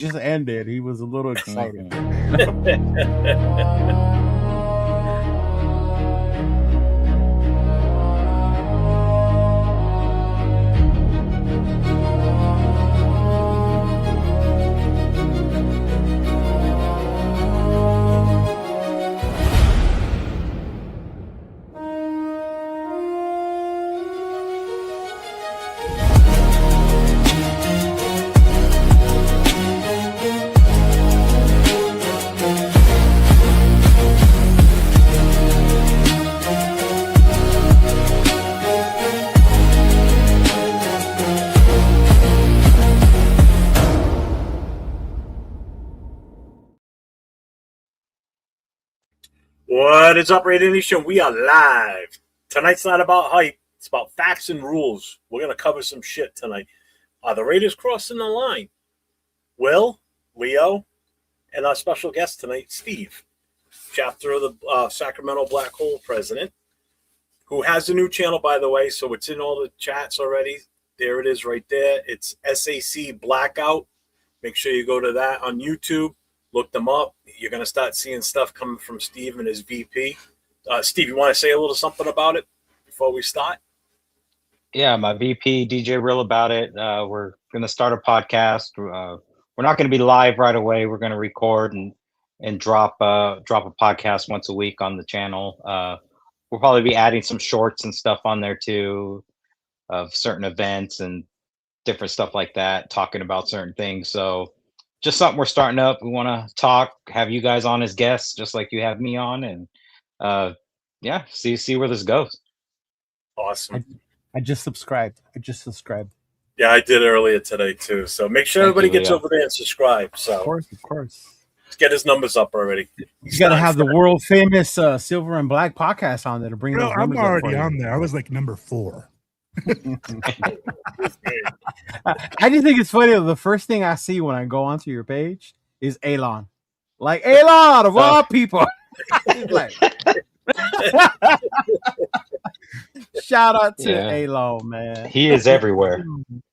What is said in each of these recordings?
just ended. He was a little excited. What is up, Radio Nation? We are live. Tonight's not about hype. It's about facts and rules. We're going to cover some shit tonight. Are the Raiders crossing the line? Will, Leo, and our special guest tonight, Steve, chapter of the Sacramento Black Hole president, who has a new channel, by the way, so it's in all the chats already. There it is right there. It's SAC Blackout. Make sure you go to that on YouTube. Look them up. You're going to start seeing stuff coming from Steve and his VP. Steve, you want to say a little something about it before we start? Yeah, my VP, DJ Real about it. We're going to start a podcast. We're not going to be live right away. We're going to record and drop a podcast once a week on the channel. We'll probably be adding some shorts and stuff on there too of certain events and different stuff like that, talking about certain things. So just something we're starting up. We want to talk, have you guys on as guests, just like you have me on, and yeah, see where this goes. Awesome. I just subscribed. Yeah, I did earlier today too. So make sure everybody gets over there and subscribe. So of course. Let's get his numbers up already. You got to have the world famous Silver and Black podcast on there to bring those I'm numbers already up on there. I was like number 4. I just think it's funny. The first thing I see when I go onto your page is Elon. Like Elon of all people. Like, shout out to Elon, man. He is everywhere.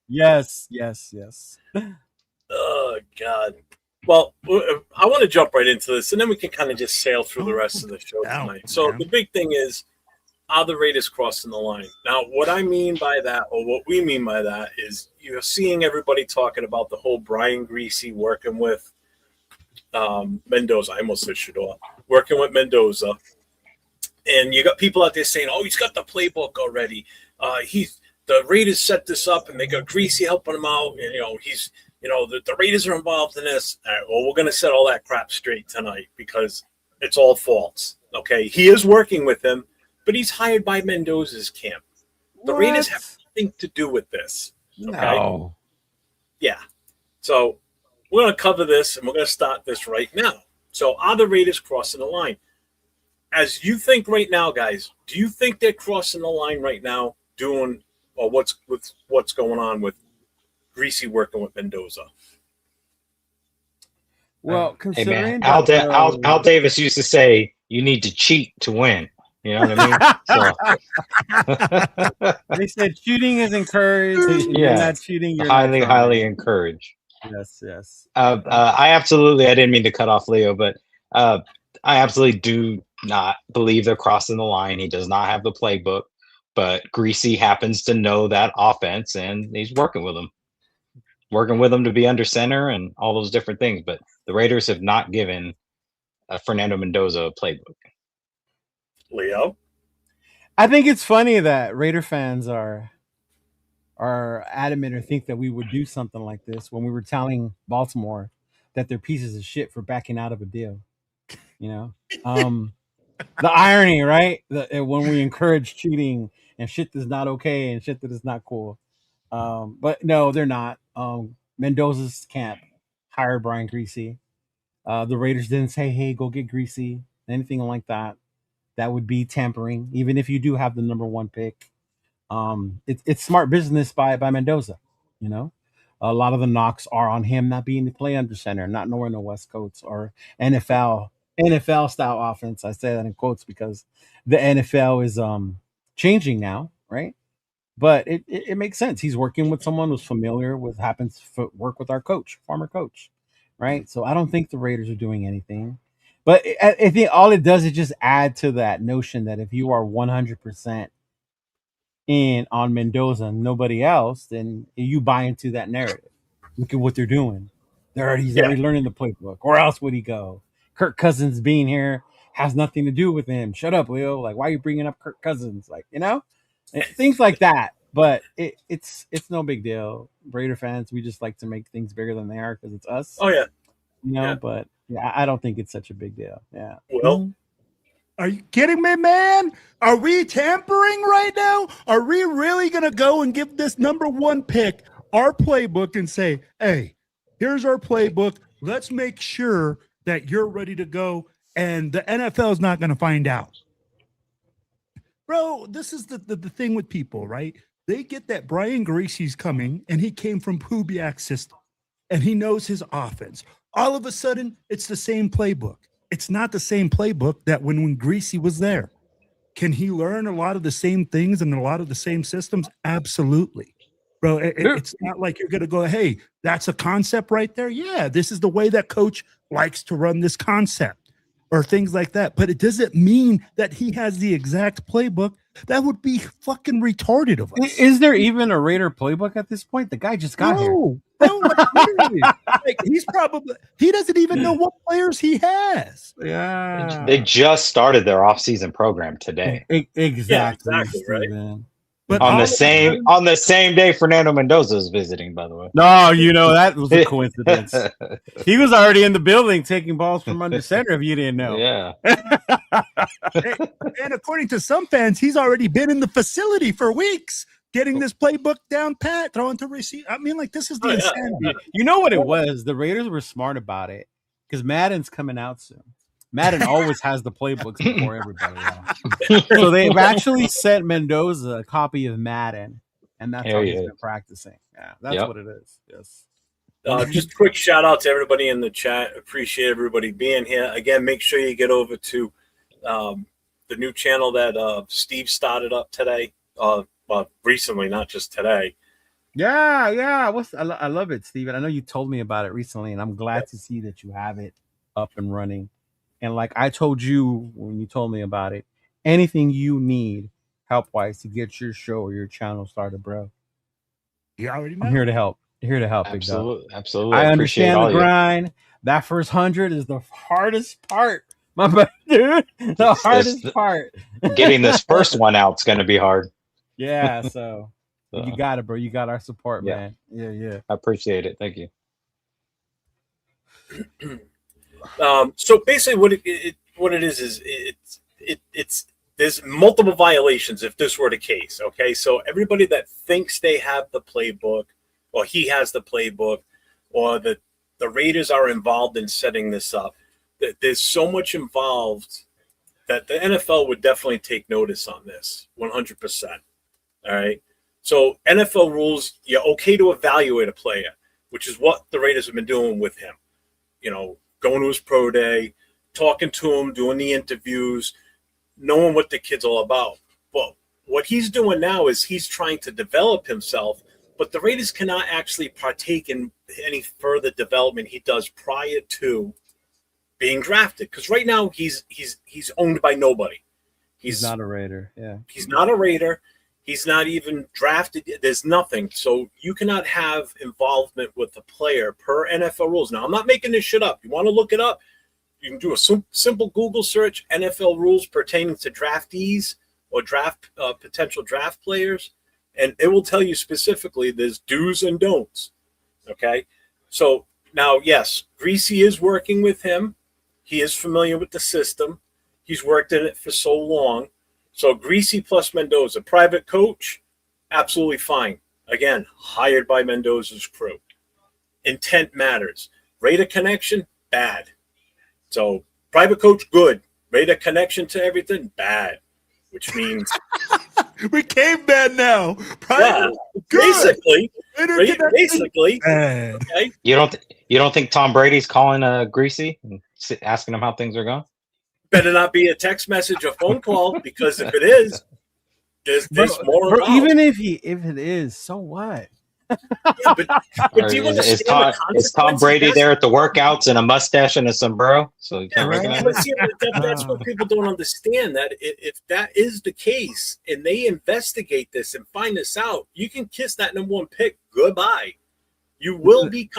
Yes. Oh, God. Well, I want to jump right into this, and then we can kind of just sail through the rest of the show tonight. So the big thing is, are the Raiders crossing the line? Now, what I mean by that, or what we mean by that, is you're seeing everybody talking about the whole Brian Griese working with Mendoza. I almost said Shador. Working with Mendoza. And you got people out there saying, oh, he's got the playbook already. The Raiders set this up, and they got Griese helping him out. And, the Raiders are involved in this. All right, well, we're going to set all that crap straight tonight because it's all false. Okay, he is working with him, but he's hired by Mendoza's camp. The Raiders have nothing to do with this. Okay? No. Yeah. So we're going to cover this, and we're going to start this right now. So are the Raiders crossing the line? As you think right now, guys, do you think they're crossing the line right now doing or what's going on with Griese working with Mendoza? Well, considering Al Davis used to say, you need to cheat to win. You know what I mean? They said cheating is encouraged. You're not cheating. You're highly encouraged. Yes. I didn't mean to cut off Leo, but I absolutely do not believe they're crossing the line. He does not have the playbook, but Griese happens to know that offense, and he's working with them to be under center and all those different things. But the Raiders have not given Fernando Mendoza a playbook. Leo? I think it's funny that Raider fans are adamant or think that we would do something like this when we were telling Baltimore that they're pieces of shit for backing out of a deal. The irony, right? When we encourage cheating and shit that's not okay and shit that is not cool. But no, they're not. Mendoza's camp hired Brian Griese. The Raiders didn't say, hey, go get Griese, anything like that. That would be tampering, even if you do have the number 1 pick. It's smart business by Mendoza. A lot of the knocks are on him not being the play under center, not knowing the West Coast or NFL style offense. I say that in quotes because the NFL is changing now, right? But it makes sense. He's working with someone who's familiar with happens to work with our former coach. right? So I don't think the Raiders are doing anything. But I think all it does is just add to that notion that if you are 100% in on Mendoza and nobody else, then you buy into that narrative. Look at what they're doing. He's already learning the playbook. Where else would he go? Kirk Cousins being here has nothing to do with him. Shut up, Leo. Like, why are you bringing up Kirk Cousins? Like, things like that. But it's no big deal. Raider fans, we just like to make things bigger than they are because it's us. Oh yeah, But yeah, I don't think it's such a big deal. Yeah. Well, are you kidding me, man? Are we tampering right now? Are we really going to go and give this number one pick our playbook and say, hey, here's our playbook. Let's make sure that you're ready to go. And the NFL is not going to find out. Bro, this is the thing with people, right? They get that Brian Griese's coming, and he came from Kubiak's system, and he knows his offense. All of a sudden, it's the same playbook. It's not the same playbook that when Griese was there. Can he learn a lot of the same things and a lot of the same systems? Absolutely. Bro, it's not like you're going to go, hey, that's a concept right there. Yeah, this is the way that coach likes to run this concept or things like that. But it doesn't mean that he has the exact playbook. That would be fucking retarded of us. Is there even a Raider playbook at this point? The guy just got here. No, he doesn't even know what players he has. Yeah. They just started their off-season program today. Exactly. Right. Man. But on the same day Fernando Mendoza is visiting, by the way. No, that was a coincidence. He was already in the building taking balls from under center if you didn't know. Yeah. And according to some fans, he's already been in the facility for weeks, getting this playbook down pat, throwing to receive. I mean, like, this is the insanity. You know what it was? The Raiders were smart about it because Madden's coming out soon. Madden always has the playbooks before everybody else. So they've actually sent Mendoza a copy of Madden, and that's how he's been practicing. Yeah, that's what it is. Yes. Just a quick shout out to everybody in the chat. Appreciate everybody being here. Again, make sure you get over to the new channel that Steve started up today. Recently, not just today. Yeah. I love it, Steven. I know you told me about it recently, and I'm glad to see that you have it up and running. And like I told you when you told me about it, anything you need help-wise to get your show or your channel started, bro. You already know. I'm here to help. Absolutely. I understand the grind. That first 100 is the hardest part. My bad, dude. The hardest part. Getting this first one out is going to be hard. Yeah, so you got it, bro. You got our support, man. Yeah. I appreciate it. Thank you. So basically, what it is it's there's multiple violations if this were the case. Okay, so everybody that thinks they have the playbook, or he has the playbook, or the Raiders are involved in setting this up, there's so much involved that the NFL would definitely take notice on this, 100%. All right. So NFL rules, you're okay to evaluate a player, which is what the Raiders have been doing with him. Going to his pro day, talking to him, doing the interviews, knowing what the kid's all about. But what he's doing now is he's trying to develop himself, but the Raiders cannot actually partake in any further development he does prior to being drafted. Because right now he's owned by nobody. He's not a Raider. Yeah. He's not a Raider. He's not even drafted. There's nothing. So you cannot have involvement with the player per NFL rules. Now, I'm not making this shit up. You want to look it up? You can do a simple Google search, NFL rules pertaining to draftees or potential draft players, and it will tell you specifically there's do's and don'ts. Okay? So now, yes, Griese is working with him. He is familiar with the system. He's worked in it for so long. So Griese plus Mendoza, private coach, absolutely fine. Again, hired by Mendoza's crew. Intent matters. Raider connection, bad. So private coach, good. Raider connection to everything, bad. Which means we came bad now. Private, basically. Bad. Okay. You don't think Tom Brady's calling Griese and asking him how things are going? Better not be a text message or phone call, because if it is, there's more. Bro, even if it is, so what? Yeah, but do you understand is Tom Brady there at the workouts in a mustache and a sombrero? So you can't recognize but him? see, that's what people don't understand. That if that is the case, and they investigate this and find this out, you can kiss that number 1 pick goodbye. You will be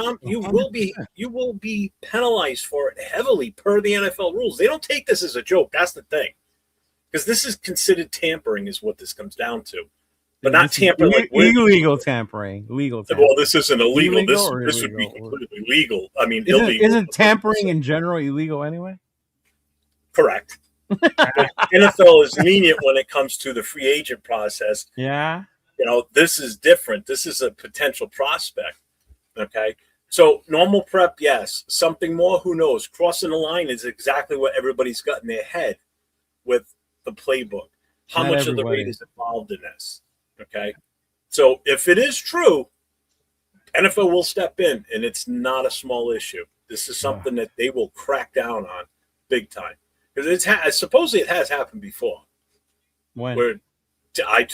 penalized for it heavily per the NFL rules. They don't take this as a joke. That's the thing, because this is considered tampering, is what this comes down to. But not tampering like illegal tampering. Legal tampering. Well, this isn't illegal. This would be completely legal. I mean, illegal. Isn't tampering in general illegal anyway? Correct. NFL is lenient when it comes to the free agent process. Yeah. This is different. This is a potential prospect. Okay. So normal prep, yes. Something more, who knows? Crossing the line is exactly what everybody's got in their head with the playbook. How much of the Raiders involved in this? Okay. So if it is true, NFL will step in, and it's not a small issue. This is something that they will crack down on big time, because supposedly it has happened before. When? Where I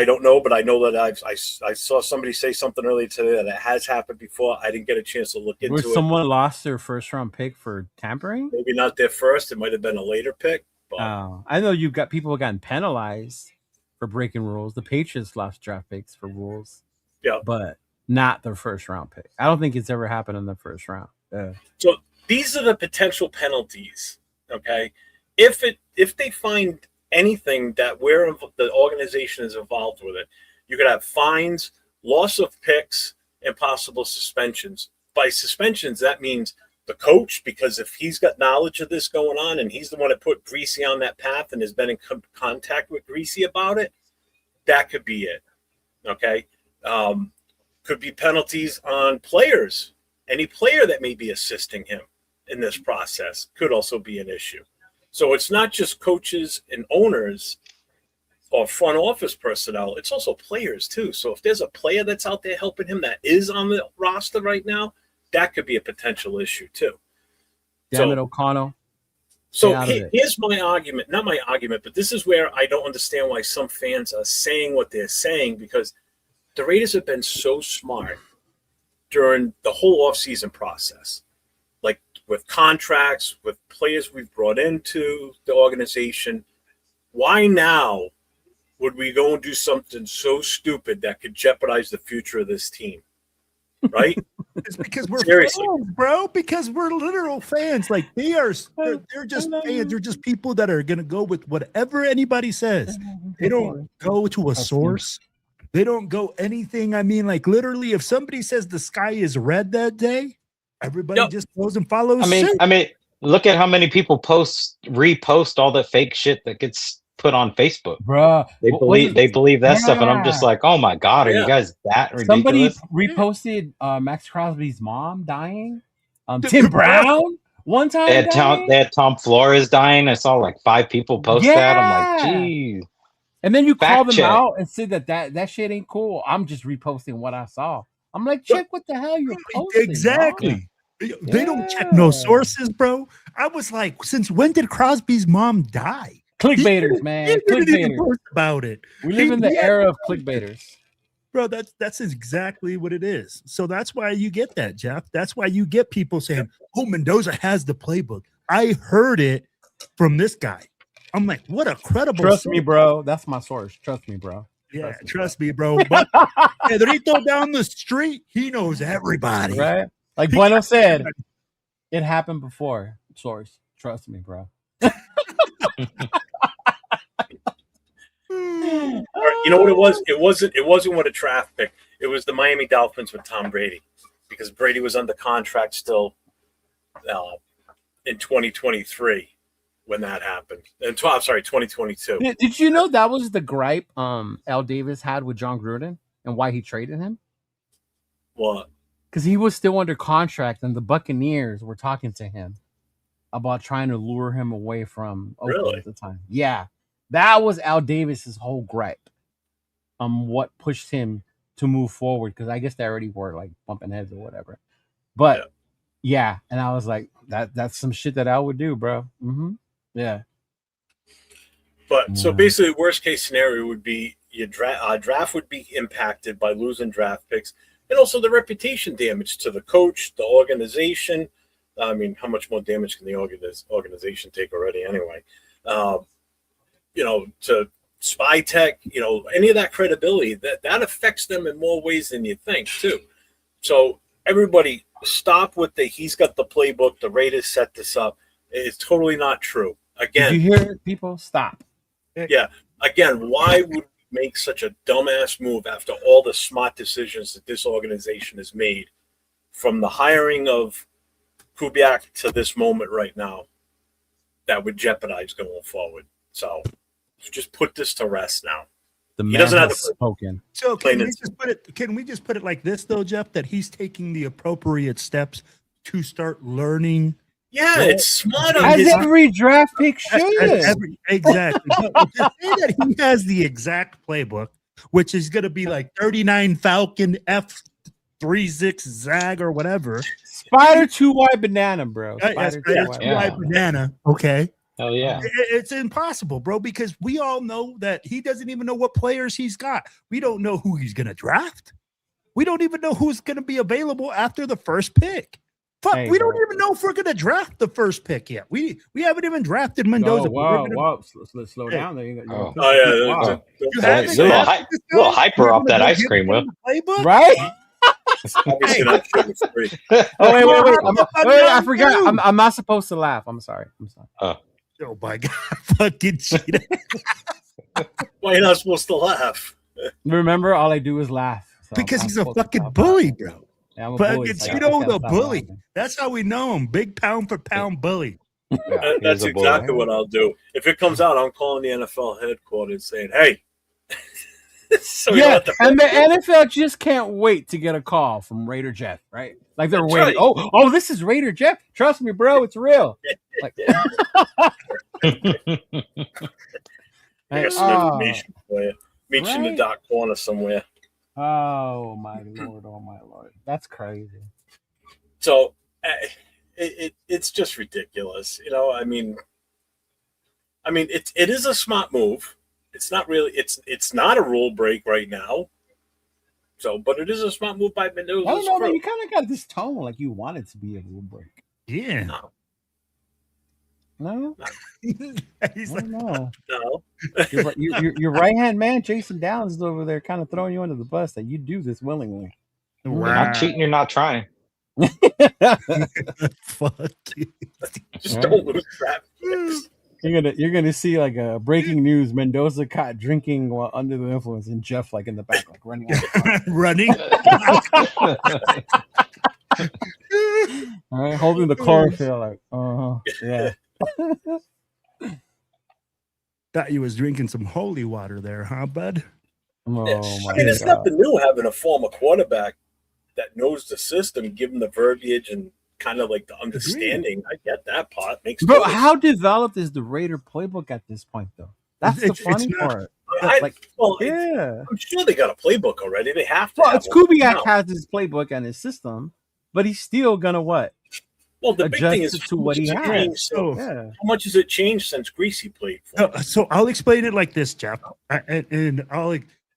don't know, but I know that I saw somebody say something earlier today that it has happened before. I didn't get a chance to look into it. Someone lost their first round pick for tampering? Maybe not their first. It might have been a later pick. But I know you've got people who gotten penalized for breaking rules. The Patriots lost draft picks for rules. Yeah. But not their first round pick. I don't think it's ever happened in the first round. So these are the potential penalties. Okay. If they find anything that the organization is involved with it, you could have fines, loss of picks, and possible suspensions. By suspensions, that means the coach, because if he's got knowledge of this going on and he's the one that put Griese on that path and has been in contact with Griese about it, that could be it. Okay. Could be penalties on players. Any player that may be assisting him in this process could also be an issue. So it's not just coaches and owners or front office personnel. It's also players too. So if there's a player that's out there helping him that is on the roster right now, that could be a potential issue too. Damn it, O'Connell. So here's my argument. Not my argument, but this is where I don't understand why some fans are saying what they're saying, because the Raiders have been so smart during the whole offseason process. Like with contracts, with players we've brought into the organization. Why now would we go and do something so stupid that could jeopardize the future of this team? Right? It's because we're fans, bro. Because we're literal fans. Like they're just fans. They're just people that are gonna go with whatever anybody says. They don't go to a source. They don't go anything. I mean, like literally, if somebody says the sky is red that day, everybody just goes and follows. I mean, look at how many people repost all the fake shit that gets put on Facebook, bro. They believe that stuff, and I'm just like, oh my god, are you guys that ridiculous? Somebody reposted Max Crosby's mom dying. Tim Brown one time. They had Tom Flores dying. I saw like 5 people post that. I'm like, geez. And then you call them out and say that shit ain't cool. I'm just reposting what I saw. I'm like, check what the hell you're posting. Exactly. Bro. They don't check no sources, bro. I was like, since when did Crosby's mom die? Clickbaiters, man. Clickbaiters. About it. We live in the era of clickbaiters. Bro, that's exactly what it is. So that's why you get that, Jeff. That's why you get people saying, oh, Mendoza has the playbook. I heard it from this guy. I'm like, what a credible Trust me, bro. That's my source. Trust me, bro. Yeah, trust me, bro. But Pedrito down the street, he knows everybody. Right? Like Bueno said, it happened before. Source. Trust me, bro. You know what it was? It wasn't what a draft pick. It was the Miami Dolphins with Tom Brady, because Brady was under contract still in 2023 when that happened. I'm sorry, 2022. Did you know that was the gripe Al Davis had with John Gruden and why he traded him? What? Because he was still under contract and the Buccaneers were talking to him about trying to lure him away from Oakland at the time. Yeah. That was Al Davis's whole gripe. What pushed him to move forward, because I guess they already were like bumping heads or whatever. But yeah, and I was like, that's some shit that Al would do, bro. Mm-hmm. Yeah. But so basically, worst case scenario would be your draft would be impacted by losing draft picks. and also the reputation damage to the coach, the organization. I mean, how much more damage can the organization take already anyway? To spy tech, any of that credibility, that affects them in more ways than you think, too. So everybody stop with he's got the playbook, the Raiders set this up. It's totally not true. Again, did you hear it, people? Stop. Yeah. Again, why would we make such a dumbass move after all the smart decisions that this organization has made from the hiring of Kubiak to this moment right now that would jeopardize going forward? So just put this to rest now. The He man doesn't have has to spoken. So can we just put it like this though, Jeff, that he's taking the appropriate steps to start learning. Yeah, it's smart on As his every draft pick should. Exactly. But to say that he has the exact playbook, which is going to be like 39 Falcon F36 Zag or whatever. Spider 2Y banana, bro. Spider 2Y banana. Okay. Hell yeah. It's impossible, bro, because we all know that he doesn't even know what players he's got. We don't know who he's going to draft. We don't even know who's going to be available after the first pick. Fuck, we don't even know if we're going to draft the first pick yet. We haven't even drafted Mendoza. Wow. Slow down there. You haven't? A little hyper off that ice cream, Will. Right? Obviously not sugar free. Wait, I forgot. I'm not supposed to laugh. I'm sorry. Oh my God. Fucking cheater. Why are you not supposed to laugh? Remember, all I do is laugh. So because he's a fucking bully, bro. Yeah, I'm a but bully, the bully. Laughing. That's how we know him. Big pound for pound bully. That's exactly what I'll do. If it comes out, I'm calling the NFL headquarters saying, hey. And the NFL just can't wait to get a call from Raider Jeff, right? Like they're waiting. Right. Oh, this is Raider Jeff. Trust me, bro. It's real. Like, I got some information for you. Meet you in the dark corner somewhere. Oh my lord, that's crazy. So it's just ridiculous, I mean, it is a smart move. It's not really. It's not a rule break right now. So, but it is a smart move by Mendoza. I don't know, man. You kind of got this tone like you want it to be a rule break. Yeah. No. He's like, no. Your right hand man, Jason Downs, is over there, kind of throwing you under the bus that you do this willingly. Wow. You're not cheating. You're not trying. Fuck you. Just don't lose traffic. You're gonna see like a breaking news: Mendoza caught drinking while under the influence, and Jeff like in the back, like running. Running. All right, holding the chlorophyll, like, yeah. Thought you was drinking some holy water there, huh, bud? It's nothing new having a former quarterback that knows the system, given the verbiage and kind of like the understanding. I get that part. Bro, how developed is the Raider playbook at this point, though? That's the funny part. I'm sure they got a playbook already. They have to. Well, it's Kubiak has his playbook and his system, but he's still gonna what? Well, the big thing is to what he has. How much has it changed since Griese played? So I'll explain it like this, Jeff. And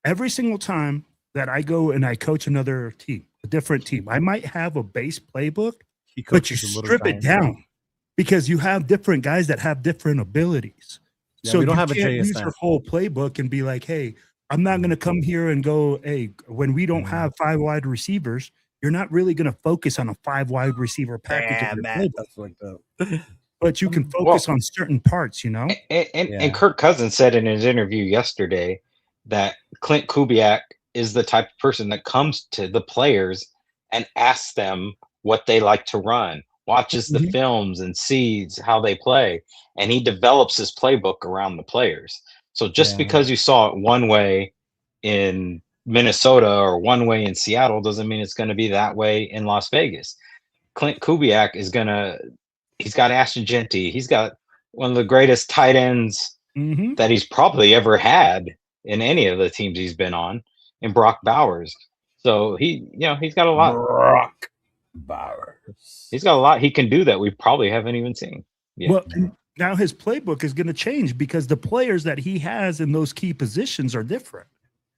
every single time that I go and I coach another team, a different team, I might have a base playbook, but you strip it down because you have different guys that have different abilities. Yeah, so we don't you have can't a use your whole playbook and be like, hey, I'm not going to come here and go, hey, when we don't have 5 wide receivers, you're not really going to focus on a 5 wide receiver package. That's like but you can focus on certain parts, And Kirk Cousins said in his interview yesterday that Clint Kubiak is the type of person that comes to the players and asks them what they like to run, watches the films and sees how they play, and he develops his playbook around the players. So just because you saw it one way in Minnesota or one way in Seattle doesn't mean it's going to be that way in Las Vegas. Clint Kubiak he's got Ashton Genty. He's got one of the greatest tight ends that he's probably ever had in any of the teams he's been on, in Brock Bowers. So he's got a lot. Brock Bowers. He's got a lot he can do that we probably haven't even seen. Yeah. Well, now his playbook is going to change because the players that he has in those key positions are different.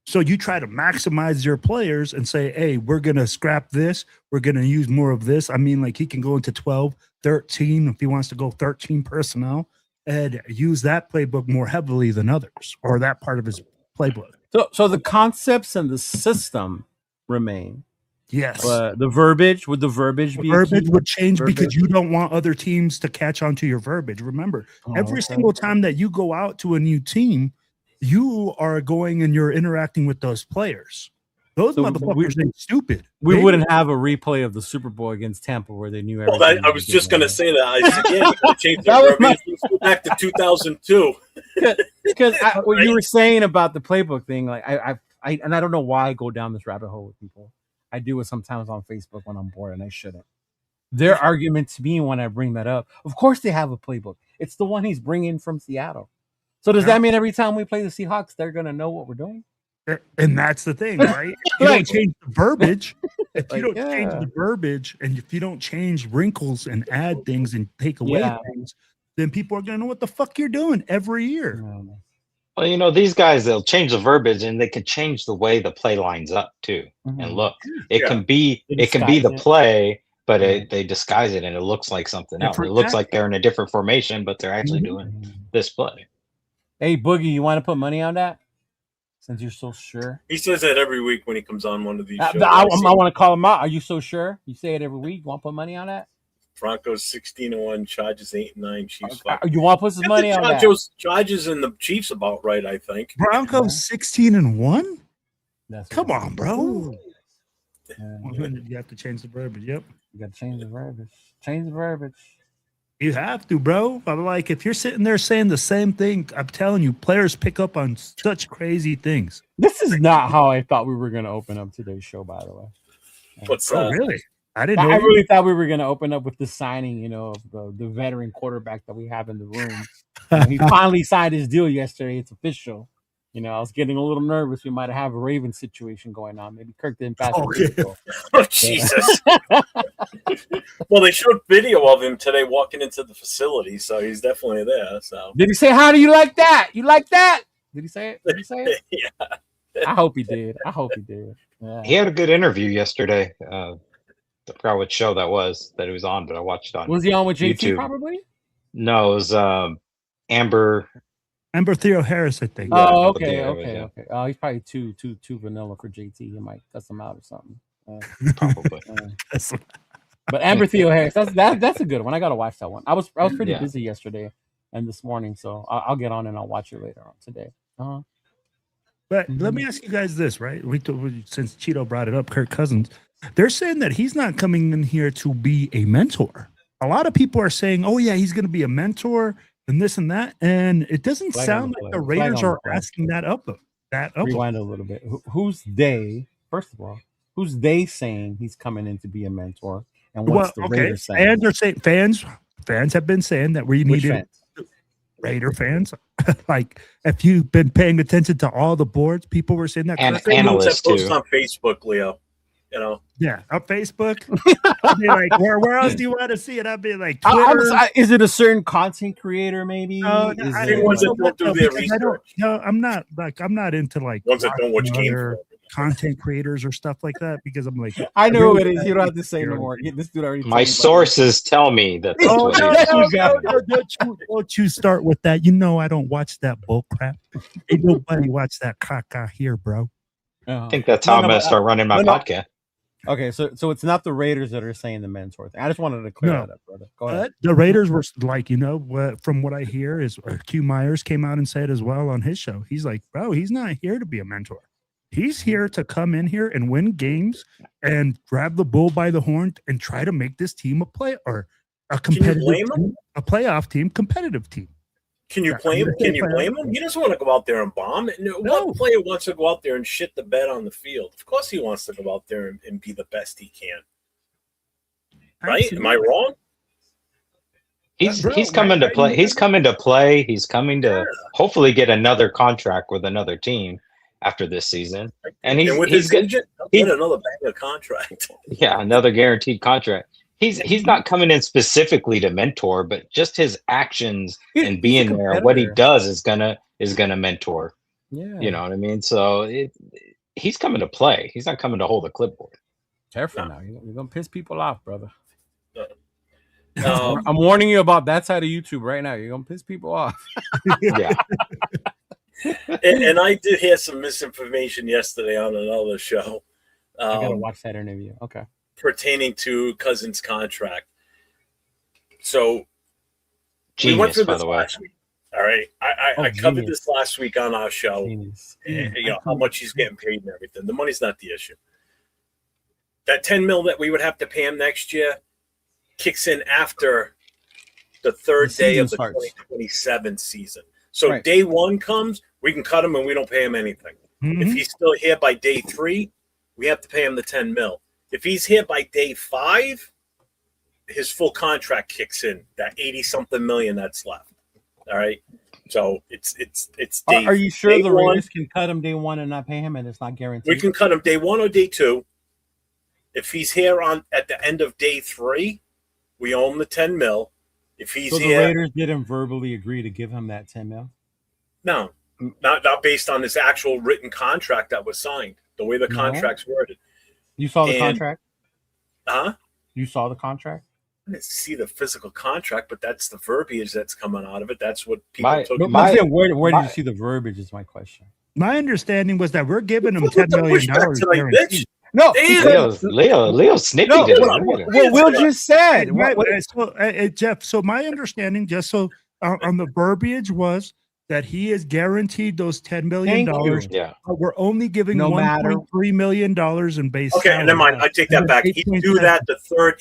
So you try to maximize your players and say, hey, we're going to scrap this. We're going to use more of this. I mean, like he can go into 12, 13 if he wants to go 13 personnel and use that playbook more heavily than others, or that part of his playbook. So the concepts and the system remain. Yes. The verbiage, would the verbiage be? Verbiage would change because you don't want other teams to catch on to your verbiage. Remember, every single time that you go out to a new team, you are going and you're interacting with those players. Those motherfuckers ain't stupid. We wouldn't have a replay of the Super Bowl against Tampa where they knew everything. Well, I was just going to say that. Again, you changed the verbiage. Let's go back to 2002. Because what you were saying about the playbook thing, like I don't know why I go down this rabbit hole with people. I do it sometimes on Facebook when I'm bored, and I shouldn't. Their argument to me when I bring that up, of course they have a playbook. It's the one he's bringing from Seattle. So does that mean every time we play the Seahawks, they're going to know what we're doing? And that's the thing, right? If you don't change the verbiage, if you don't change the verbiage, and if you don't change wrinkles and add things and take away things, then people are going to know what the fuck you're doing every year. Well, you know, these guys, they'll change the verbiage and they can change the way the play lines up too. And look, it can be the play, but they disguise it and it looks like something else. It looks like they're in a different formation, but they're actually doing this play. Hey, Boogie, you want to put money on that? Since you're so sure. He says that every week when he comes on one of these shows. I want to call him out. Are you so sure? You say it every week. You want to put money on that? Broncos 16-1, Chargers 8-9, Chiefs 5. You want to put some money on that? Chargers and the Chiefs about right, I think. Broncos 16-1? Come on, bro. You have to change the verbiage. Yep. You got to change the verbiage. Change the verbiage. You have to, bro. I'm like, if you're sitting there saying the same thing, I'm telling you, players pick up on such crazy things. This is not how I thought we were going to open up today's show, by the way. What's that? Oh, really? I didn't know. I really thought we were going to open up with the signing, of the veteran quarterback that we have in the room. He finally signed his deal yesterday. It's official. I was getting a little nervous. We might have a Ravens situation going on. Maybe Kirk didn't pass the Oh, Jesus. Well, they showed video of him today walking into the facility, so he's definitely there. So did he say, "How do you like that? You like that?" Did he say it? Did he say it? Yeah. I hope he did. Yeah. He had a good interview yesterday. I forgot what show that he was on, but I watched it on. Was he on with JT YouTube. probably? No, it was Amber Theo Harris, I think. Oh, okay. Oh, he's probably too vanilla for JT. He might cuss him out or something. Probably. But Amber Theo Harris, that's a good one. I gotta watch that one. I was pretty busy yesterday and this morning, so I'll get on and I'll watch it later on today. But let me ask you guys this, right? Since Cheeto brought it up, Kirk Cousins, they're saying that he's not coming in here to be a mentor. A lot of people are saying, "Oh yeah, he's going to be a mentor." And this and that, and it doesn't sound like the Raiders are asking that up. Rewind a little bit. Who's they? First of all, who's they saying he's coming in to be a mentor? And what's the Raiders saying? Fans are saying fans have been saying that we needed Raider fans. Like if you've been paying attention to all the boards, people were saying that. And analysts too. Post on Facebook, Leo. Yeah, on Facebook. I'd be like, where else do you want to see it? I'd be like, Twitter. Is it a certain content creator? Maybe. Ones that don't do their research. I'm not into like ones that don't watch games. Content creators or stuff like that because I'm like, I know who it is. You don't have to say no more. This dude already. My sources tell me that. Don't you start with that? I don't watch that bull crap. Ain't nobody watch that caca here, bro. I think that's how I'm gonna start running my podcast. Okay, so it's not the Raiders that are saying the mentor thing. I just wanted to clear that up, brother. Go ahead. The Raiders were like, from what I hear is Q Myers came out and said as well on his show. He's like, bro, he's not here to be a mentor. He's here to come in here and win games and grab the bull by the horn and try to make this team a competitive team, a playoff team, competitive team. Can you blame him? He doesn't want to go out there and bomb. What player wants to go out there and shit the bed on the field? Of course he wants to go out there and be the best he can. Right? Am I wrong? He's coming to play. He's coming to play. He's coming to hopefully get another contract with another team after this season. And he's get another banger contract. Yeah, another guaranteed contract. He's not coming in specifically to mentor, but just his actions and being there, what he does is gonna mentor. Yeah. You know what I mean? So he's coming to play. He's not coming to hold a clipboard. Careful now. You're going to piss people off, brother. Um, I'm warning you about that side of YouTube right now. You're going to piss people off. Yeah. and I did hear some misinformation yesterday on another show. I got to watch that interview. Okay. Pertaining to Cousins' contract. So Genius, we went through by this the way. last week. All right. I covered this last week on our show. Genius. And, how much he's getting paid and everything. The money's not the issue. That $10 million that we would have to pay him next year kicks in after the third day of the 2027 season. So day one comes, we can cut him and we don't pay him anything. Mm-hmm. If he's still here by day 3, we have to pay him the $10 million. If he's here by day 5, his full contract kicks in, that 80-something million that's left. All right. So it's day. Are you sure the one, Raiders can cut him day 1 and not pay him, and it's not guaranteed? We can cut him day 1 or day 2. If he's here at the end of day 3, we owe him the $10 million. If he's so the here, Raiders didn't verbally agree to give him that $10 million? No, not based on this actual written contract that was signed. The way the contract's worded. You saw the contract? Huh? You saw the contract? I didn't see the physical contract, but that's the verbiage that's coming out of it. That's what people took. Where did you see the verbiage is my question. My understanding was that we're giving him $10 million guaranteed. No, Leo's snippy. No, what Will just said. Jeff, so my understanding, just so on the verbiage was that he is guaranteed those $10 million. Yeah. But we're only giving $1.3 million in base salary. Okay, never mind. I take that back. He do that the third.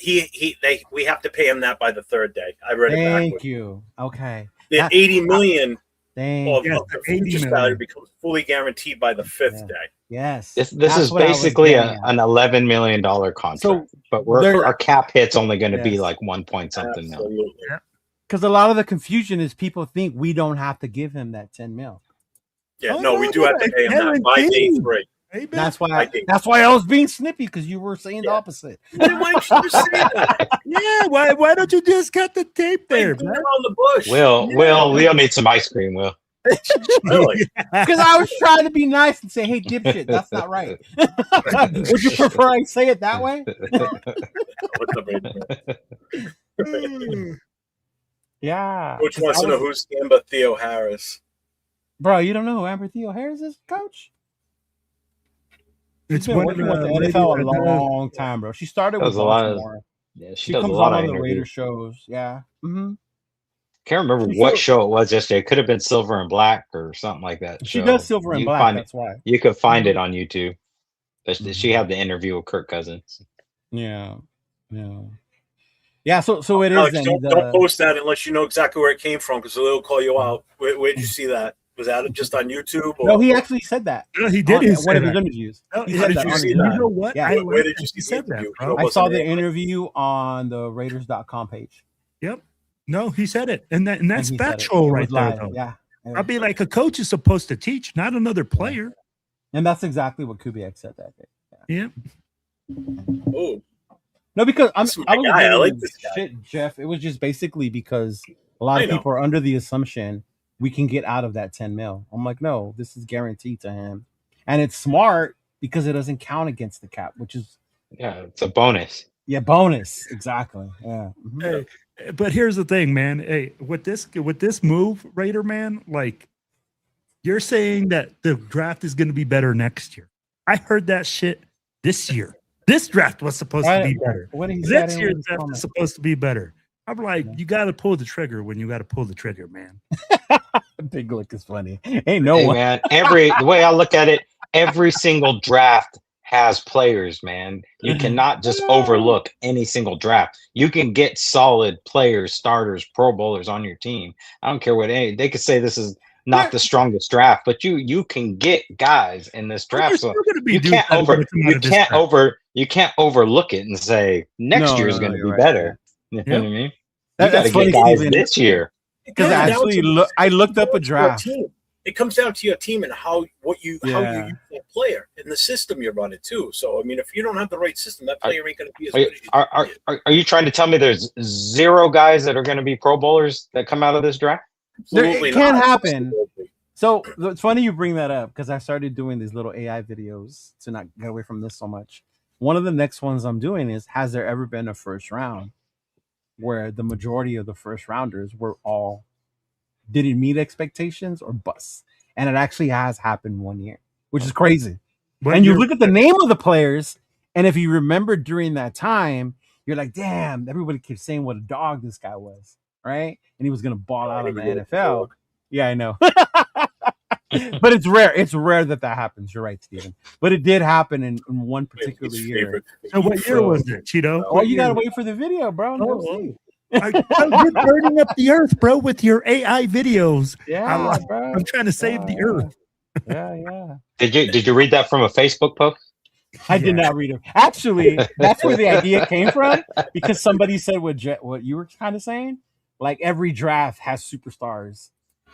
We have to pay him that by the third day. I read it backwards. Thank you. Okay. The $80 million of the future salary becomes fully guaranteed by the 5th day. Yes. This is basically an $11 million contract, but our cap hit's only going to be like 1 point something million. Yeah. Because a lot of the confusion is people think we don't have to give him that $10 million. Yeah, we do have to pay him that by day 3. That's why I was being snippy, because you were saying the opposite. Then why don't you just say that? Yeah, why don't you just cut the tape there, man? On the bush. Leo needs some ice cream, Will. Really? Because I was trying to be nice and say, hey, dipshit, that's not right. Would you prefer I say it that way? Yeah. Coach wants to know who's Amber Theo Harris. Bro, you don't know who Amber Theo Harris is, Coach? It's been working with the NFL a long time, bro. She started with Baltimore. She comes a lot on of the Raider shows. Yeah. Mm-hmm. Can't remember what show it was yesterday. It could have been Silver and Black or something like that. She does Silver and Black. That's why you could find it on YouTube. But she had the interview with Kirk Cousins. Yeah. So it Alex, is. Don't post that unless you know exactly where it came from, because they'll call you out. Where did you see that? Was that just on YouTube? Or? No, he actually said that. No, he did. One of his interviews. How did you see that? You know what? Yeah. Where did you see the interview? I saw the interview on the Raiders.com page. Yep. No, he said it, and that's factual right there. Though. Yeah. I'd be like, a coach is supposed to teach, not another player. And that's exactly what Kubiak said that day. Yeah. Oh. No, because I like this guy. Shit, Jeff. It was just basically because a lot of people are under the assumption we can get out of that $10 million. I'm like, no, this is guaranteed to him, and it's smart because it doesn't count against the cap, which is it's a bonus. Yeah, bonus exactly. Yeah. Mm-hmm. Hey, but here's the thing, man. Hey, with this move, Raider man, like you're saying that the draft is going to be better next year. I heard that shit this year. This draft was supposed to be better. This year's draft is supposed to be better. I'm like, you got to pull the trigger when you got to pull the trigger, man. Big Lick is funny. Ain't no one. Man. The way I look at it, every single draft has players, man. You cannot just overlook any single draft. You can get solid players, starters, Pro Bowlers on your team. I don't care what they could say this is not the strongest draft, but you can get guys in this draft. So you can't overlook it and say next year is going to be better. You know what I mean? You got to get guys this year. Because I looked up a draft. It comes down to your team and how you use that player and the system you're running too. So I mean, if you don't have the right system, that player ain't going to be as good as you. Are you trying to tell me there's 0 guys that are going to be Pro Bowlers that come out of this draft? It can't happen. So it's funny you bring that up because I started doing these little AI videos to not get away from this so much. One of the next ones I'm doing is, has there ever been a first round where the majority of the first rounders were all didn't meet expectations or bust? And it actually has happened 1 year, which is crazy. What And you year- look at the name of the players, and if you remember during that time, you're like, damn, everybody kept saying what a dog this guy was, right? And he was gonna ball out in the NFL. Yeah, I know. But it's rare. It's rare that happens. You're right, Steven. But it did happen in one particular year. So what year was it, Cheeto? Oh, you gotta wait for the video, bro. And go see. You're burning up the earth, bro, with your AI videos. Yeah, bro. I'm trying to save the earth. Yeah. Did you read that from a Facebook post? I did not read it. Actually, that's where the idea came from, because somebody said what you were kind of saying. Like every draft has superstars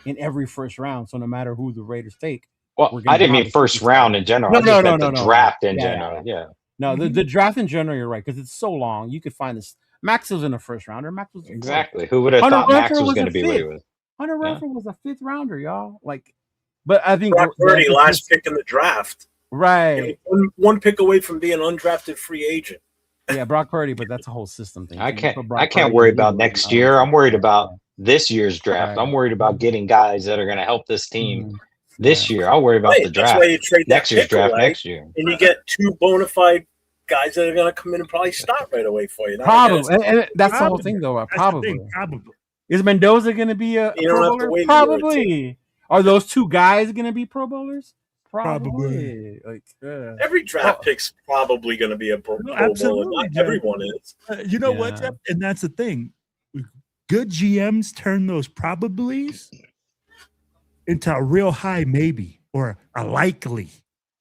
in every first round, so no matter who the Raiders take. Well, I didn't mean first round in general. No, draft in general. Yeah. No, the draft in general, you're right, because it's so long. You could find this. Max was in a first rounder. Max was exactly. Who would have thought Max was going to be what he was? Hunter Renfrow was a fifth rounder, y'all. Like, but I think Brock Purdy, last pick in the draft. Right. One pick away from being an undrafted free agent. Yeah, Brock Purdy, but that's a whole system thing. I can't worry about next year. I'm worried about this year's draft. I'm worried about getting guys that are going to help this team this year. I'll worry about the draft. That's why you trade next year's draft next year. And you get two bona fide guys that are going to come in and probably start right away for you. Probably. And that's the whole thing, though. Probably. Is Mendoza going to be a Pro Bowler? Probably. Are those two guys going to be Pro Bowlers? Probably. Like, every draft pick's probably going to be a Pro Bowler. Not everyone is. You know what, Jeff? And that's the thing. Good GMs turn those probablys into a real high maybe or a likely.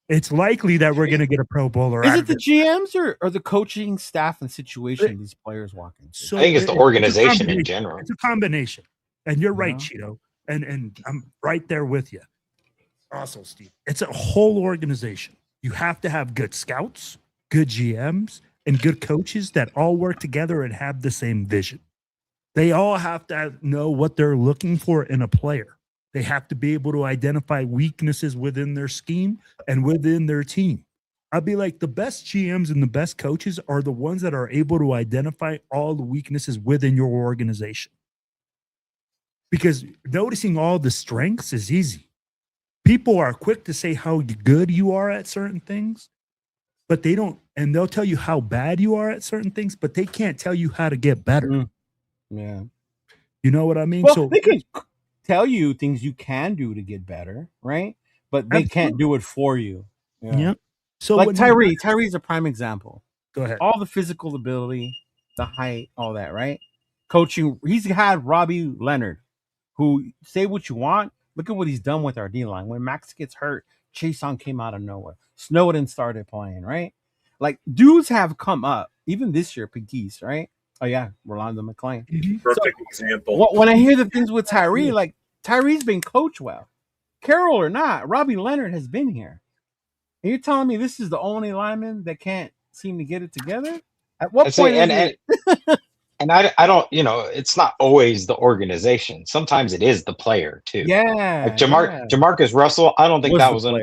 It's likely that we're going to get a Pro Bowler. Is it the GMs or the coaching staff and situation these players walk into? So I think it's the organization in general. It's a combination. And you're right, Cheeto. And I'm right there with you. Also, Steve, it's a whole organization. You have to have good scouts, good GMs, and good coaches that all work together and have the same vision. They all have to know what they're looking for in a player. They have to be able to identify weaknesses within their scheme and within their team. I'd be like, the best GMs and the best coaches are the ones that are able to identify all the weaknesses within your organization. Because noticing all the strengths is easy. People are quick to say how good you are at certain things, but they don't, and they'll tell you how bad you are at certain things, but they can't tell you how to get better. Yeah. You know what I mean? Well, so they can tell you things you can do to get better, right? But they can't do it for you. Yeah. So like Tyree's a prime example. Go ahead. All the physical ability, the height, all that, right? Coaching, he's had Robbie Leonard, who, say what you want, look at what he's done with our D-line. When Max gets hurt, Chason came out of nowhere. Snowden started playing, right? Like, dudes have come up, even this year, Pegues, right? Oh, yeah, Rolando McClain. Perfect example. When I hear the things with Tyree, like, Tyree's been coached well. Carroll or not, Robbie Leonard has been here. And you're telling me this is the only lineman that can't seem to get it together? At what point is it? And I don't, it's not always the organization. Sometimes it is the player too. Yeah. Like Jamarcus Russell, I don't think that was an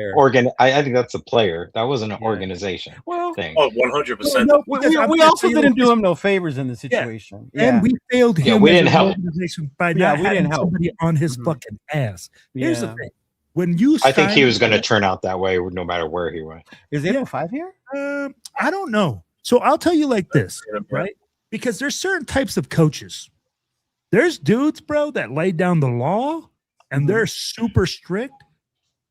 I think that's a player. That wasn't an organization thing. Oh, 100%. We also didn't do him no favors in the situation. Yeah. And we failed him. Yeah, we didn't help by not having somebody on his fucking ass. Here's the thing. I think he was going to turn out that way no matter where he went. Is 805 here? I don't know. So I'll tell you like this, right? Because there's certain types of coaches. There's dudes, bro, that lay down the law and they're super strict.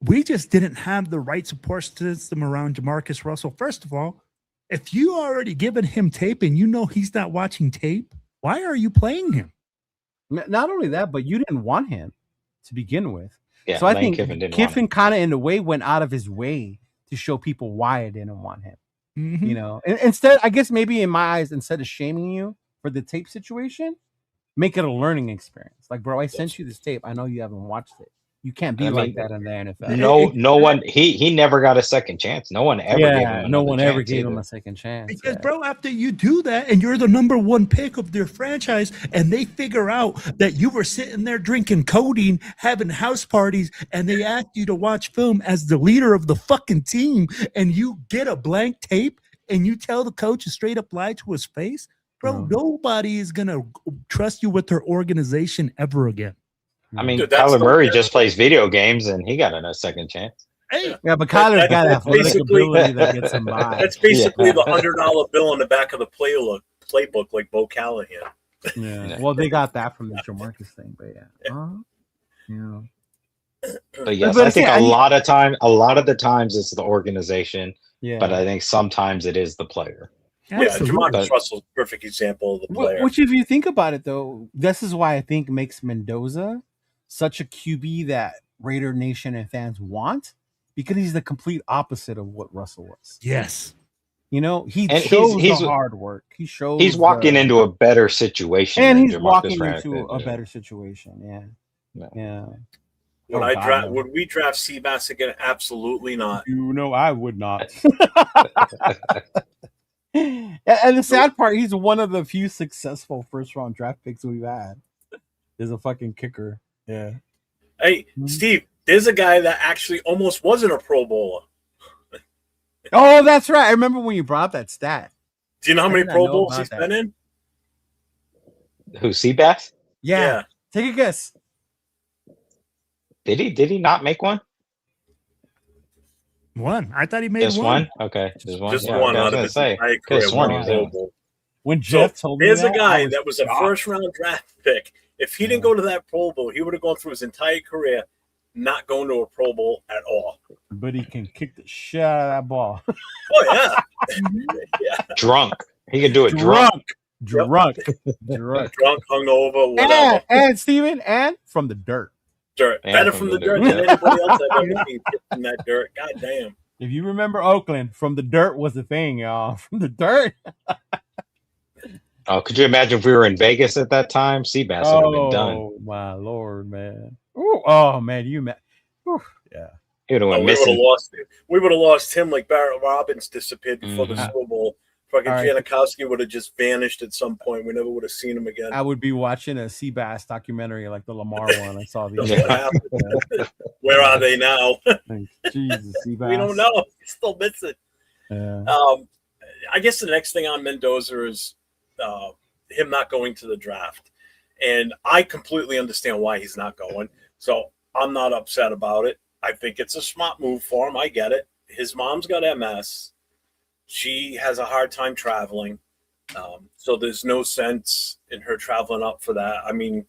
We just didn't have the right support system around Jamarcus Russell. First of all, if you already given him tape and you know he's not watching tape, why are you playing him? Not only that, but you didn't want him to begin with. Yeah, so I think Kiffin kind of in a way went out of his way to show people why I didn't want him. Instead, I guess maybe in my eyes, instead of shaming you for the tape situation, make it a learning experience. Like, bro, I sent you this tape. I know you haven't watched it. You can't be like that in the NFL. No one. He never got a second chance. No one ever gave him. No one ever chance gave either. him a second chance. Because, bro, after you do that and you're the number one pick of their franchise, and they figure out that you were sitting there drinking codeine, having house parties, and they ask you to watch film as the leader of the fucking team, and you get a blank tape and you tell the coach to straight up lie to his face, bro, nobody is going to trust you with their organization ever again. I mean, Kyler Murray just plays video games, and he got a second chance. Hey, yeah, but Kyler's got athletic ability that gets him by. That's basically the $100 bill on the back of the playbook, like Bo Callahan. Yeah. Well, they got that from the Jamarcus thing, but yeah. But yes, I think a lot of the times it's the organization. Yeah. But I think sometimes it is the player. Absolutely. Yeah, Jamarcus Russell's a perfect example of the player. Which, if you think about it, though, this is why I think makes Mendoza such a QB that Raider Nation and fans want, because he's the complete opposite of what Russell was. Yes. He shows the hard work. He's walking into a better situation. And he's walking into a better situation. Yeah. Would we draft Seabass again? Absolutely not. I would not. And the sad part, he's one of the few successful first-round draft picks we've had. There's a fucking kicker. Yeah. Hey, Steve, there's a guy that actually almost wasn't a Pro Bowler. Oh, that's right. I remember when you brought up that stat. Do you know how many Pro Bowls he's been in? Who, Seabass? Yeah. Take a guess. Did he not make one? One. I thought he made just one. Okay, just one out of his entire career. When Jeff told me there's a guy that was a first-round draft pick. If he didn't go to that Pro Bowl, he would have gone through his entire career not going to a Pro Bowl at all. But he can kick the shit out of that ball. Oh, yeah. Drunk. He can do it drunk. Drunk, hungover, whatever. And Steven, and from the dirt. Better from the dirt than anybody else I've ever seen in that dirt. God damn. If you remember Oakland, from the dirt was the thing, y'all. From the dirt. Oh, could you imagine if we were in Vegas at that time? Seabass would have been done. Oh, my Lord, man. Ooh, oh, man, you met. Yeah. He would have went missing. We would have lost him like Barrett Robbins disappeared before the Super Bowl. Fucking Janikowski would have just vanished at some point. We never would have seen him again. I would be watching a Seabass documentary like the Lamar one. I saw the other one. Where are they now? Jesus, Seabass. We don't know. He's still missing. Yeah. I guess the next thing on Mendoza is him not going to the draft. And I completely understand why he's not going. So I'm not upset about it. I think it's a smart move for him. I get it. His mom's got MS. She has a hard time traveling. So there's no sense in her traveling up for that. I mean,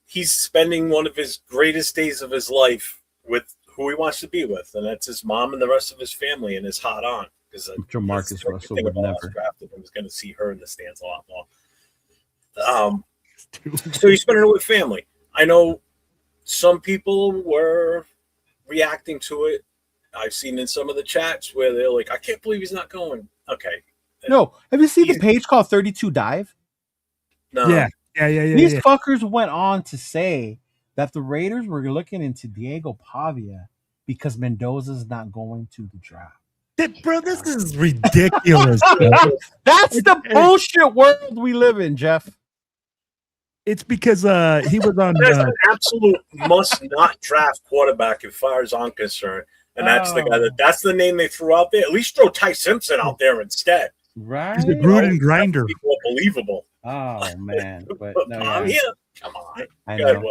he's spending one of his greatest days of his life with who he wants to be with, and that's his mom and the rest of his family, and his hot aunt. Because Jamarcus Russell would never drafted him. Was going to see her in the stands a lot more. So he's spending it with family. I know some people were reacting to it. I've seen in some of the chats where they're like, I can't believe he's not going. Okay. No. Have you seen the page called 32 Dive? No. Yeah. These fuckers went on to say that the Raiders were looking into Diego Pavia because Mendoza's not going to the draft. Bro, this is ridiculous. That's the bullshit world we live in, Jeff. It's because he was on. That's an absolute must not draft quarterback as far as I'm concerned. And that's the guy that's the name they threw out there. At least throw Ty Simpson out there instead. Right. He's a Gruden grinder. More believable. Oh, man. But no, I'm here. Come on. I know.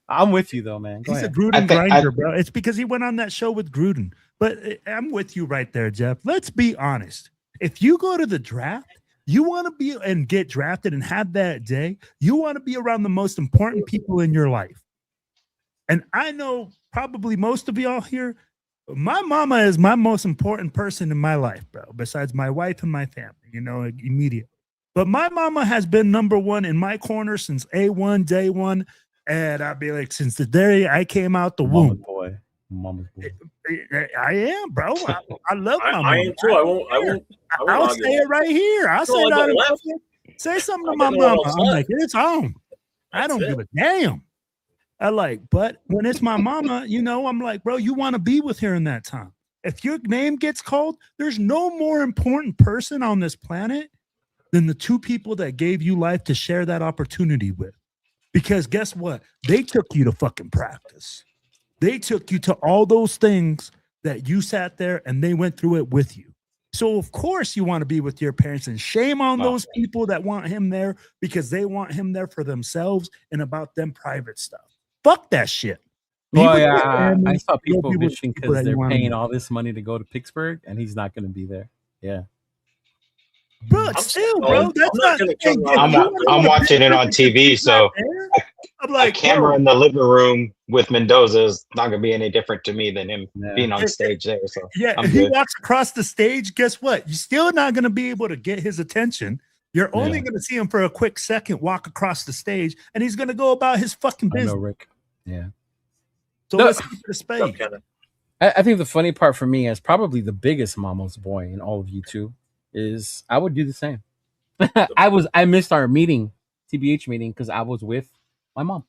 I'm with you, though, man. He's a Gruden grinder, bro. It's because he went on that show with Gruden. But I'm with you right there, Jeff. Let's be honest. If you go to the draft, you want to be and get drafted and have that day, you want to be around the most important people in your life. And I know probably most of y'all here, my mama is my most important person in my life, bro, besides my wife and my family, immediate. But my mama has been number one in my corner since A1, day one. And I'd be like, since the day I came out the womb. Mama's boy. I am, bro. I love my mama. I am too. I'll say it right here. I'll say something to my mama. I'm like, it's on. I don't give a damn. But when it's my mama, I'm like, bro, you want to be with her in that time. If your name gets called, there's no more important person on this planet than the two people that gave you life to share that opportunity with. Because guess what? They took you to fucking practice. They took you to all those things that you sat there and they went through it with you. So of course you want to be with your parents, and shame on those people that want him there because they want him there for themselves and about them private stuff. Fuck that shit. Well, yeah, I saw people bitching because they're paying all this money to go to Pittsburgh and he's not going to be there. Yeah. Bro, still, bro, that's not. I'm watching it on TV, so I'm like, a camera in the living room with Mendoza is not going to be any different to me than him being on stage there. So if he walks across the stage, guess what? You're still not going to be able to get his attention. You're only going to see him for a quick second walk across the stage, and he's going to go about his fucking business. I know, Rick. Yeah. So let's keep it a spade. I think the funny part for me, as probably the biggest mama's boy in all of you two, is I would do the same. I missed our meeting, TBH meeting, because I was with my mom.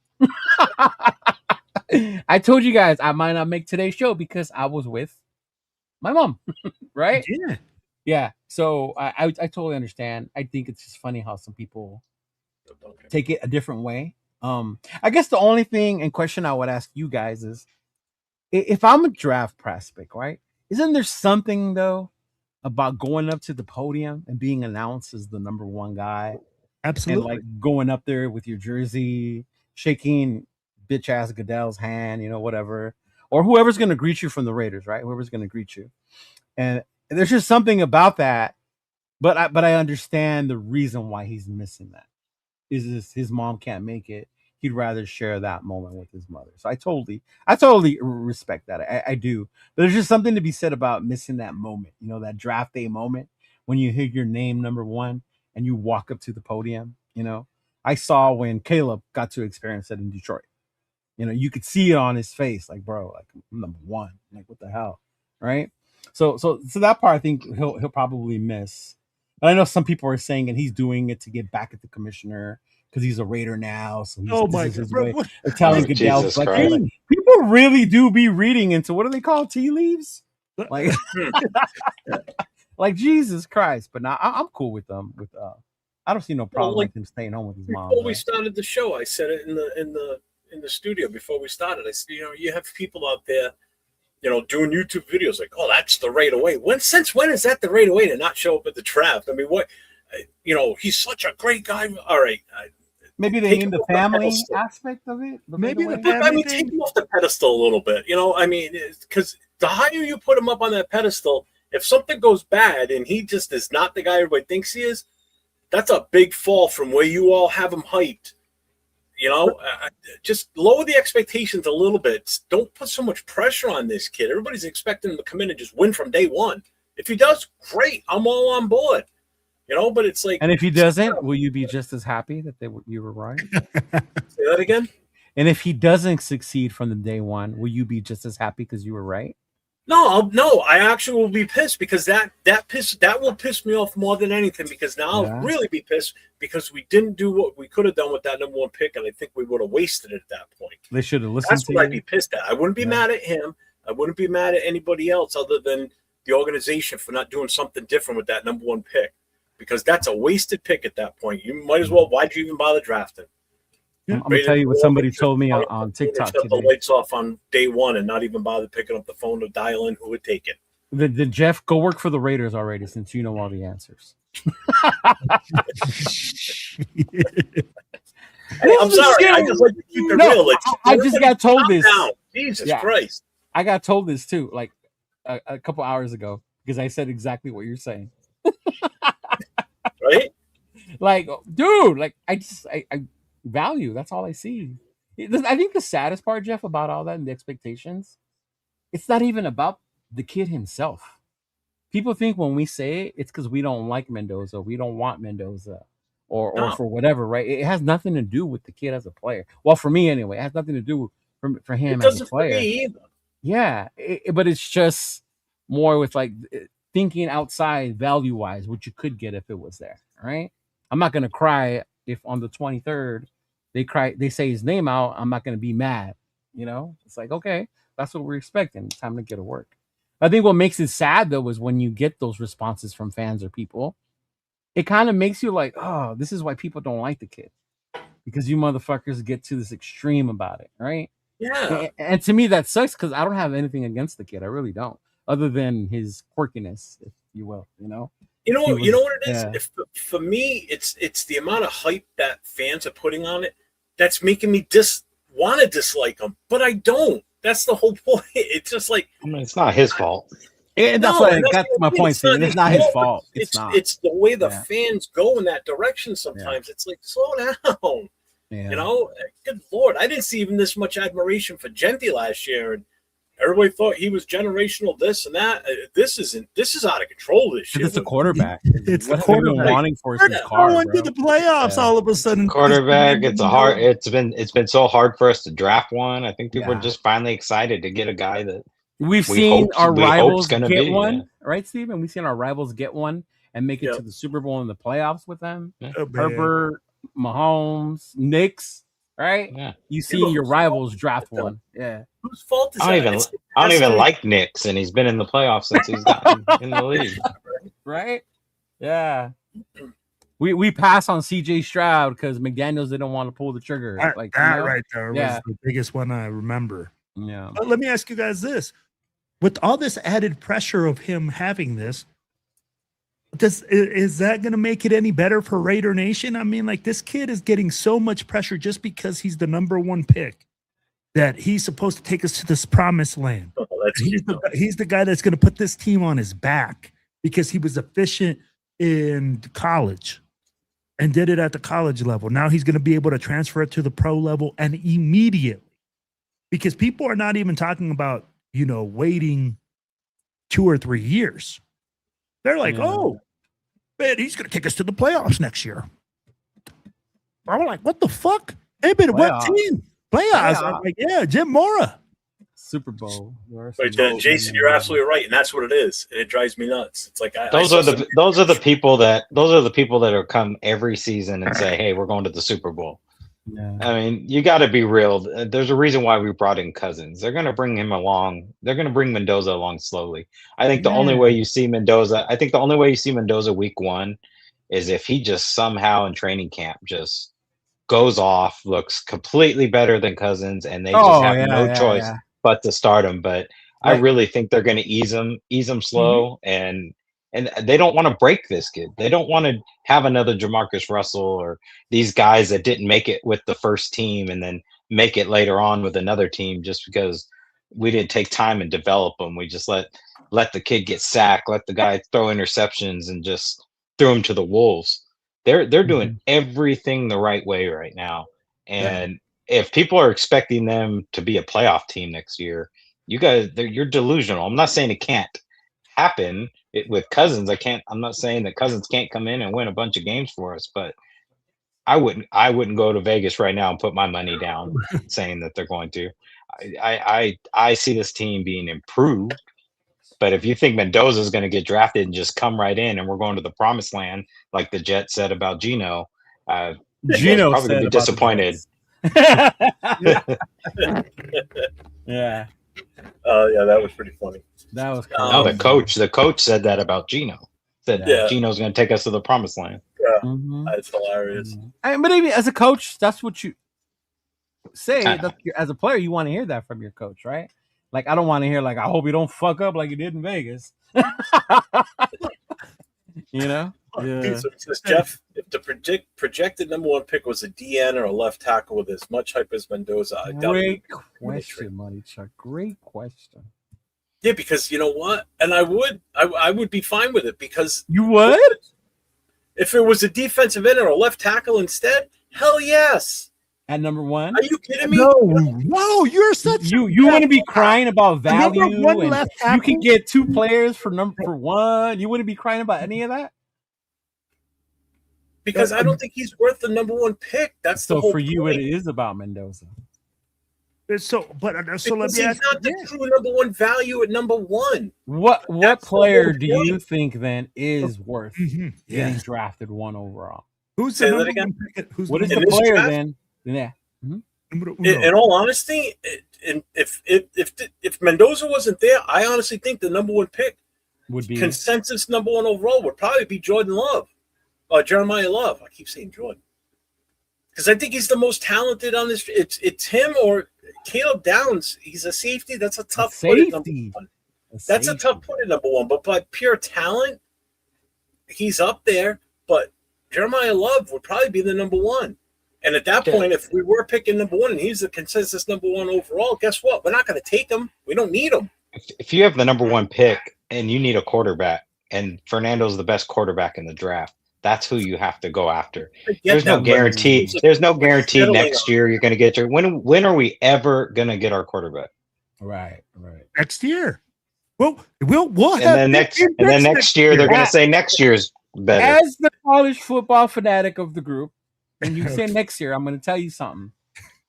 I told you guys I might not make today's show because I was with my mom, right? Yeah. So I totally understand. I think it's just funny how some people take it a different way. I guess the only thing and question I would ask you guys is, if I'm a draft prospect, right? Isn't there something though about going up to the podium and being announced as the number one guy? Absolutely. And like going up there with your jersey, shaking bitch ass Goodell's hand, whatever, or whoever's going to greet you from the Raiders, right? Whoever's going to greet you. And there's just something about that. But I understand the reason why he's missing that. Is this his mom can't make it? He'd rather share that moment with his mother. So I totally respect that. I do. But there's just something to be said about missing that moment, that draft day moment when you hear your name number one and you walk up to the podium. I saw when Caleb got to experience it in Detroit. You could see it on his face, like, bro, like, I'm number one. Like, what the hell? Right? So that part I think he'll probably miss. But I know some people are saying, and he's doing it to get back at the commissioner because he's a Raider now. So this is his way of telling Goodell, like, hey, people really do be reading into, what do they call, tea leaves? Like, like Jesus Christ. But now I'm cool with them. I don't see no problem with him staying home with his mom. Before we started the show, I said it in the studio before we started. I said, you have people out there, doing YouTube videos like, oh, that's the Raider way. Since when is that the Raider way to not show up at the draft? I mean, what? He's such a great guy. All right. Maybe they need the family aspect of it. Maybe the family. Take him off the pedestal a little bit. Because the higher you put him up on that pedestal, if something goes bad and he just is not the guy everybody thinks he is, that's a big fall from where you all have him hyped. Just lower the expectations a little bit. Don't put so much pressure on this kid. Everybody's expecting him to come in and just win from day one. If he does, great. I'm all on board. But it's like... And if he doesn't, will you be just as happy that you were right? Say that again? And if he doesn't succeed from the day one, will you be just as happy because you were right? No, I actually will be pissed because that will piss me off more than anything, because now I'll really be pissed because we didn't do what we could have done with that number one pick, and I think we would have wasted it at that point. They should have listened. That's what I'd be pissed at. I wouldn't be mad at him. I wouldn't be mad at anybody else other than the organization for not doing something different with that number one pick, because that's a wasted pick at that point. You might as well. Why'd you even bother drafting? I'm gonna tell you what somebody told me on TikTok today. Shut the lights off on day one and not even bother picking up the phone to dial in who would take it. Then Jeff, go work for the Raiders already, since you know all the answers. Hey, I'm sorry. I just like to keep it real. I just got told this. Jesus Christ! I got told this too, like a couple hours ago, because I said exactly what you're saying. Right? Like, dude, like I value. That's all I see. I think the saddest part, Jeff, about all that and the expectations, it's not even about the kid himself. People think when we say it, it's because we don't like Mendoza, we don't want Mendoza, or for whatever, right? It has nothing to do with the kid as a player. Well, for me anyway, it has nothing to do for him as a player. For me either. Yeah, but it's just more with like thinking outside value-wise, what you could get if it was there, right? I'm not gonna cry if on the 23rd they say his name out, I'm not going to be mad. It's like, okay, that's what we're expecting. Time to get to work. I think what makes it sad though is when you get those responses from fans or people, it kind of makes you like, oh, this is why people don't like the kid, because you motherfuckers get to this extreme about it, right? Yeah. And to me, that sucks because I don't have anything against the kid. I really don't, other than his quirkiness, if you will. You know what it is? Yeah. For me, it's the amount of hype that fans are putting on it that's making me want to dislike him, but I don't. That's the whole point. It's just like, I mean, it's not his fault. That's my point. It's not his fault. It's the way the fans go in that direction. Sometimes it's like, slow down. Yeah. Good Lord, I didn't see even this much admiration for Genty last year, and everybody thought he was generational, this and that. This is out of control this year. It's the quarterback. It's the quarterback. Wanting for his car, going to the playoffs all of a sudden. Quarterback. It's been so hard for us to draft one. I think people are just finally excited to get a guy that we've seen our rivals get one, right, Steven? We've seen our rivals get one and make it to the Super Bowl and the playoffs with them. Herbert, Mahomes, Knicks, right? Yeah. You see your rivals draft one. Yeah. Whose fault is that? I don't even like Knicks, and he's been in the playoffs since he's gotten in the league. Right? Yeah. We pass on CJ Stroud because McDaniels didn't want to pull the trigger. Right there was the biggest one I remember. Yeah. But let me ask you guys this. With all this added pressure of him having this, is that going to make it any better for Raider Nation? I mean, like, this kid is getting so much pressure just because he's the number one pick, that he's supposed to take us to this promised land. Oh, he's the guy that's going to put this team on his back because he was efficient in college and did it at the college level. Now he's going to be able to transfer it to the pro level and immediately, because people are not even talking about, waiting 2 or 3 years. They're like, oh, man, he's going to take us to the playoffs next year. I'm like, what the fuck? Hey, but what team? Playoffs. I'm like, Jim Mora. Super Bowl. Jason, you're absolutely right, and that's what it is. And it drives me nuts. It's like those are the people that are come every season and say, hey, we're going to the Super Bowl. Yeah. I mean, you got to be real. There's a reason why we brought in Cousins. They're going to bring him along. They're going to bring Mendoza along slowly. I think the only way you see Mendoza week 1 is if he just somehow in training camp just goes off, looks completely better than Cousins, and they just have no choice but to start him. But I really think they're going to ease him slow, and they don't want to break this kid. They don't want to have another Jamarcus Russell or these guys that didn't make it with the first team and then make it later on with another team just because we didn't take time and develop them. We just let the kid get sacked, let the guy throw interceptions, and just threw him to the wolves. They're doing everything the right way right now. And if people are expecting them to be a playoff team next year, you're delusional. I'm not saying it can't happen with Cousins. I'm not saying that Cousins can't come in and win a bunch of games for us, but I wouldn't go to Vegas right now and put my money down saying that they're going to. I see this team being improved, but if you think Mendoza is going to get drafted and just come right in and we're going to the promised land, like the Jets said about Geno, Geno probably going to be disappointed. Yeah. That was pretty funny. That was cool. The coach said that about Geno. Said Geno's going to take us to the promised land. Yeah, that's hilarious. But even as a coach, that's what you say. As a player, you want to hear that from your coach, right? Like, I don't want to hear like, I hope you don't fuck up like you did in Vegas. Yeah. So it says, Jeff, if the projected number 1 pick was a DN or a left tackle with as much hype as Mendoza, I doubt Great question, Money Chuck. Great question. Yeah, because you know what? And I would be fine with it, because you would? If it was a defensive end or a left tackle instead, hell yes. At number 1? Are you kidding me? No, you're such you want to be crying about value and you can get 2 players for 1. You wouldn't be crying about any of that? Because I don't think he's worth the number 1 pick. That's the whole for you point. It is about Mendoza. So let me ask he's not the true number 1 value at number 1. What player do you think then is worth getting drafted 1 overall? Who's the number 1 pick? What is the player then? Yeah. In all honesty, if Mendoza wasn't there, I honestly think the number one pick Would be consensus number one overall would probably be Jordan Love, Jeremiah Love. I keep saying Jordan because I think he's the most talented on this. It's him or Caleb Downs. He's a safety. That's a tough put at number one. That's a tough put at number one. But by pure talent, he's up there. But Jeremiah Love would probably be the number one. And at that point, if we were picking number one and he's the consensus number one overall, guess what? We're not going to take him. We don't need him. If you have the number one pick and you need a quarterback, and Fernando's the best quarterback in the draft, that's who you have to go after. There's no guarantee. There's no guarantee next year you're going to get your. When are we ever going to get our quarterback? Right. Next year. Well, we'll have. And then next year they're going to say next year's better. As the college football fanatic of the group, and you say next year, I'm going to tell you something.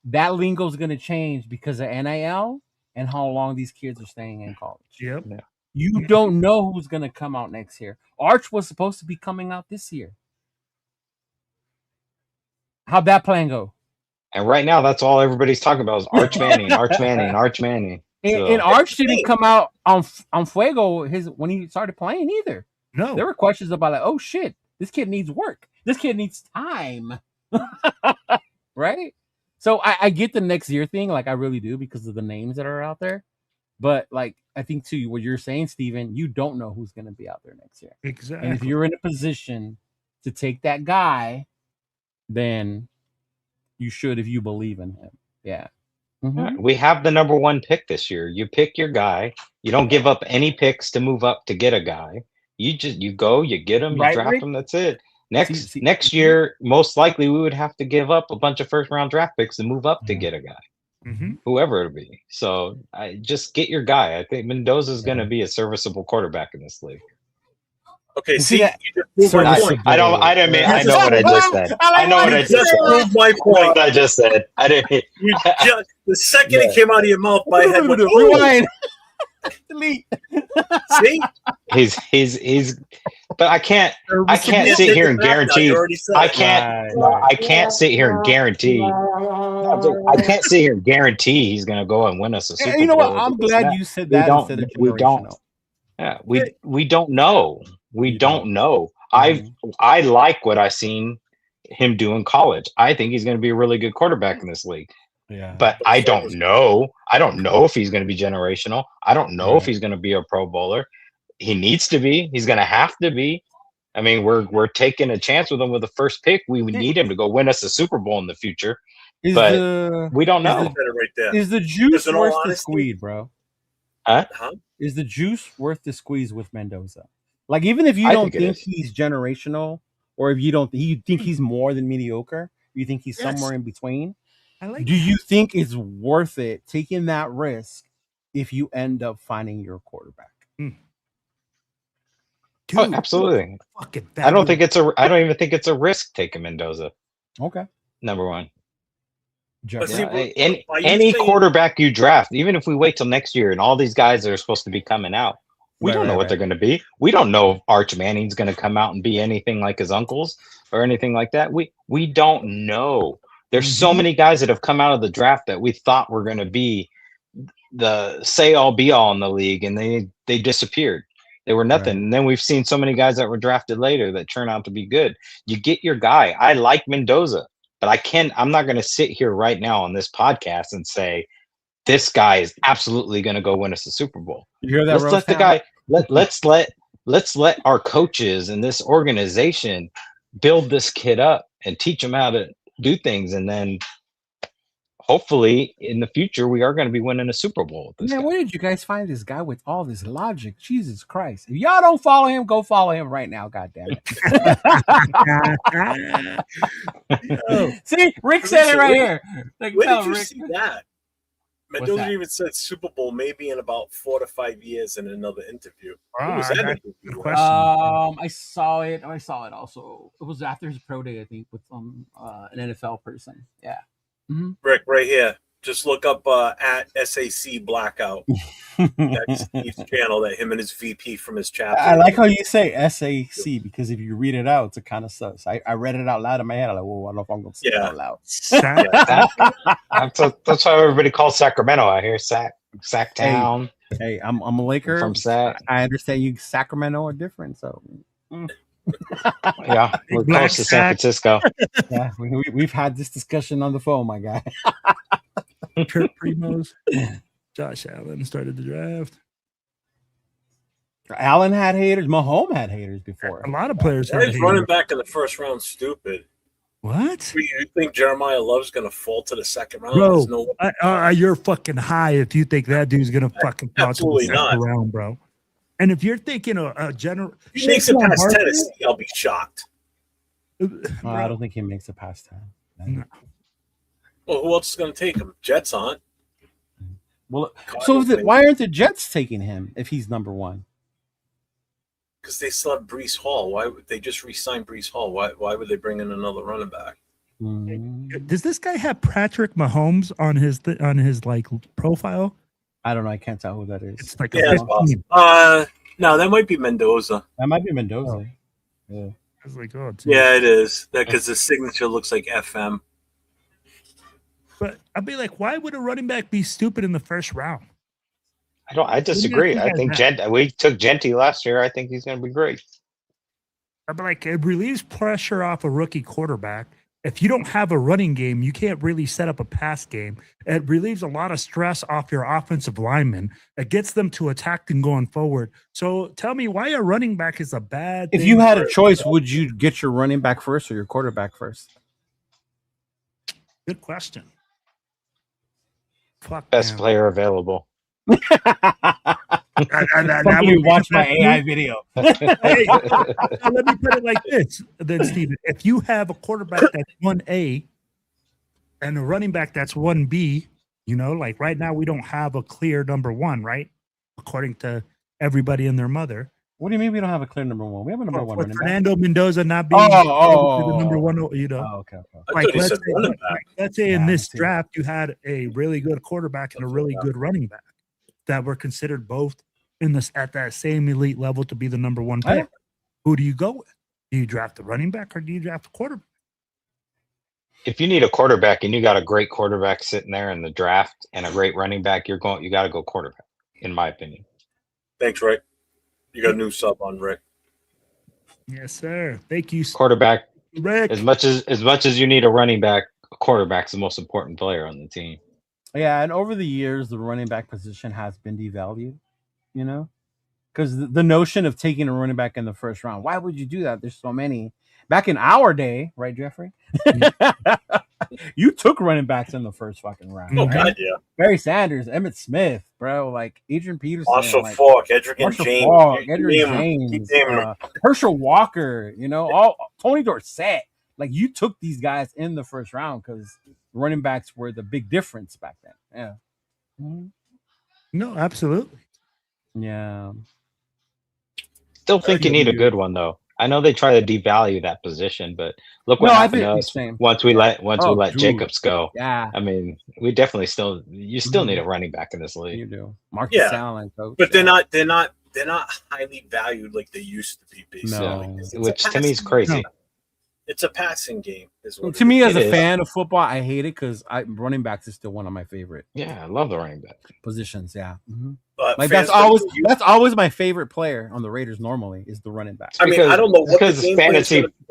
That lingo is going to change because of NIL and how long these kids are staying in college. Yep. Yeah. You don't know who's going to come out next year. Arch was supposed to be coming out this year. How'd that plan go? And right now, that's all everybody's talking about is Arch Manning, Arch Manning, Arch Manning. And Arch didn't come out on Fuego when he started playing either. No. There were questions about like, oh shit, this kid needs work. This kid needs time. Right? So I get the next year thing, like I really do, because of the names that are out there. But like I think too, what you're saying, Steven, you don't know who's going to be out there next year. Exactly. And if you're in a position to take that guy, then you should if you believe in him. Yeah. Mm-hmm. We have the number one pick this year. You pick your guy. You don't give up any picks to move up to get a guy. You go, you get him, you draft him. That's it. Next year, most likely we would have to give up a bunch of first round draft picks to move up to get a guy, whoever it'll be. So I just get your guy. I think Mendoza is going to be a serviceable quarterback in this league. Okay, see, I know what I just said. I know what I just said. Proved my point. I know what I just said. I didn't. The second it came out of your mouth, my head went, rewind. Delete. See, he's. But I can't sit here and guarantee. I can't sit here and guarantee. I can't sit here and guarantee he's going to go and win us a Super Bowl. You know what? I'm glad you said that instead of we don't. Yeah, we don't know. We don't know. I like what I've seen him do in college. I think he's going to be a really good quarterback in this league. Yeah. But I don't know. I don't know if he's going to be generational. I don't know if he's going to be a Pro Bowler. He needs to be. He's going to have to be. I mean, we're taking a chance with him with the first pick. We would need him to go win us a Super Bowl in the future. We don't know. Is the juice worth the squeeze, bro? Huh? Is the juice worth the squeeze with Mendoza? Like, even if you don't think he's generational, or if you think he's more than mediocre, you think he's somewhere in between. Do you think it's worth it taking that risk if you end up finding your quarterback? Dude, absolutely. I don't even think it's a risk taking Mendoza. Okay. Number one. See, any quarterback you draft, even if we wait till next year and all these guys that are supposed to be coming out, we don't know what they're going to be. We don't know if Arch Manning's going to come out and be anything like his uncles or anything like that. We don't know. There's so many guys that have come out of the draft that we thought were going to be the say all be all in the league, and they disappeared. They were nothing. And then we've seen so many guys that were drafted later that turn out to be good. You get your guy. I like Mendoza, but I'm not going to sit here right now on this podcast and say this guy is absolutely going to go win us the Super Bowl. You hear that? Let's let the guy. Let's let our coaches and this organization build this kid up and teach him how to do things, and then hopefully in the future we are going to be winning a Super Bowl with this guy. Where did you guys find this guy with all this logic? Jesus Christ. If y'all don't follow him, go follow him right now. God damn it. See, Rick said it right here. Like, where did you see that? Mendoza even said Super Bowl maybe in about 4 to 5 years in another interview. What was that interview? Good question. I saw it also. It was after his pro day, I think, with an NFL person. Yeah. Rick, right here. Just look up at SAC Blackout. That's Steve's channel that him and his VP from his chapter. I like how you say SAC because if you read it out, it kind of sucks. I read it out loud in my head. I'm like, well, I don't know if I'm going to say it out loud. That's why everybody calls Sacramento out here. Sac Town. Hey, I'm a Laker. From Sac. I understand you Sacramento are different, so. Yeah, we're close to San Francisco. Yeah, we've had this discussion on the phone, my guy. Kurt Primo's. Josh Allen started the draft. Allen had haters. Mahomes had haters before. A lot of players. He's running back in the first round. Stupid. What? You think Jeremiah Love's going to fall to the second round? Bro, you're fucking high if you think that dude's going to fucking fall to the second round, bro. And if you're thinking a general, if he makes it past Tennessee, I'll be shocked. I don't think he makes it past 10. No. Well, who else is going to take him? Jets aren't. Well, so why aren't the Jets taking him if he's number one? Because they still have Breece Hall. Why would they just re-sign Breece Hall? Why would they bring in another running back? Does this guy have Patrick Mahomes on his like profile? I don't know. I can't tell who that is. It's like no, that might be Mendoza. That might be Mendoza. Oh. Yeah. I was like, oh, yeah, it is. Because the signature looks like FM. But I'd be like, why would a running back be stupid in the first round? I disagree. I think we took Genty last year. I think he's going to be great. I'd be like, it relieves pressure off a rookie quarterback. If you don't have a running game, you can't really set up a pass game. It relieves a lot of stress off your offensive linemen. It gets them to attack and going forward. So tell me why a running back is a bad thing. If you had a choice, would you get your running back first or your quarterback first? Good question. Best player available. Somebody watch my AI video. Hey, let me put it like this, then, Steven. If you have a quarterback that's 1A and a running back that's 1B, like right now we don't have a clear number one, right? According to everybody and their mother. What do you mean we don't have a clear number one? We have a number one running Fernando Mendoza not being the number one, okay. Like, let's say in this draft you had a really good quarterback and a really good running back that were considered both at that same elite level to be the number one player. Right. Who do you go with? Do you draft the running back or do you draft the quarterback? If you need a quarterback and you got a great quarterback sitting there in the draft and a great running back, you got to go quarterback, in my opinion. Thanks, Rick. You got a new sub on Rick. Yes, sir. Thank you, quarterback. Rick. As much as you need a running back, a quarterback's the most important player on the team. Yeah, and over the years, the running back position has been devalued. Because the notion of taking a running back in the first round, why would you do that? There's so many. Back in our day, right, Jeffrey? You took running backs in the first fucking round. Oh, right? God, yeah. Barry Sanders, Emmitt Smith, bro, like Adrian Peterson. Marshall Faulk, Edric James. Herschel Walker, all Tony Dorsett. Like, you took these guys in the first round because running backs were the big difference back then. Yeah. Mm-hmm. No, absolutely. Yeah. Still think you need a good one, though. I know they try to devalue that position, but look what happened to us once we let Jacobs go. Yeah. I mean, we definitely still need a running back in this league. You do. Marcus Allen, coach. But they're not highly valued like they used to be, basically. No. Which to me is crazy. It's a passing game. To me, as a fan of football, I hate it because running backs is still one of my favorite. Yeah, I love the running back positions. Yeah, like that's always my favorite player on the Raiders. Normally, is the running back. I mean, I don't know what because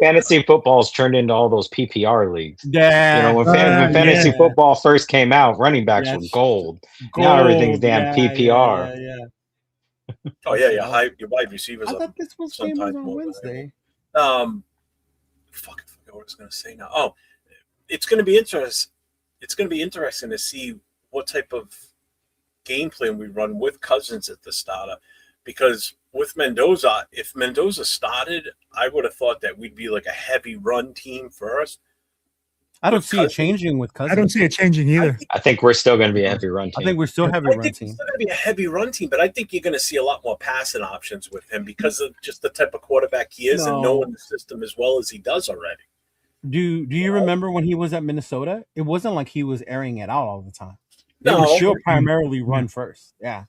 fantasy football's turned into all those PPR leagues. Yeah, when fantasy football first came out, running backs were gold. Now everything's damn PPR. Yeah. Oh yeah. Your wide receivers. I thought this was famous on Wednesday. Fuck, I forgot what I was going to say now. Oh, it's going to be interesting. It's going to be interesting to see what type of game plan we run with Cousins at the starter, because with Mendoza, if Mendoza started, I would have thought that we'd be like a heavy run team first. I don't see it changing with Cousins. I don't see it changing either. I think we're still going to be a heavy run team. I think we're still a heavy run team. It's going to be a heavy run team, but I think you're going to see a lot more passing options with him because of just the type of quarterback he is and knowing the system as well as he does already. Do you remember when he was at Minnesota? It wasn't like he was airing it out all the time. They would still primarily run first. Yeah.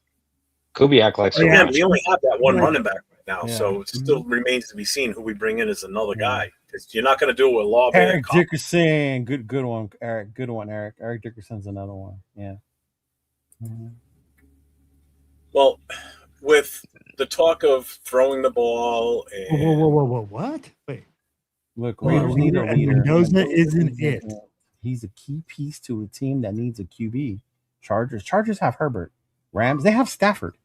Kubiak likes to Again, watch. we only have that one running back right now, Yeah. so it still remains to be seen who we bring in as another guy. Because you're not going to do it with Love. Eric Dickerson, good one, Eric. Good one, Eric. Eric Dickerson's another one. Yeah. Well, with the talk of throwing the ball and Whoa, what? Wait. Look, Raiders need a leader. Mendoza isn't it. He's a key piece to a team that needs a QB. Chargers have Herbert. Rams, they have Stafford.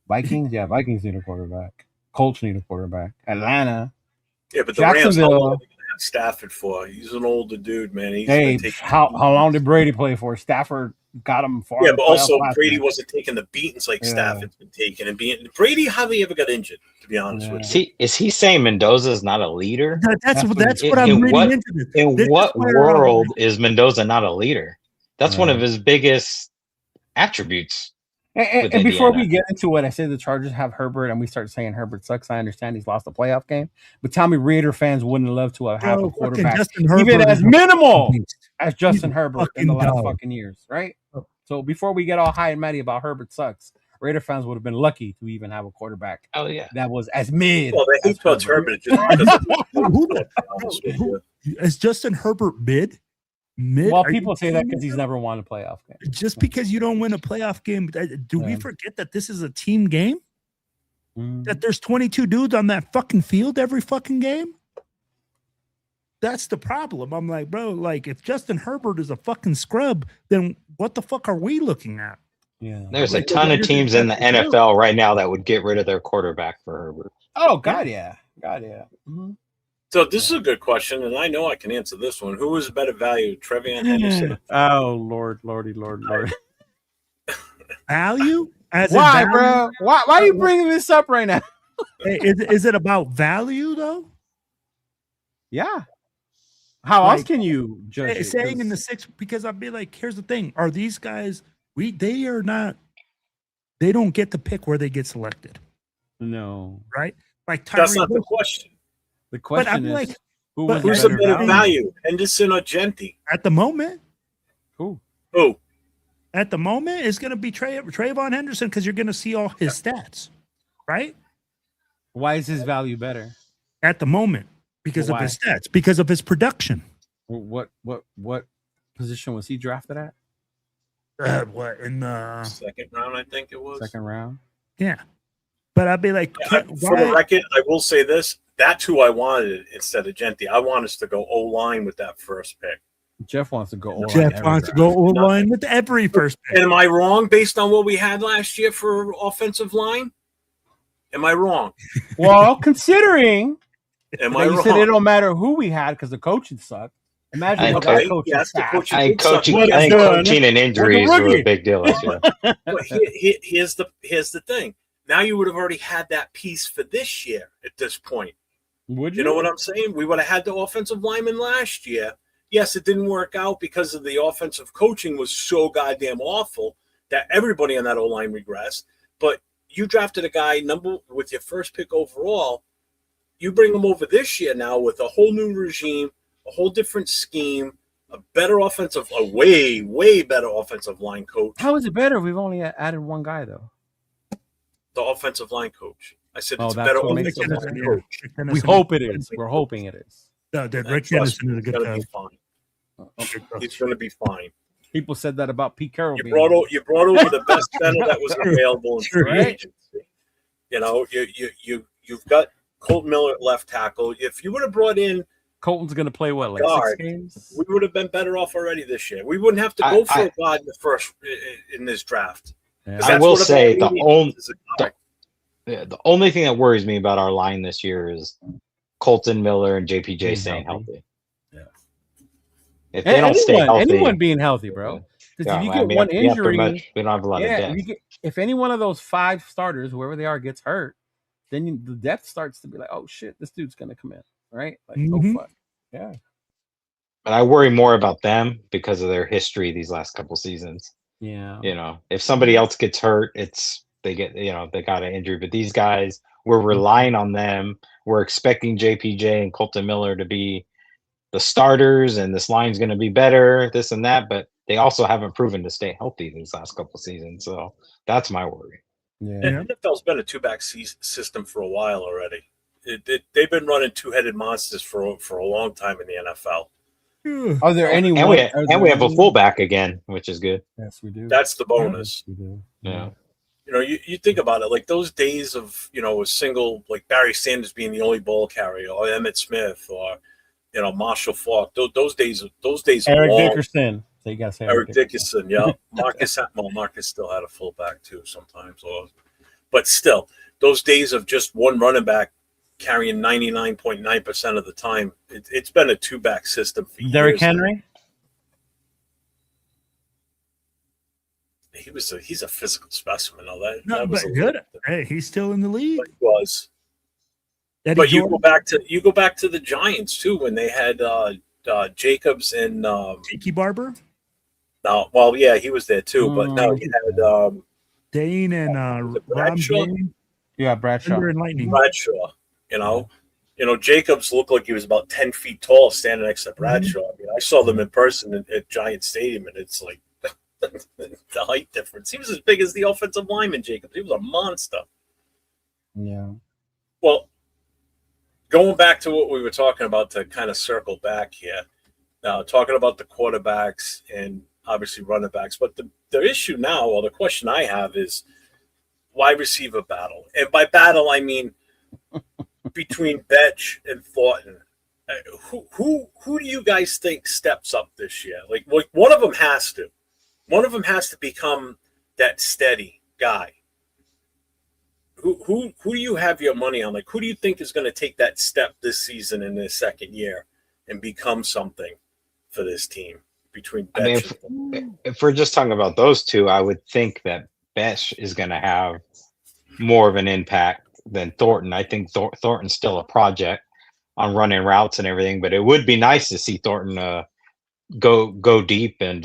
Vikings need a quarterback. Colts need a quarterback. Atlanta. Yeah, but the Rams, how long are they going to have Stafford for? He's an older dude, man. How long did Brady play for? Stafford got him far. Yeah, but also Brady wasn't taking the beatings like Stafford's been taking. And Brady hardly ever got injured, to be honest with you. Is he saying Mendoza is not a leader? That's what I'm reading into this. In what world is Mendoza not a leader? That's one of his biggest attributes. And before we get into what I said, the Chargers have Herbert, and we start saying Herbert sucks. I understand he's lost a playoff game, but tell me, Raider fans wouldn't love to have a quarterback even as minimal as Justin Herbert in the last fucking years, right? So before we get all high and mighty about Herbert sucks, Raider fans would have been lucky to even have a quarterback. Oh yeah, that was as mid. Well, they hate towards Herbert just because is Justin Herbert mid? Well, people say that because he's never won a playoff game. Just because you don't win a playoff game, do we forget that this is a team game? That there's 22 dudes on that fucking field every fucking game? That's the problem. I'm like, bro, like if Justin Herbert is a fucking scrub, then what the fuck are we looking at? Yeah, there's a ton of teams in the NFL right now that would get rid of their quarterback for Herbert. Oh, God, yeah. Mm-hmm. So this is a good question, and I know I can answer this one. Who is better value, Trevion Henderson? Oh, Lord. Value? Why, bro? Why are you bringing this up right now? Is it about value, though? Yeah. How else can you judge it? Saying in the sixth, because I'd be like, here's the thing. Are these guys, they don't get to pick where they get selected. No. Right? Like that's not the question. The question is, like, who's a better value, Henderson or Genty? At the moment. Who? At the moment, it's going to be Trayvon Henderson because you're going to see all his stats, right? Why is his value better? At the moment, because of his stats, because of his production. What position was he drafted at? In the second round, I think it was. Second round? Yeah. But I'd be like, for the record, I will say this. That's who I wanted instead of Genty. I want us to go O-line with that first pick. Jeff wants to go O-line. Jeff wants to go O-line with every first pick. Am I wrong based on what we had last year for offensive line? Am I wrong? Well, considering am I wrong? You said it don't matter who we had because the coaching sucked. Imagine what that coaching sucked. I think coaching and injuries were a big deal this year. Here's the thing. Now you would have already had that piece for this year at this point. Would you? You know what I'm saying? We would have had the offensive lineman last year. Yes, it didn't work out because of the offensive coaching was so goddamn awful that everybody on that O-line regressed. But you drafted a guy with your first pick overall. You bring him over this year now with a whole new regime, a whole different scheme, a way, way better offensive line coach. How is it better? We've only added one guy, though. The offensive line coach. I said it's a better offensive line coach. We hope it is. We're hoping it is. No, Rick Henderson is a good coach. He's going to be fine. People said that about Pete Carroll. You brought over the best center that was available in free agency. You know, you've got Colton Miller at left tackle. If you would have brought in Colton's going to play what, like guard, 6 games? we would have been better off already this year. We wouldn't have to go for a guard in this draft. Yeah. I will say the only thing that worries me about our line this year is Colton Miller and JPJ staying healthy. Yeah. If they don't stay healthy, anyone being healthy, bro. Because if you get one injury, we don't have a lot of depth. If any one of those 5 starters, whoever they are, gets hurt, then the depth starts to be like, oh shit, this dude's gonna come in, right? Like, oh fuck, yeah. But I worry more about them because of their history these last couple seasons. Yeah, you know, if somebody else gets hurt, they got an injury. But these guys, we're relying on them. We're expecting JPJ and Colton Miller to be the starters, and this line's going to be better, this and that. But they also haven't proven to stay healthy these last couple seasons. So that's my worry. Yeah. NFL's been a two-back system for a while already. They've been running two-headed monsters for a long time in the NFL. Are there any and we have a fullback again, which is good. Yes, we do. That's the bonus. Yes, we do. Yeah. You know, you think about it, like those days of, you know, a single, like Barry Sanders being the only ball carrier, or Emmitt Smith, or, you know, Marshall Faulk. Those days Eric long. Dickerson. So you got to say Eric Dickerson, yeah. Marcus still had a fullback too sometimes, but still, those days of just one running back carrying 99.9% of the time, it's been a two-back system for years. Derrick Henry. He's a physical specimen. But good. Hey, he's still in the league. He was. Eddie But Jordan. you go back to the Giants too, when they had Jacobs and Tiki Barber. No, well, yeah, he was there too. But no, you had Dane and Bradshaw. Yeah, Bradshaw. And Lightning. Bradshaw. You know, Jacobs looked like he was about 10 feet tall standing next to Bradshaw. I mean, I saw them in person at Giant Stadium, and it's like the height difference. He was as big as the offensive lineman, Jacobs. He was a monster. Yeah. Well, going back to what we were talking about to kind of circle back here, talking about the quarterbacks and obviously running backs, but the issue now, or the question I have is wide receiver battle. And by battle, I mean between Bech and Thornton. Who do you guys think steps up this year? Like one of them has to. One of them has to become that steady guy. Who do you have your money on? Like, who do you think is going to take that step this season in their second year and become something for this team? Between Bech if we're just talking about those two, I would think that Bech is going to have more of an impact than Thornton. I think Thornton's still a project on running routes and everything, but it would be nice to see Thornton go deep and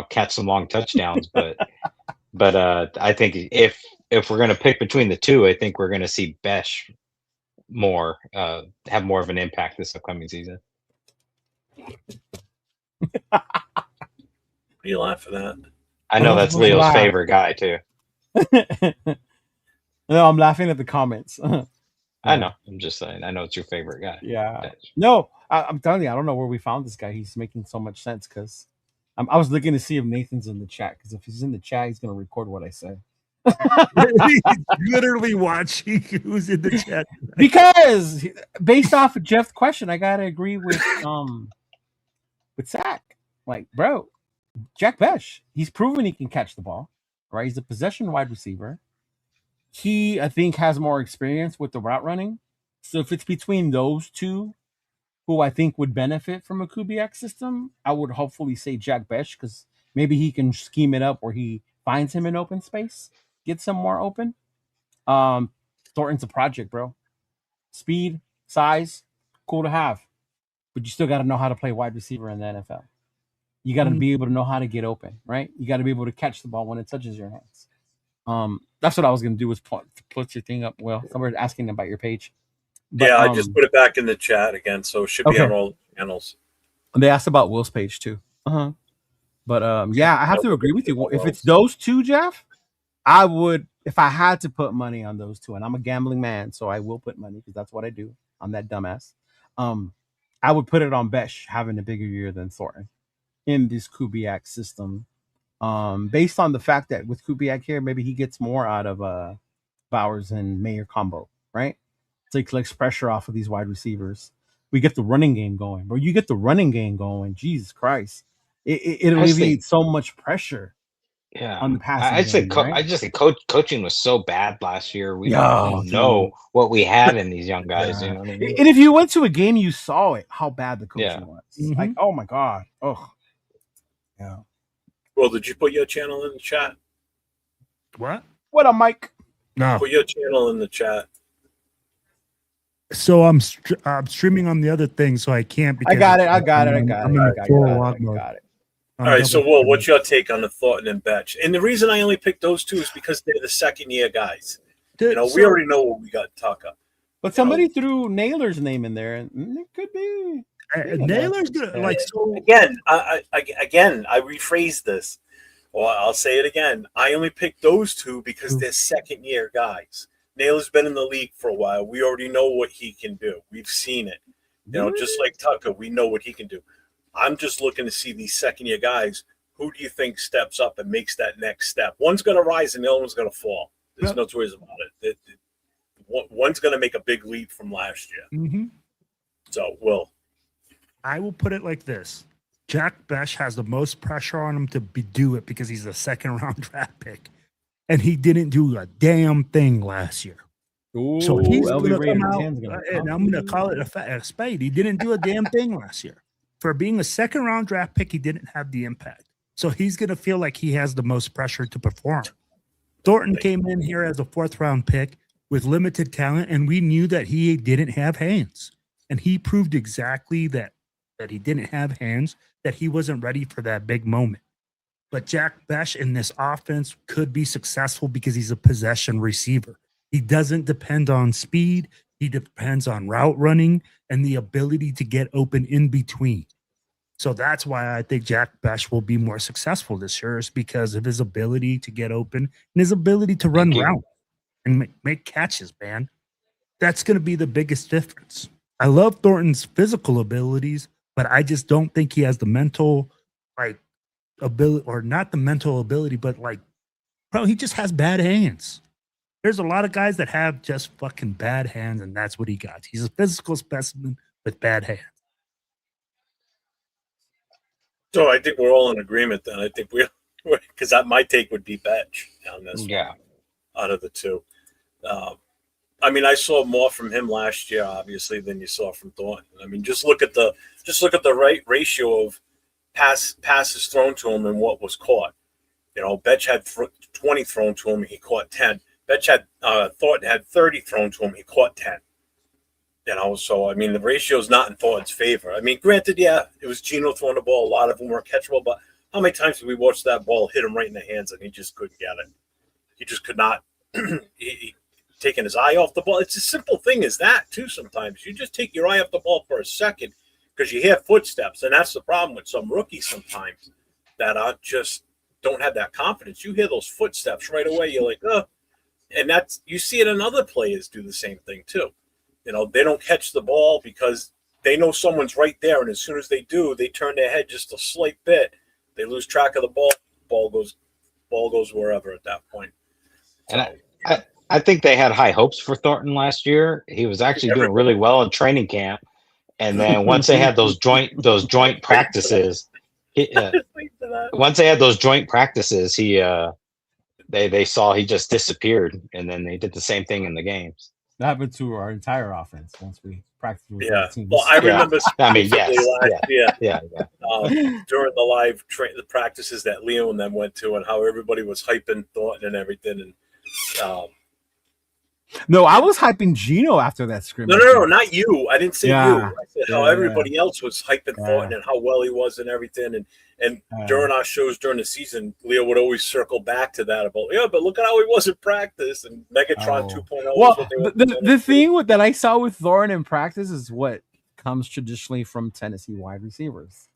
catch some long touchdowns. But I think if we're going to pick between the two, I think we're going to see Bech more have more of an impact this upcoming season. What are you laughing at? I know that's Leo's favorite guy too. No, I'm laughing at the comments. I know. I'm just saying. I know it's your favorite guy. Yeah. No, I'm telling you, I don't know where we found this guy. He's making so much sense because I was looking to see if Nathan's in the chat, because if he's in the chat, he's going to record what I say. He's literally watching who's in the chat. Because based off of Jeff's question, I got to agree with Zach. Like, bro, Jack Bech, he's proven he can catch the ball, right? He's a possession wide receiver. He, I think, has more experience with the route running. So if it's between those two, who I think would benefit from a Kubiak system, I would hopefully say Jack Bech, because maybe he can scheme it up where he finds him in open space, gets him more open. Thornton's a project, bro. Speed, size, cool to have. But you still got to know how to play wide receiver in the NFL. You got to be able to know how to get open, right? You got to be able to catch the ball when it touches your hands. That's what I was going to do, was put your thing up. Well, somebody's asking about your page. But, yeah, I just put it back in the chat again, so it should be on all channels. And they asked about Will's page too. But yeah, I have to agree with you. If it's those two, Jeff, I would, if I had to put money on those two, and I'm a gambling man, so I will put money because that's what I do. I'm that dumbass. I would put it on Bech having a bigger year than Thornton in this Kubiak system. Based on the fact that with Kubiak here, maybe he gets more out of Bowers and Mayer combo, right? So he collects pressure off of these wide receivers. We get the running game going, bro. You get the running game going, Jesus Christ. It alleviates so much pressure. Yeah, on the passing I just think coaching was so bad last year. We don't know what we had in these young guys. You know what I mean? And if you went to a game, you saw it, how bad the coaching was. Like, oh my God. Oh, yeah. Well, did you put your channel in the chat? What? What up, Mike? No. Put your channel in the chat. So I'm streaming on the other thing, so I can't. I got it. I'm in full log mode. All right, so Will, what's your take on the Thornton and Bech? And the reason I only picked those two is because they're the second-year guys. We already know what we got to talk about. But somebody threw Naylor's name in there, and it could be. Naylor's good. Like, so again, I rephrase this. Well, I'll say it again. I only picked those two because they're second-year guys. Naylor's been in the league for a while. We already know what he can do. We've seen it. Just like Tucker, we know what he can do. I'm just looking to see these second-year guys. Who do you think steps up and makes that next step? One's going to rise and the other one's going to fall. There's no two ways about it. One's going to make a big leap from last year. Mm-hmm. So, I will put it like this. Jack Bech has the most pressure on him to do it because he's a second-round draft pick. And he didn't do a damn thing last year. Ooh, so he's going to come out, and I'm going to call it a spade. He didn't do a damn thing last year. For being a second-round draft pick, he didn't have the impact. So he's going to feel like he has the most pressure to perform. Thornton came in here as a fourth-round pick with limited talent, and we knew that he didn't have hands. And he proved exactly that he didn't have hands, that he wasn't ready for that big moment. But Jack Bech in this offense could be successful because he's a possession receiver. He doesn't depend on speed. He depends on route running and the ability to get open in between. So that's why I think Jack Bech will be more successful this year, is because of his ability to get open and his ability to run routes and make catches, man. That's going to be the biggest difference. I love Thornton's physical abilities, but I just don't think he has the mental, ability, or not the mental ability, but bro, he just has bad hands. There's a lot of guys that have just fucking bad hands, and that's what he got. He's a physical specimen with bad hands. So I think we're all in agreement then. I think because my take would be Bech on this. Yeah. Out of the two. I saw more from him last year, obviously, than you saw from Thornton. Just look at the right ratio of passes thrown to him and what was caught. Bech had 20 thrown to him, he caught 10. Bech had Thornton had 30 thrown to him, he caught 10. So the ratio is not in Thornton's favor. Granted, yeah, it was Geno throwing the ball. A lot of them were catchable, but how many times did we watch that ball hit him right in the hands and he just couldn't get it? He just could not. he taking his eye off the ball. It's a simple thing as that too. Sometimes you just take your eye off the ball for a second because you hear footsteps, and that's the problem with some rookies sometimes that just don't have that confidence. You hear those footsteps right away, you're like, oh, and you see it in other players do the same thing too. They don't catch the ball because they know someone's right there, and as soon as they do, they turn their head just a slight bit. They lose track of the ball. Ball goes wherever at that point. And I think they had high hopes for Thornton last year. He was actually doing really well in training camp, and then once they had those joint practices, they saw he just disappeared, and then they did the same thing in the games. That happened to our entire offense once we practiced with the teams. Well, I remember yes. During the live the practices that Leo and them went to, and how everybody was hyping Thornton and everything. And no, I was hyping Geno after that scrimmage. No, not you. I didn't say you. I said how everybody else was hyping Thornton and how well he was and everything. And during our shows during the season, Leo would always circle back to that about, but look at how he was in practice, and Megatron 2.0. Well, the thing that I saw with Thornton in practice is what comes traditionally from Tennessee wide receivers.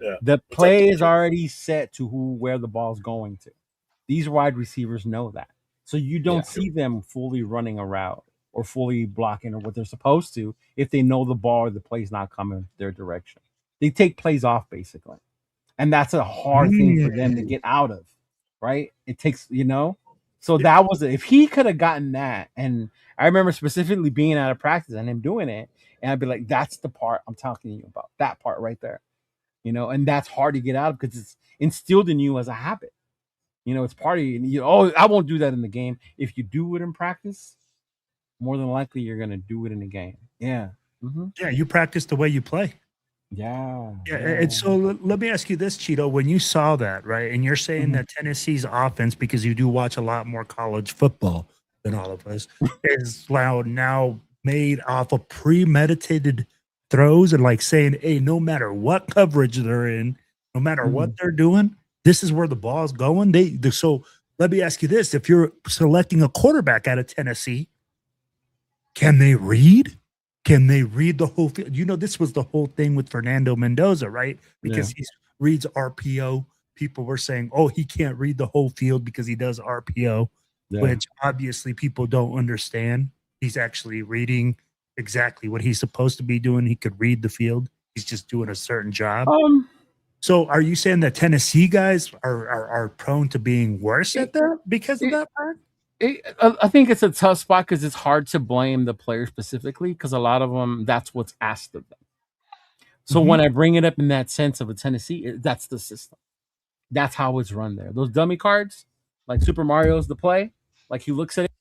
Yeah. The play is already set to where the ball's going to. These wide receivers know that. So you don't see them fully running a route or fully blocking or what they're supposed to if they know the ball or the play's not coming their direction. They take plays off, basically. And that's a hard thing for them to get out of, right? It takes, So that was it. If he could have gotten that, and I remember specifically being out of practice and him doing it, and I'd be like, that's the part I'm talking to you about, that part right there. And that's hard to get out of because it's instilled in you as a habit. It's part of you. I won't do that in the game. If you do it in practice, more than likely you're going to do it in the game. Yeah. Mm-hmm. Yeah, you practice the way you play. Yeah. And so let me ask you this, Cheeto. When you saw that, right, and you're saying that Tennessee's offense, because you do watch a lot more college football than all of us, is now made off of premeditated throws and saying, hey, no matter what coverage they're in, no matter what they're doing, this is where the ball's going. So let me ask you this. If you're selecting a quarterback out of Tennessee, can they read? Can they read the whole field? This was the whole thing with Fernando Mendoza, right? Because he reads RPO. people were saying, oh, he can't read the whole field because he does RPO, which obviously people don't understand. He's actually reading exactly what he's supposed to be doing. He could read the field. He's just doing a certain job. So are you saying that Tennessee guys are prone to being worse at that because of that part? I think it's a tough spot because it's hard to blame the players specifically because a lot of them, that's what's asked of them. So when I bring it up in that sense of a Tennessee, that's the system. That's how it's run there. Those dummy cards, like Super Mario's the play, like he looks at it.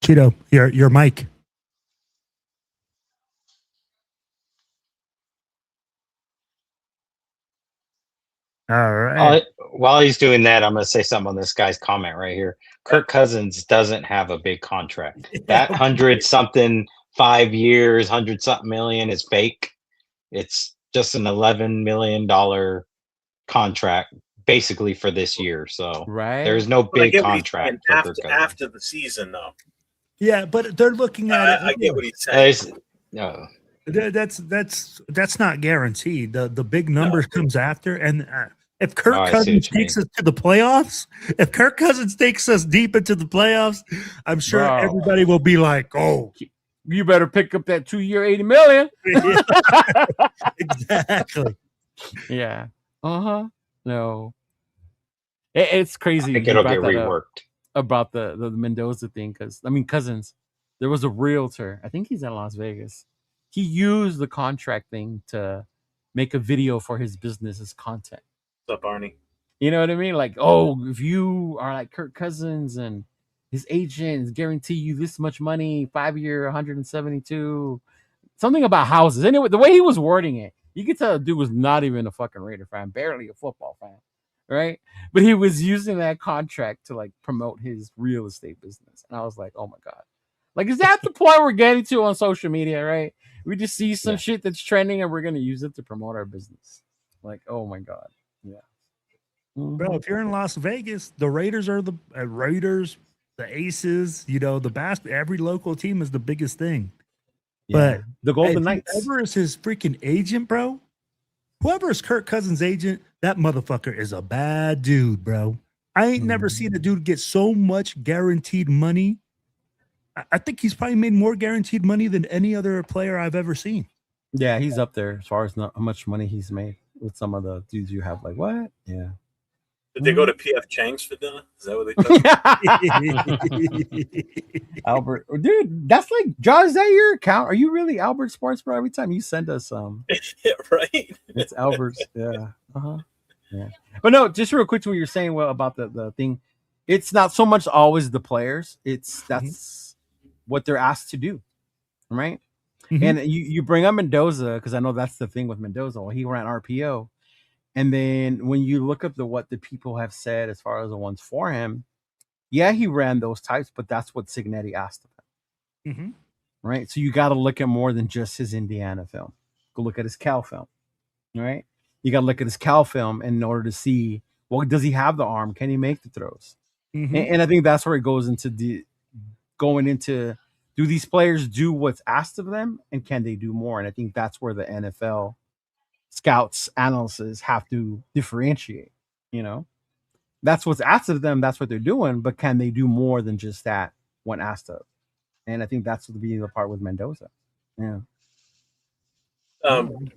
Cheeto, your mic. All right. While he's doing that, I'm going to say something on this guy's comment right here. Kirk Cousins doesn't have a big contract. That 100-something 5 years, 100-something million is fake. It's just an $11 million contract basically for this year. So there's no big contract for Kirk Cousins. After the season, though. Yeah, but they're looking at it. I get what he's saying. No. That's not guaranteed. The big numbers comes after, and if Kirk Cousins takes us to the playoffs, if Kirk Cousins takes us deep into the playoffs, I'm sure everybody will be like, "Oh, you better pick up that 2-year, $80 million." Exactly. Yeah. No. It's crazy. I think it'll get reworked about the Mendoza thing because I mean, Cousins. There was a realtor. I think he's in Las Vegas. He used the contract thing to make a video for his business as content. What's up, Arnie? You know what I mean? Like, oh, if you are like Kirk Cousins and his agents guarantee you this much money, 5-year, 172, something about houses. Anyway, the way he was wording it, you could tell the dude was not even a fucking Raider fan, barely a football fan, right? But he was using that contract to like promote his real estate business. And I was like, oh my God. Like, is that the point we're getting to on social media, right? We just see some shit that's trending and we're going to use it to promote our business. Like, oh my God. Yeah. Bro, if you're in Las Vegas, the Raiders are the Raiders, the Aces, every local team is the biggest thing. Yeah. But the Golden Knights. Whoever is his freaking agent, bro, whoever is Kirk Cousins' agent, that motherfucker is a bad dude, bro. I ain't never seen a dude get so much guaranteed money. I think he's probably made more guaranteed money than any other player I've ever seen. Yeah, he's up there as far as how much money he's made with some of the dudes you have. Like, what? Yeah. Did they go to P.F. Chang's for dinner? Is that what they took? Albert, dude, that's like, John, is that your account? Are you really Albert Sports, bro? Every time you send us right? It's Albert's. Yeah. Yeah. But no, just real quick to what you're saying about the thing. It's not so much always the players. That's what they're asked to do, right? And you bring up Mendoza because I know that's the thing with Mendoza. Well, he ran RPO, and then when you look up what the people have said as far as the ones for him, yeah, he ran those types, but that's what Cignetti asked of him, right? So you got to look at more than just his Indiana film. Go look at his Cal film, right? You got to look at his Cal film in order to see, well, does he have the arm? Can he make the throws? And I think that's where it goes into do these players do what's asked of them and can they do more? And I think that's where the NFL scouts, analysts have to differentiate, that's what's asked of them. That's what they're doing, but can they do more than just that when asked of? And I think that's the part with Mendoza. Yeah.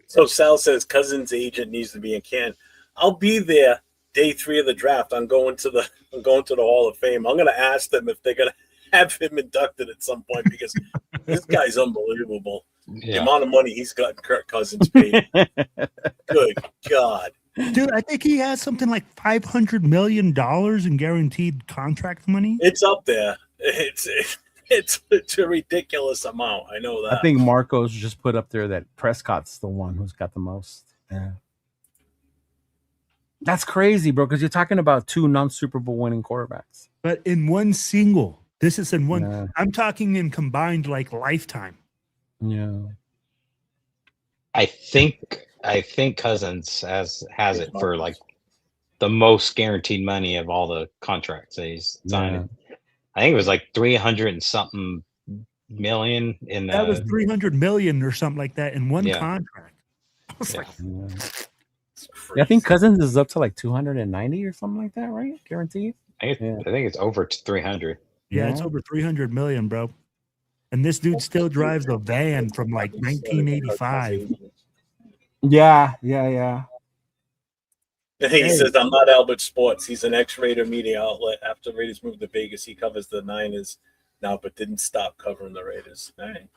So Sal says Cousins' agent needs to be in Canton. I'll be there day 3 of the draft. I'm going to the Hall of Fame. I'm going to ask them if they're going to have him inducted at some point because this guy's unbelievable. Yeah. The amount of money he's gotten Kirk Cousins paid. Good God. Dude, I think he has something like $500 million in guaranteed contract money. It's up there. It's a ridiculous amount. I know that. I think Marcos just put up there that Prescott's the one who's got the most. Yeah. That's crazy, bro, because you're talking about 2 non-Super Bowl winning quarterbacks. But in one single. This is in one. Yeah. I'm talking in combined like lifetime. Yeah. I think Cousins has it for like the most guaranteed money of all the contracts that he's signed. I think it was like 300 and something million in That was 300 million or something like that in one contract. I was like, I think Cousins is up to like 290 or something like that, right? Guaranteed. I think it's over 300. Yeah, it's over 300 million, bro. And this dude still drives a van from like 1985. Yeah. He says, I'm not Albert Sports. He's an ex-Raider media outlet. After Raiders moved to Vegas, he covers the Niners now, but didn't stop covering the Raiders. All right.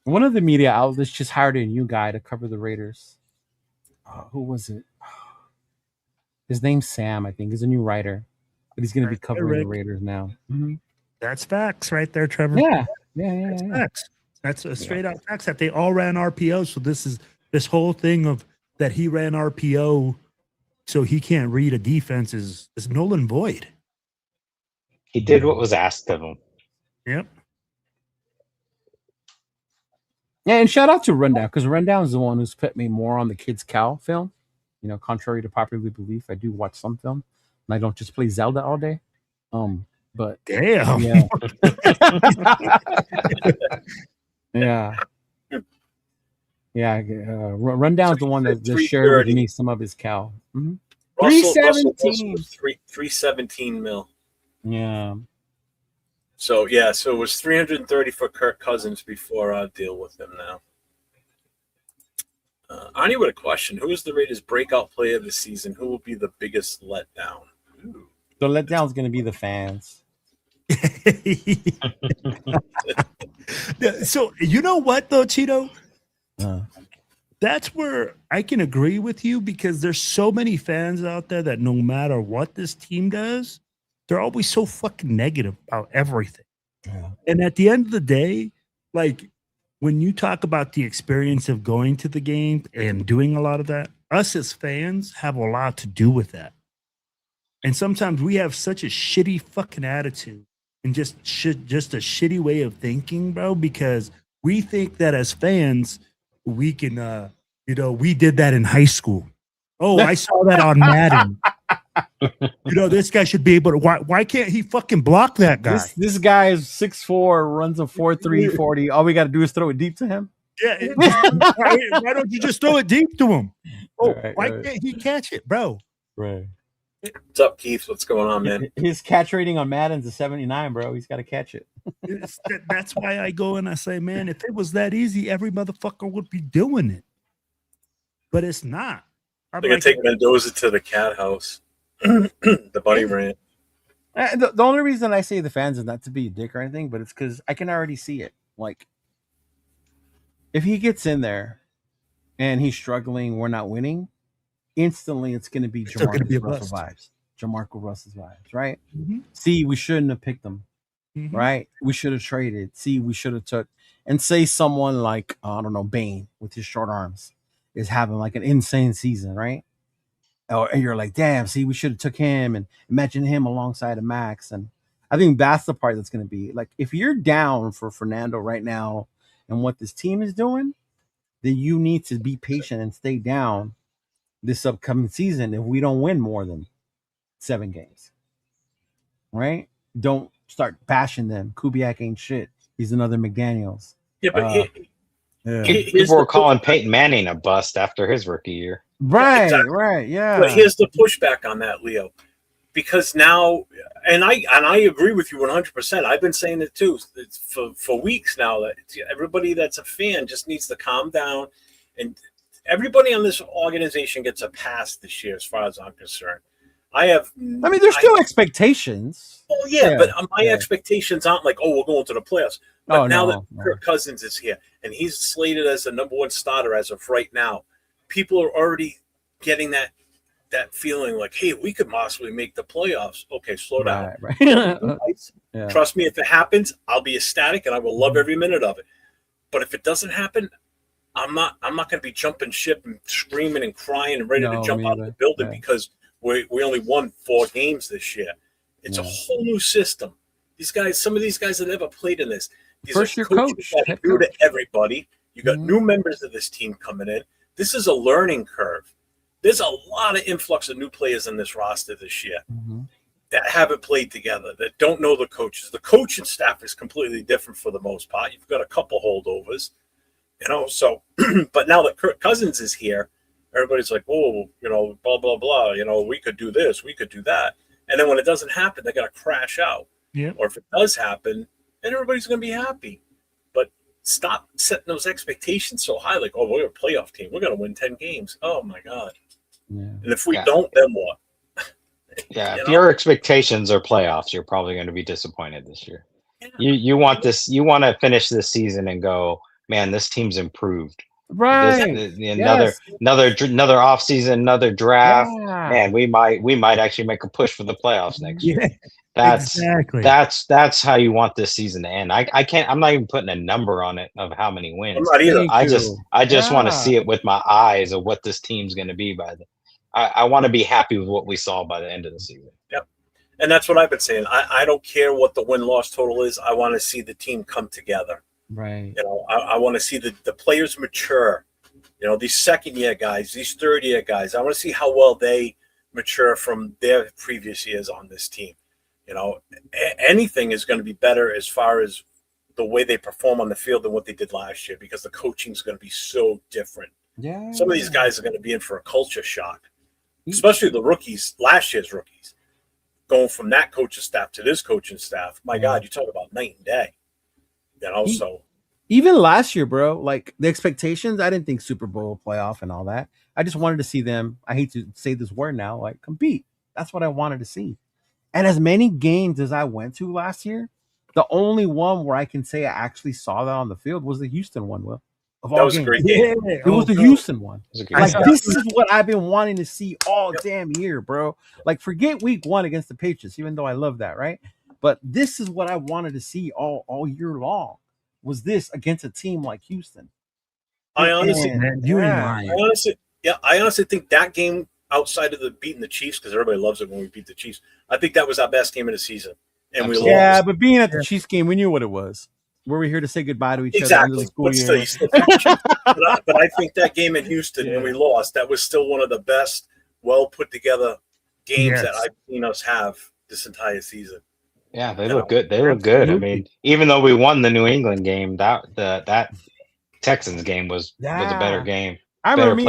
One of the media outlets just hired a new guy to cover the Raiders. Who was it? His name's Sam, I think. He's a new writer. But he's going to be covering the Raiders now. Mm-hmm. That's facts right there, Trevor. Yeah. That's facts. That's a straight out facts that they all ran RPO. So this whole thing of that he ran RPO so he can't read a defense is null and void. He did what was asked of him. Yep. Yeah, and shout out to Rundown, because Rundown is the one who's put me more on the Kids Cow film. You know, contrary to popular belief, I do watch some film, and I don't just play Zelda all day. But damn, Rundown's the one that just shared with me some of his cow. Mm-hmm. 317, 317 mil. Yeah. So it was 330 for Kirk Cousins before our deal with him now. Arnie with a question. Who is the Raiders' breakout player of the season? Who will be the biggest letdown? Ooh. The letdown's going to be the fans. So, you know what, though, Cheeto? That's where I can agree with you, because there's so many fans out there that no matter what this team does, they're always so fucking negative about everything. Yeah. And at the end of the day, like, when you talk about the experience of going to the game and doing a lot of that, us as fans have a lot to do with that. And sometimes we have such a shitty fucking attitude and just a shitty way of thinking, bro, because we think that as fans, we can, we did that in high school. Oh, I saw that on Madden. This guy should be able to. Why can't he fucking block that guy? This guy is 6'4", runs a 4.3 40. All we got to do is throw it deep to him. Yeah. Why don't you just throw it deep to him? Oh, why can't he catch it, bro? Right. What's up, Keith? What's going on, man? His catch rating on Madden's a 79, bro. He's got to catch it. That's why I go and I say, man, if it was that easy, every motherfucker would be doing it. But it's not. They're going to take Mendoza to the cat house. The buddy rant. The only reason I say the fans is not to be a dick or anything, but it's because I can already see it. Like, if he gets in there and he's struggling, we're not winning, instantly it's going to be Jamarcus Russell vibes. Jamarcus Russell's vibes, right? Mm-hmm. See, we shouldn't have picked him, right? We should have traded. See, we should have took. And say someone like, I don't know, Bane with his short arms is having like an insane season, right? And you're like, damn, see, we should have took him, and imagine him alongside of Max. And I think that's the part that's going to be like, if you're down for Fernando right now and what this team is doing, then you need to be patient and stay down this upcoming season if we don't win more than 7 games, right? Don't start bashing them. Kubiak ain't shit. He's another McDaniels. Yeah, but people were calling Peyton Manning a bust after his rookie year. Right, exactly. Right, yeah. But here's the pushback on that, Leo, because now, and I agree with you 100%. I've been saying it too for weeks now, that everybody that's a fan just needs to calm down, and everybody on this organization gets a pass this year, as far as I'm concerned. There's still expectations. Well, yeah, but my expectations aren't like, we're going to the playoffs. But now that Kirk Cousins is here and he's slated as the number 1 starter as of right now, people are already getting that feeling like, hey, we could possibly make the playoffs. Okay, slow down. Right. Trust me, if it happens, I'll be ecstatic and I will love every minute of it. But if it doesn't happen, I'm not going to be jumping ship and screaming and crying and ready to jump out of the building because we only won 4 games this year. It's a whole new system. These guys, some of these guys have never played in this. These First-year coach. That are new to everybody. You got new members of this team coming in. This is a learning curve. There's a lot of influx of new players in this roster this year. that haven't played together, that don't know the coaches. The coaching staff is completely different for the most part. You've got a couple holdovers, so, but now that Kirk Cousins is here, everybody's like, oh, blah, blah, blah. We could do this, we could do that. And then when it doesn't happen, they're going to crash out. Yeah. Or if it does happen, then everybody's going to be happy. But stop setting those expectations so high, like, oh, we're a playoff team. We're going to win 10 games. Oh, my God. Yeah. And if we don't, then what? Yeah, if your expectations are playoffs, you're probably going to be disappointed this year. Yeah. You want to finish this season and go, man, this team's improved. Right. Another off season, another draft. Yeah. Man, we might actually make a push for the playoffs next year. That's how you want this season to end. I'm not even putting a number on it of how many wins. I'm not either. I just want to see it with my eyes of what this team's going to be by the. I want to be happy with what we saw by the end of the season. Yep. And that's what I've been saying. I don't care what the win-loss total is. I want to see the team come together. Right. I want to see the players mature. These second-year guys, these third-year guys. I want to see how well they mature from their previous years on this team. Anything is going to be better as far as the way they perform on the field than what they did last year, because the coaching is going to be so different. Yeah. Some of these guys are going to be in for a culture shock, especially the rookies, last year's rookies, going from that coaching staff to this coaching staff. My God, you talk about night and day. So even last year, bro, like the expectations, I didn't think Super Bowl playoff and all that. I just wanted to see them. I hate to say this word now, like compete. That's what I wanted to see. And as many games as I went to last year, the only one where I can say I actually saw that on the field was the Houston one, Will. That was a great game. It was the Houston one. Like, this is what I've been wanting to see all damn year, bro. Like, forget week 1 against the Patriots, even though I love that, right? But this is what I wanted to see all year long, was this against a team like Houston. I honestly think that game, outside of the beating the Chiefs, because everybody loves it when we beat the Chiefs, I think that was our best game of the season. And we lost. Yeah, but being at the Chiefs game, we knew what it was. Were we here to say goodbye to each other? In the school year? But I think that game in Houston, when we lost, that was still one of the best, well put together games that I've seen us have this entire season. Yeah, they look good. They look good. I mean, even though we won the New England game, that Texans game was a better game. I remember me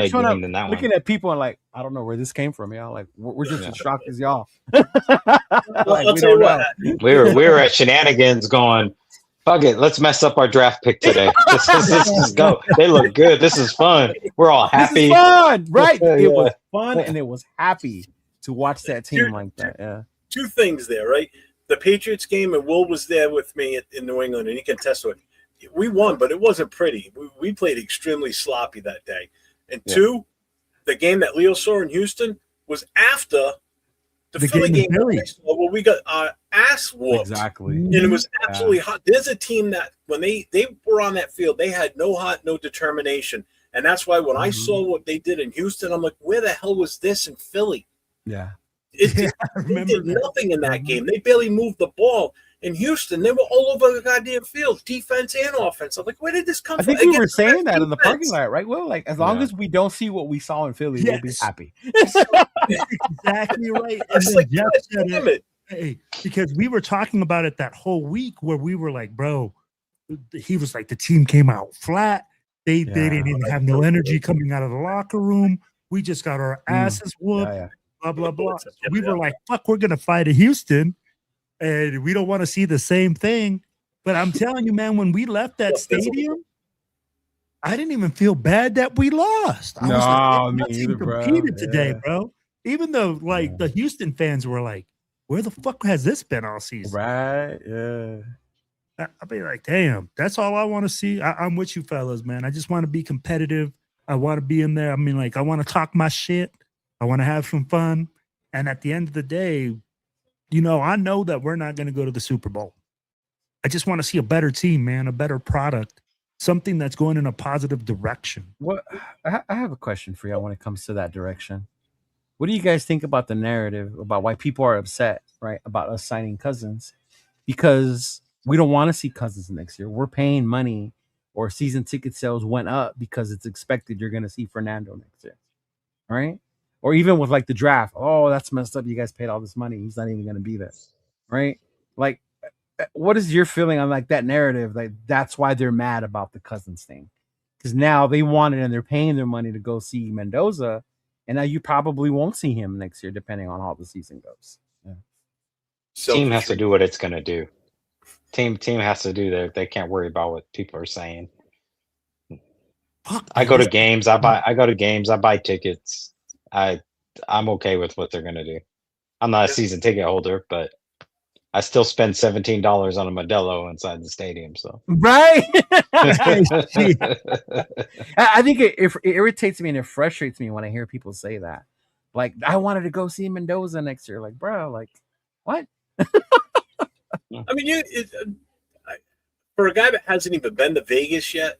looking at people and like, I don't know where this came from, y'all. Like, we're just as shocked as y'all. I'll tell you what. We were at shenanigans going, fuck it, let's mess up our draft pick today. Let's just go. They look good. This is fun. We're all happy. This is fun, right? It was fun, and it was happy to watch that team like that. Yeah. Two things there, right? The Patriots game, and Will was there with me in New England, and he can attest to it. We won, but it wasn't pretty. We played extremely sloppy that day. And two, the game that Leo saw in Houston was after the Philly game. Where we got our ass whooped. Exactly. And it was absolutely hot. There's a team that when they were on that field, they had no heart, no determination. And that's why when I saw what they did in Houston, I'm like, where the hell was this in Philly? Yeah. They did nothing in that game. They barely moved the ball. In Houston, they were all over the goddamn field, defense and offense. I'm like, where did this come from? I think we were saying that in the parking lot, right? Well, like, as long as we don't see what we saw in Philly, we'll be happy. Exactly right. It's like, damn it. Hey, because we were talking about it that whole week where we were like, bro, he was like, the team came out flat. They didn't even have no energy coming out of the locker room. We just got our asses whooped, blah, blah, blah. We were like, fuck, we're going to fight at Houston. And we don't want to see the same thing. But I'm telling you, man, when we left that stadium, I didn't even feel bad that we lost. I was like, me either, competed today, bro. Even though, like, the Houston fans were like, where the fuck has this been all season? Right, yeah. I'll be like, damn, that's all I want to see. I'm with you fellas, man. I just want to be competitive. I want to be in there. I mean, like, I want to talk my shit. I want to have some fun. And at the end of the day, you know, I know that we're not going to go to the Super Bowl. I just want to see a better team, man, a better product, something that's going in a positive direction. What I have a question for you when it comes to that direction. What do you guys think about the narrative about why people are upset, right, about us signing Cousins? Because we don't want to see Cousins next year. We're paying money, or season ticket sales went up because it's expected you're going to see Fernando next year, right? Or even with like the draft, oh, that's messed up. You guys paid all this money. He's not even going to be there, right? Like, what is your feeling on like that narrative? Like that's why they're mad about the Cousins thing, because now they want it and they're paying their money to go see Mendoza, and now you probably won't see him next year, depending on how the season goes. Yeah. Team has to do what it's going to do. Team has to do that. They can't worry about what people are saying. I go to games. I buy tickets. I'm okay with what they're going to do. I'm not a season ticket holder, but I still spend $17 on a Modelo inside the stadium. So right. I think it irritates me and it frustrates me when I hear people say that. Like, I wanted to go see Mendoza next year. Like, bro, like, what? I mean, for a guy that hasn't even been to Vegas yet,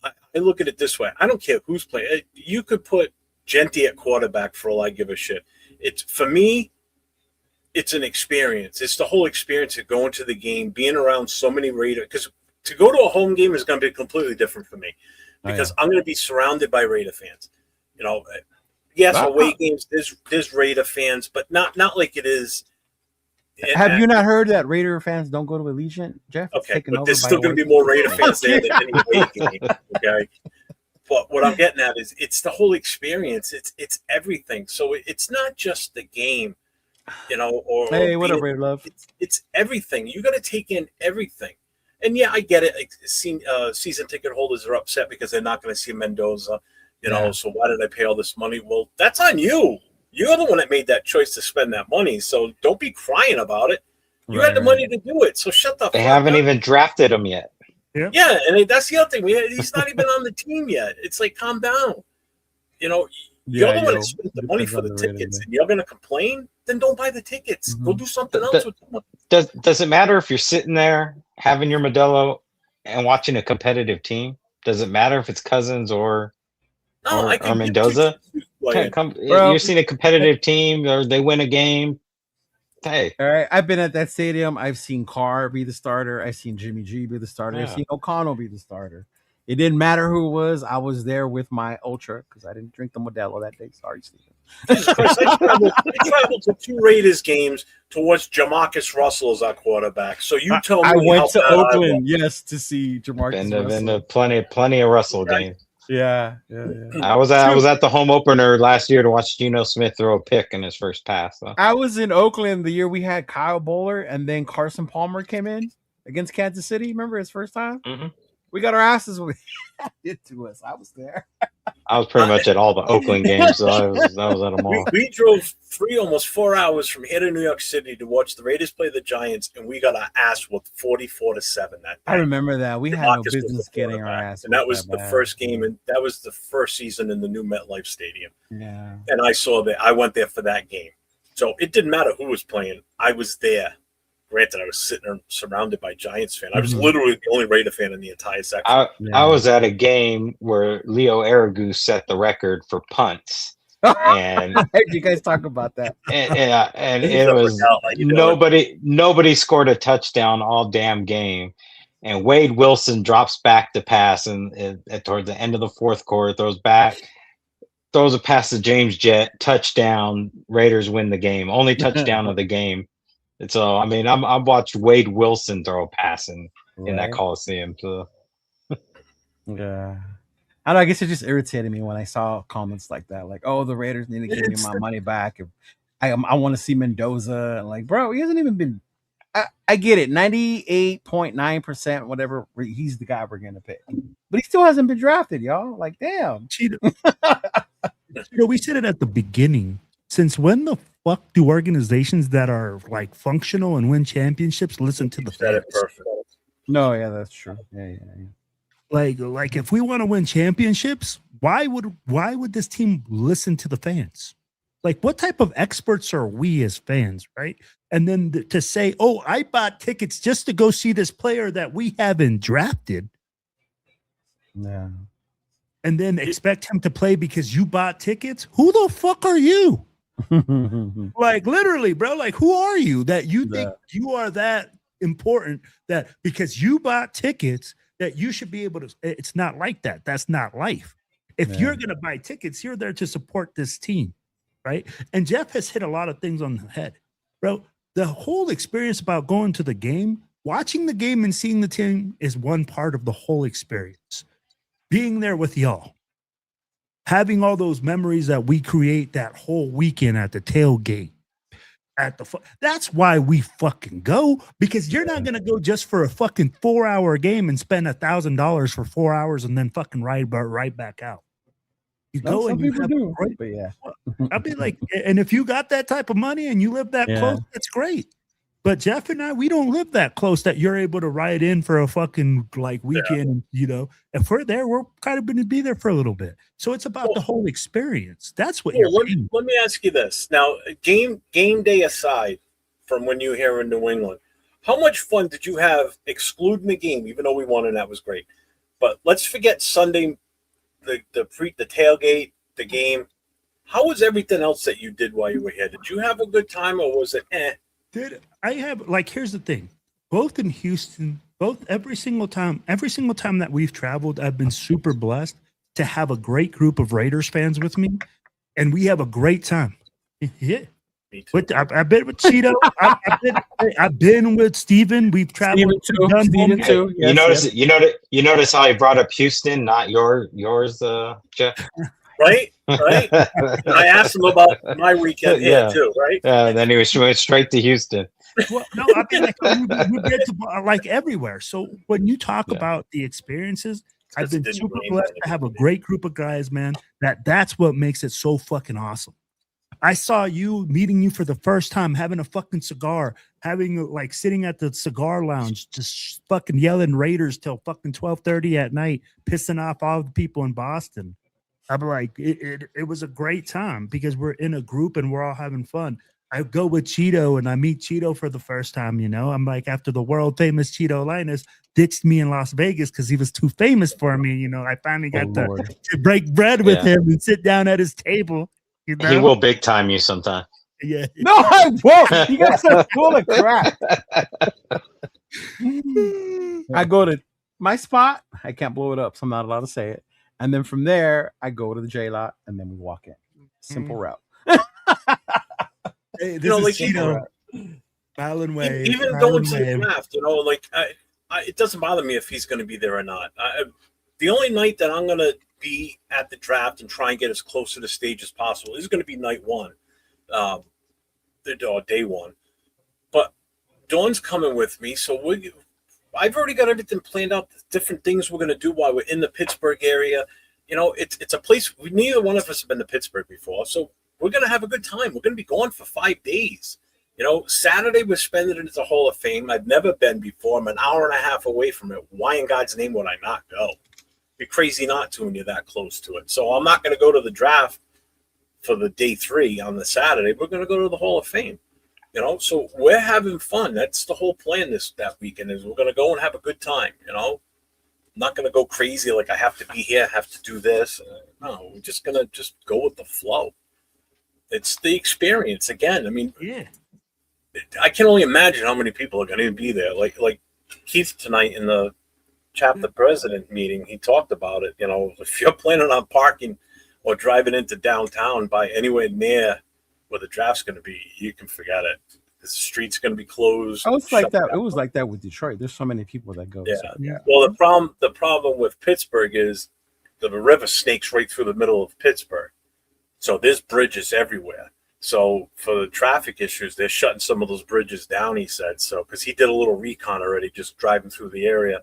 I look at it this way. I don't care who's playing. You could put Genty at quarterback for all I give a shit. For me, it's an experience. It's the whole experience of going to the game, being around so many Raiders. Because to go to a home game is going to be completely different for me, because I'm going to be surrounded by Raider fans. You know, yes, away games there's Raider fans, but not like it is. Have you not heard that Raider fans don't go to Allegiant, Jeff? Okay, but there's still going to be more Raider fans there than any away game. Okay, but what I'm getting at is it's the whole experience. It's everything. So it's not just the game, you know. Or hey, what up, Raider love? It's everything. You got to take in everything. And yeah, I get it. Season ticket holders are upset because they're not going to see Mendoza. You know, so why did I pay all this money? Well, that's on you. You're the one that made that choice to spend that money, so don't be crying about it. You had the money to do it, so shut the fuck up. They haven't even drafted him yet. Yeah, and that's the other thing. He's not even on the team yet. It's like, calm down. You know, you're the one that spent the money for the tickets, and you're going to complain? Then don't buy the tickets. Go do something else with the money. Does it matter if you're sitting there having your Modelo and watching a competitive team? Does it matter if it's Cousins or Mendoza? You're seeing a competitive team, or they win a game. Hey, all right. I've been at that stadium. I've seen Carr be the starter. I've seen Jimmy G be the starter. I've seen O'Connell be the starter. It didn't matter who it was. I was there with my Ultra because I didn't drink the Modelo that day. Sorry, Stephen. Jesus Christ, I traveled to 2 Raiders games to watch Jamarcus Russell as our quarterback. So you tell me. I went to Oakland, to see Jamarcus Russell. Been to plenty of Russell games. Yeah. I was at the home opener last year to watch Geno Smith throw a pick in his first pass. So. I was in Oakland the year we had Kyle Bowler, and then Carson Palmer came in against Kansas City. Remember his first time? Mm-hmm. We got our asses handed to us. I was there. I was pretty much at all the Oakland games, so I was at them all. We drove almost 4 hours from here to New York City to watch the Raiders play the Giants, and we got our ass whooped 44-7 that day. I remember that. We had no business getting our ass whooped. And that was the first game, and that was the first season in the new MetLife Stadium. Yeah. And I went there for that game. So it didn't matter who was playing. I was there. Granted, I was sitting there surrounded by Giants fans. I was literally the only Raider fan in the entire section. I was at a game where Leo Aragu set the record for punts. And you guys talk about that. And it was nobody scored a touchdown all damn game. And Wade Wilson drops back to pass and toward the end of the fourth quarter, throws a pass to James Jett, touchdown, Raiders win the game. Only touchdown of the game. And so, I mean, I watched Wade Wilson throw a pass in that Coliseum. So. Yeah. I don't know, I guess it just irritated me when I saw comments like that. Like, oh, the Raiders need to give me my money back. If I want to see Mendoza. And like, bro, he hasn't even been – I get it. 98.9%, whatever, he's the guy we're going to pick. But he still hasn't been drafted, y'all. Like, damn. We said it at the beginning. Since when the fuck do organizations that are like functional and win championships listen to the fans? No, yeah, that's true. Yeah. Like if we want to win championships, why would this team listen to the fans? Like, what type of experts are we as fans, right? And then to say, oh, I bought tickets just to go see this player that we haven't drafted. Yeah. And then expect him to play because you bought tickets? Who the fuck are you? Like, literally, bro, like, who are you that you think you are that important that because you bought tickets that you should be able to? It's not like that. That's not life. If you're going to buy tickets, you're there to support this team. right? And Jeff has hit a lot of things on the head, bro. The whole experience about going to the game, watching the game and seeing the team is one part of the whole experience. Being there with y'all, having all those memories that we create that whole weekend at the tailgate, that's why we fucking go, because you're not gonna go just for a fucking 4-hour game and spend $1,000 for 4 hours and then fucking right back out. You No, go some and you people have do, great, but yeah. I'd be like, and if you got that type of money and you live that Yeah. close, that's great. But Jeff and I, we don't live that close that you're able to ride in for a fucking like weekend, you know. If we're there, we're kind of going to be there for a little bit. So it's about the whole experience. That's what you're paying. Let me ask you this. Now, game day aside from when you were here in New England, how much fun did you have excluding the game, even though we won and that was great? But let's forget Sunday, the tailgate, the game. How was everything else that you did while you were here? Did you have a good time, or was it Did I have, like, here's the thing, both in Houston, every single time that we've traveled, I've been super blessed to have a great group of Raiders fans with me, and we have a great time. Yeah. I've been with Cheeto. I've been with Steven. We've traveled. Steven too. Yes, you notice how I brought up Houston, not yours, Jeff. Right. I asked him about my weekend here too, right? Yeah, then he went straight to Houston. Well, no, I mean, like, we've been to like everywhere. So when you talk about the experiences, I've been super blessed to have a great group of guys, man. That's what makes it so fucking awesome. I saw you meeting you for the first time, having a fucking cigar, sitting at the cigar lounge, just fucking yelling Raiders till fucking 12:30 at night, pissing off all the people in Boston. I'm like, it was a great time because we're in a group and we're all having fun. I go with Cheeto and I meet Cheeto for the first time, you know. I'm like, after the world famous Cheeto Linus ditched me in Las Vegas because he was too famous for me, you know. I finally got to break bread with him and sit down at his table. You know? He will big time you sometime. Yeah. No, I won't. You guys are full of crap. I go to my spot. I can't blow it up, so I'm not allowed to say it. And then from there, I go to the J lot, and then we walk in. Simple route. Hey, this is Cheeto. Even going to the draft, you know, like it doesn't bother me if he's going to be there or not. The only night that I'm going to be at the draft and try and get as close to the stage as possible is going to be night one, day one. But Dawn's coming with me, so I've already got everything planned out, the different things we're going to do while we're in the Pittsburgh area. You know, it's a place neither one of us have been to Pittsburgh before, so we're going to have a good time. We're going to be gone for 5 days. You know, Saturday we're spending it at the Hall of Fame. I've never been before. I'm an hour and a half away from it. Why in God's name would I not go? Be crazy not to when you're that close to it. So I'm not going to go to the draft for the day 3 on the Saturday. We're going to go to the Hall of Fame. You know, so we're having fun. That's the whole plan that weekend is we're going to go and have a good time. You know, I'm not going to go crazy like I have to be here, have to do this. No, we're just going to go with the flow. It's the experience again. I mean, I can only imagine how many people are going to be there. Like Keith tonight in the chapter president meeting, he talked about it. You know, if you're planning on parking or driving into downtown by anywhere near where the draft's going to be, you can forget it. The street's going to be closed. Oh, it's like that. It was like that with Detroit. There's so many people that go. Yeah. So, yeah. Well, the problem with Pittsburgh is the river snakes right through the middle of Pittsburgh. So there's bridges everywhere. So for the traffic issues, they're shutting some of those bridges down, he said. So because he did a little recon already, just driving through the area,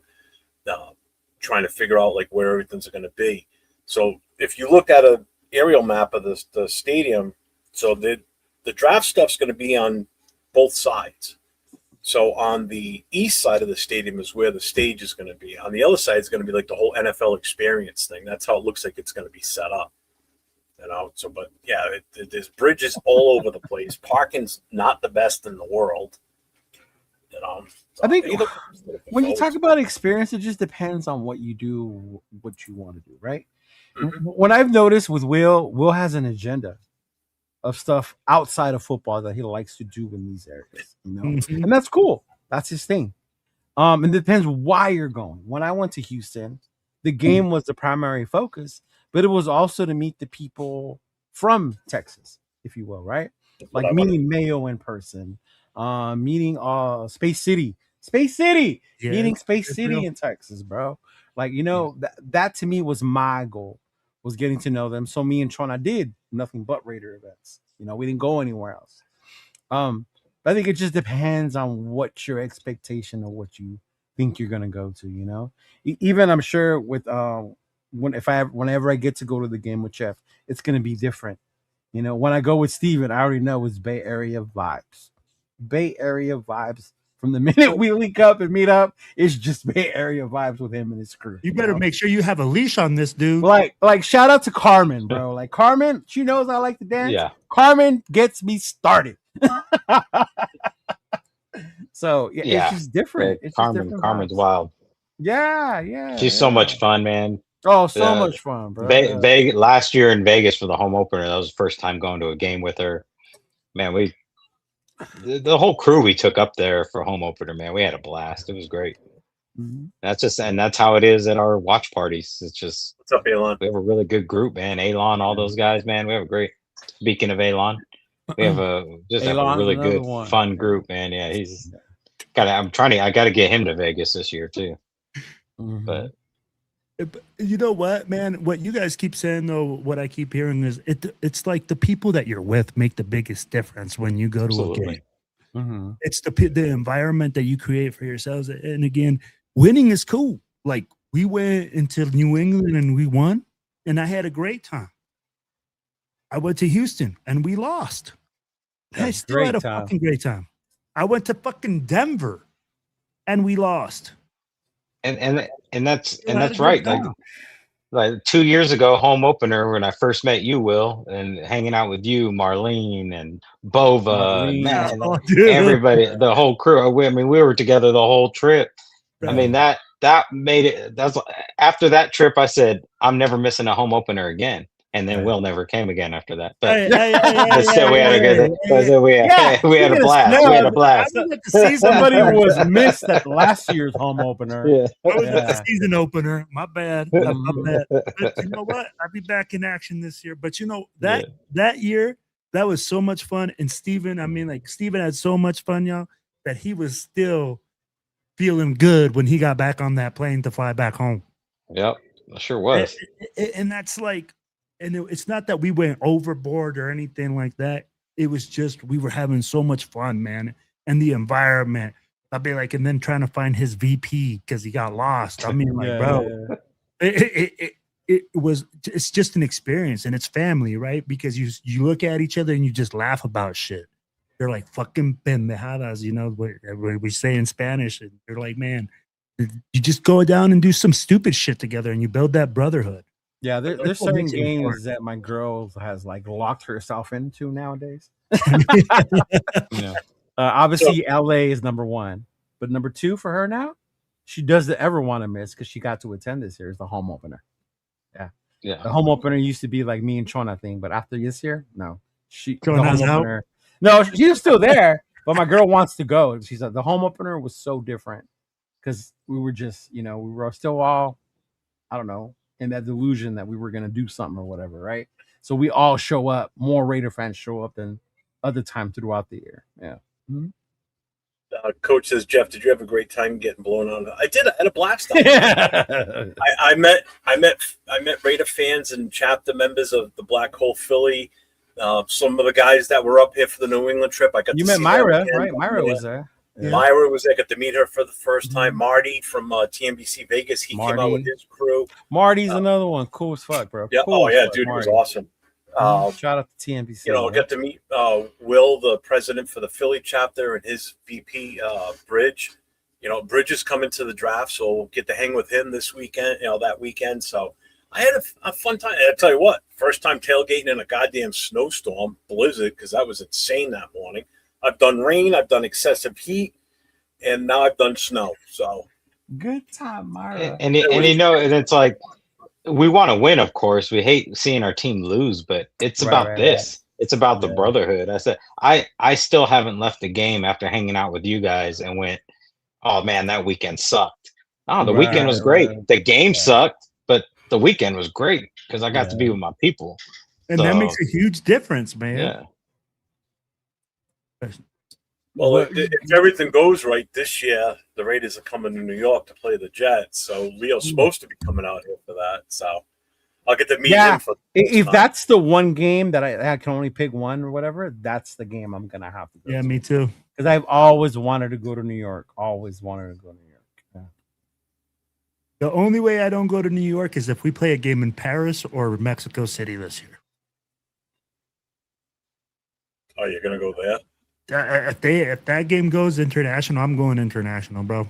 trying to figure out like where everything's going to be. So if you look at an aerial map of the stadium, so the draft stuff's going to be on both sides. So on the east side of the stadium is where the stage is going to be. On the other side is going to be like the whole NFL experience thing. That's how it looks like it's going to be set up. You know, so but yeah, there's bridges all over the place. Parking's not the best in the world. You know, so I think when you talk about experience, it just depends on what you do, what you want to do, right? Mm-hmm. What I've noticed with Will has an agenda of stuff outside of football that he likes to do in these areas, you know, and that's cool. That's his thing. It depends why you're going. When I went to Houston, the game was the primary focus, but it was also to meet the people from Texas. if you will, right? That's what Like I wanna- meeting Mayo in person, meeting Space City, Yeah, meeting Space it's City real. in Texas, bro. Like, you know, that to me was my goal, was getting to know them. So me and Tron, I did nothing but Raider events. You know, we didn't go anywhere else. But I think it just depends on what your expectation of what you think you're gonna go to. You know, even I'm sure with whenever I get to go to the game with Jeff, it's gonna be different. You know, when I go with Steven, I already know it's Bay Area vibes. Bay Area vibes from the minute we link up and meet up. It's just Bay Area vibes with him and his crew. You better know? make sure you have a leash on this dude. Like shout out to Carmen, bro. Like Carmen, she knows I like to dance. Yeah. Carmen gets me started. So it's just different. It's just different Carmen's vibes. wild. Yeah. She's so much fun, man. Oh, so much fun, bro. Last year in Vegas for the home opener, that was the first time going to a game with her. Man, the whole crew we took up there for home opener, man, we had a blast. It was great. Mm-hmm. That's how it is at our watch parties. It's just, what's up, Elon? we have a really good group, man. Elon, all those guys, man. We have a great. Speaking of Elon, we have a really good, fun group, man. Yeah, he's got. I got to get him to Vegas this year too. Mm-hmm. But you know what, man? What you guys keep saying though, what I keep hearing is it's like the people that you're with make the biggest difference when you go to a game. Mm-hmm. It's the environment that you create for yourselves. And again, winning is cool. Like we went into New England and we won, and I had a great time. I went to Houston and we lost. I still had a fucking great time. I went to fucking Denver and we lost. And that's right. Like 2 years ago, home opener, when I first met you, Will, and hanging out with you, Marlene and Bova, man, everybody, the whole crew. We were together the whole trip. Right. I mean, that made it. That's after that trip, I said, I'm never missing a home opener again. And then Will never came again after that. But still, we had a good. We had a blast. We had a blast. Somebody was missed at last year's home opener. I was at the season opener. My bad. But you know what? I'll be back in action this year. But you know that year, that was so much fun. And Steven, Steven had so much fun, y'all, that he was still feeling good when he got back on that plane to fly back home. Yep, I sure was. And that's like. And it's not that we went overboard or anything like that. It was just we were having so much fun, man. And the environment. I'd be like, and then trying to find his VP because he got lost. I mean, bro, it's just an experience and it's family, right? Because you look at each other and you just laugh about shit. They're like fucking pendejadas, you know what we say in Spanish. And they're like, man, you just go down and do some stupid shit together and you build that brotherhood. Yeah, there's certain games that my girl has like locked herself into nowadays. Obviously, LA is number one, but number two for her now, she doesn't ever want to miss because she got to attend this year is the home opener. Yeah. The home opener used to be like me and Chona thing, but after this year, no. No, she was still there, but my girl wants to go. She said the home opener was so different because we were just, we were still all, I don't know, in that delusion that we were going to do something or whatever, right? So we all show up. More Raider fans show up than other time throughout the year. Yeah. Mm-hmm. Coach says, Jeff, did you have a great time getting blown on? I did. I had a blast. I met Raider fans and chapter members of the Black Hole Philly. Some of the guys that were up here for the New England trip. You met Myra, right? Myra was there. Yeah. Myra was there. I got to meet her for the first time. Marty from TNBC Vegas. He came out with his crew. Marty's another one. Cool as fuck, bro. Yeah. Cool dude, Marty. He was awesome. Shout out to TNBC. Got to meet Will, the president for the Philly chapter, and his VP, Bridge. Bridge is coming to the draft, so we'll get to hang with him this weekend, that weekend. So I had a fun time. And I'll tell you what, first time tailgating in a goddamn snowstorm, blizzard, because that was insane that morning. I've done rain, I've done excessive heat, and now I've done snow. So good time, Myra. And it's like we want to win, of course. We hate seeing our team lose, but it's about this. Right. It's about the brotherhood. I said I still haven't left the game after hanging out with you guys and went, oh man, that weekend sucked. Oh, the weekend was great. Right. The game sucked, but the weekend was great because I got to be with my people. And that makes a huge difference, man. Yeah. Well, if everything goes right this year, the Raiders are coming to New York to play the Jets. So Leo's supposed to be coming out here for that. So I'll get to meet him for if that's the one game that I can only pick one or whatever, that's the game I'm gonna have to go. Yeah, me too. Because I've always wanted to go to New York. Always wanted to go to New York. Yeah. The only way I don't go to New York is if we play a game in Paris or Mexico City this year. Oh, you're gonna go there? If that game goes international, I'm going international, bro.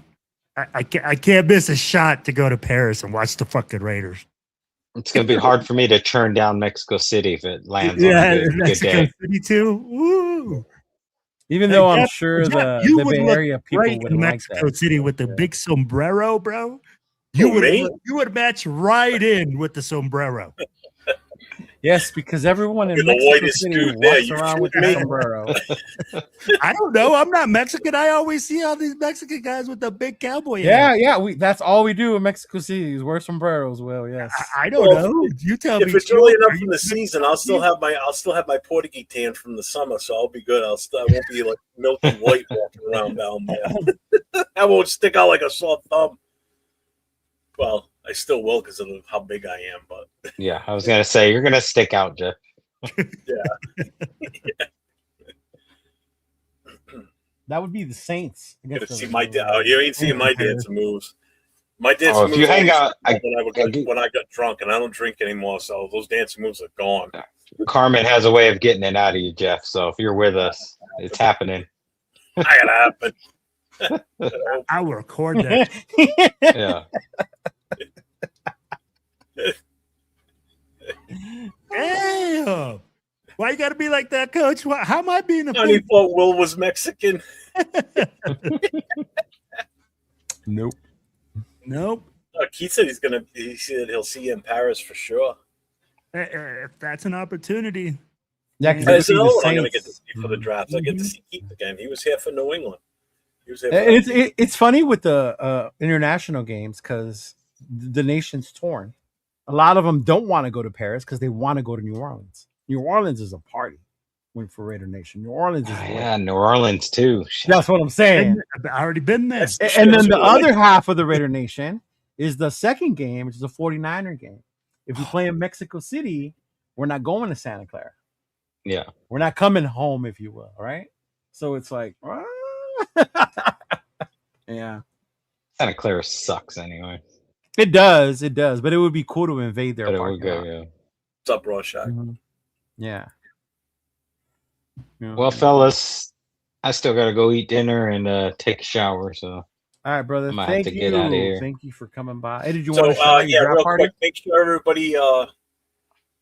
I can't miss a shot to go to Paris and watch the fucking Raiders. It's gonna be hard for me to turn down Mexico City if it lands on a good Mexico day. City too. Woo. Even though I'm sure the Bay Area people would like Mexico that. City with the big sombrero, bro. You would match right in with the sombrero. Yes, because everyone in You're the Mexico whitest City dude walks there. around with You a shoot me. sombrero. I don't know. I'm not Mexican. I always see all these Mexican guys with the big cowboy hat. Yeah. That's all we do in Mexico City is wear sombreros. Well, yes. I don't know. You tell me. If it's early enough in the season, I'll still have my Portuguese tan from the summer, so I'll be good. I won't be like milky white walking around down there. I won't stick out like a sore thumb. Well, I still will because of how big I am, but Yeah, I was gonna say you're gonna stick out, Jeff. yeah. That would be the Saints. You gotta see my you ain't seeing my dancing moves. My dancing moves. If you hang out, when I got drunk, and I don't drink anymore, so those dancing moves are gone. Carmen has a way of getting it out of you, Jeff. So if you're with us, it's happening. I gotta happen. I will record that. Yeah. Damn. Why you gotta be like that, Coach? How am I being a Johnny thought Will was Mexican. Nope. He said he said he'll see you in Paris for sure. If that's an opportunity. Yeah, That's another one I'm gonna get to see for the draft. I get to see Keith again. He was here for New England. It's funny with the international games because the nation's torn. A lot of them don't want to go to Paris because they want to go to New Orleans. New Orleans is a party for Raider Nation. New Orleans is New Orleans too. That's what I'm saying. I've already been there. And then the other half of the Raider Nation is the second game, which is a 49er game. If we play in Mexico City, we're not going to Santa Clara. Yeah. We're not coming home, if you will, right? So it's like, yeah. Santa Clara sucks anyway. It does, but it would be cool to invade their parking lot. Yeah. What's up, Rorschach? Yeah. Well, fellas, I still gotta go eat dinner and take a shower. So, all right, brother. Thank you. Get out of here. Thank you for coming by. Hey, did you So, want to shout your real party? quick, make sure everybody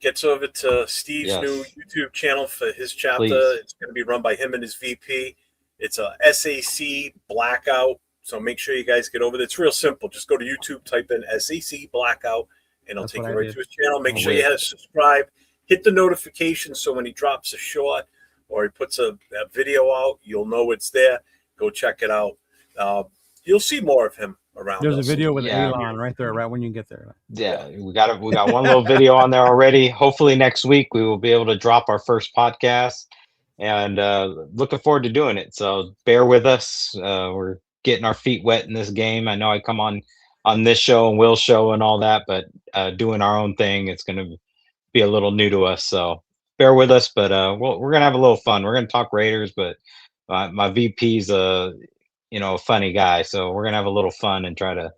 gets over to Steve's new YouTube channel for his chapter. Please. It's going to be run by him and his VP. It's a SAC Blackout. So make sure you guys get over there. It's real simple. Just go to YouTube, type in SAC Blackout, and it'll take you right to his channel. Make sure you subscribe. Hit the notification so when he drops a short or he puts a video out, you'll know it's there. Go check it out. You'll see more of him around. There's a video with Elon right there, right when you get there. Yeah, we got one little video on there already. Hopefully next week we will be able to drop our first podcast, and looking forward to doing it. So bear with us. We're getting our feet wet in this game. I know I come on this show and Will's show and all that, but doing our own thing, it's going to be a little new to us. So bear with us, but we're going to have a little fun. We're going to talk Raiders, but my VP's a funny guy. So we're going to have a little fun and try to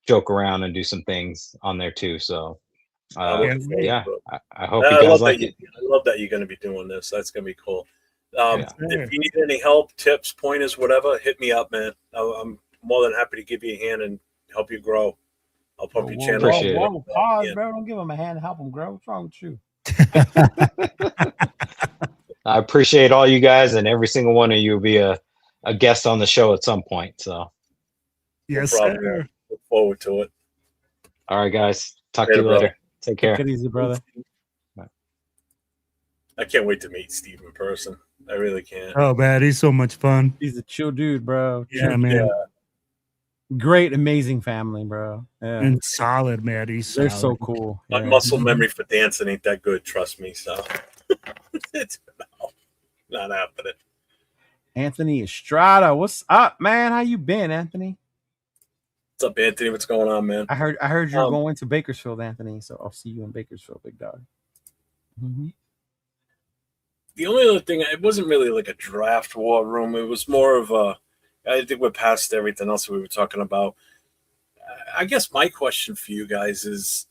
joke around and do some things on there too. So I hope you guys like it. I love that you're going to be doing this. That's going to be cool. If you need any help, tips, pointers, whatever, hit me up, man. I'm more than happy to give you a hand and help you grow. I'll pump your channel. Pause, bro. Don't give him a hand to help him grow. What's wrong with you? I appreciate all you guys, and every single one of you will be a guest on the show at some point. So, yes, no sir. Look forward to it. All right, guys. Talk to you later. Take care. Take it easy, brother. I can't wait to meet Steve in person. I really can't. Oh, man, he's so much fun. He's a chill dude, bro. Yeah, man. Great, amazing family, bro. Yeah. And solid, man. They're so cool. My muscle memory for dancing ain't that good, trust me. So it's not happening. Anthony Estrada, what's up, man? How you been, Anthony? What's up, Anthony? What's going on, man? I heard you're going to Bakersfield, Anthony. So I'll see you in Bakersfield, big dog. Mm-hmm. The only other thing, it wasn't really like a draft war room. It was more of a. I think we're past everything else we were talking about. I guess my question for you guys is,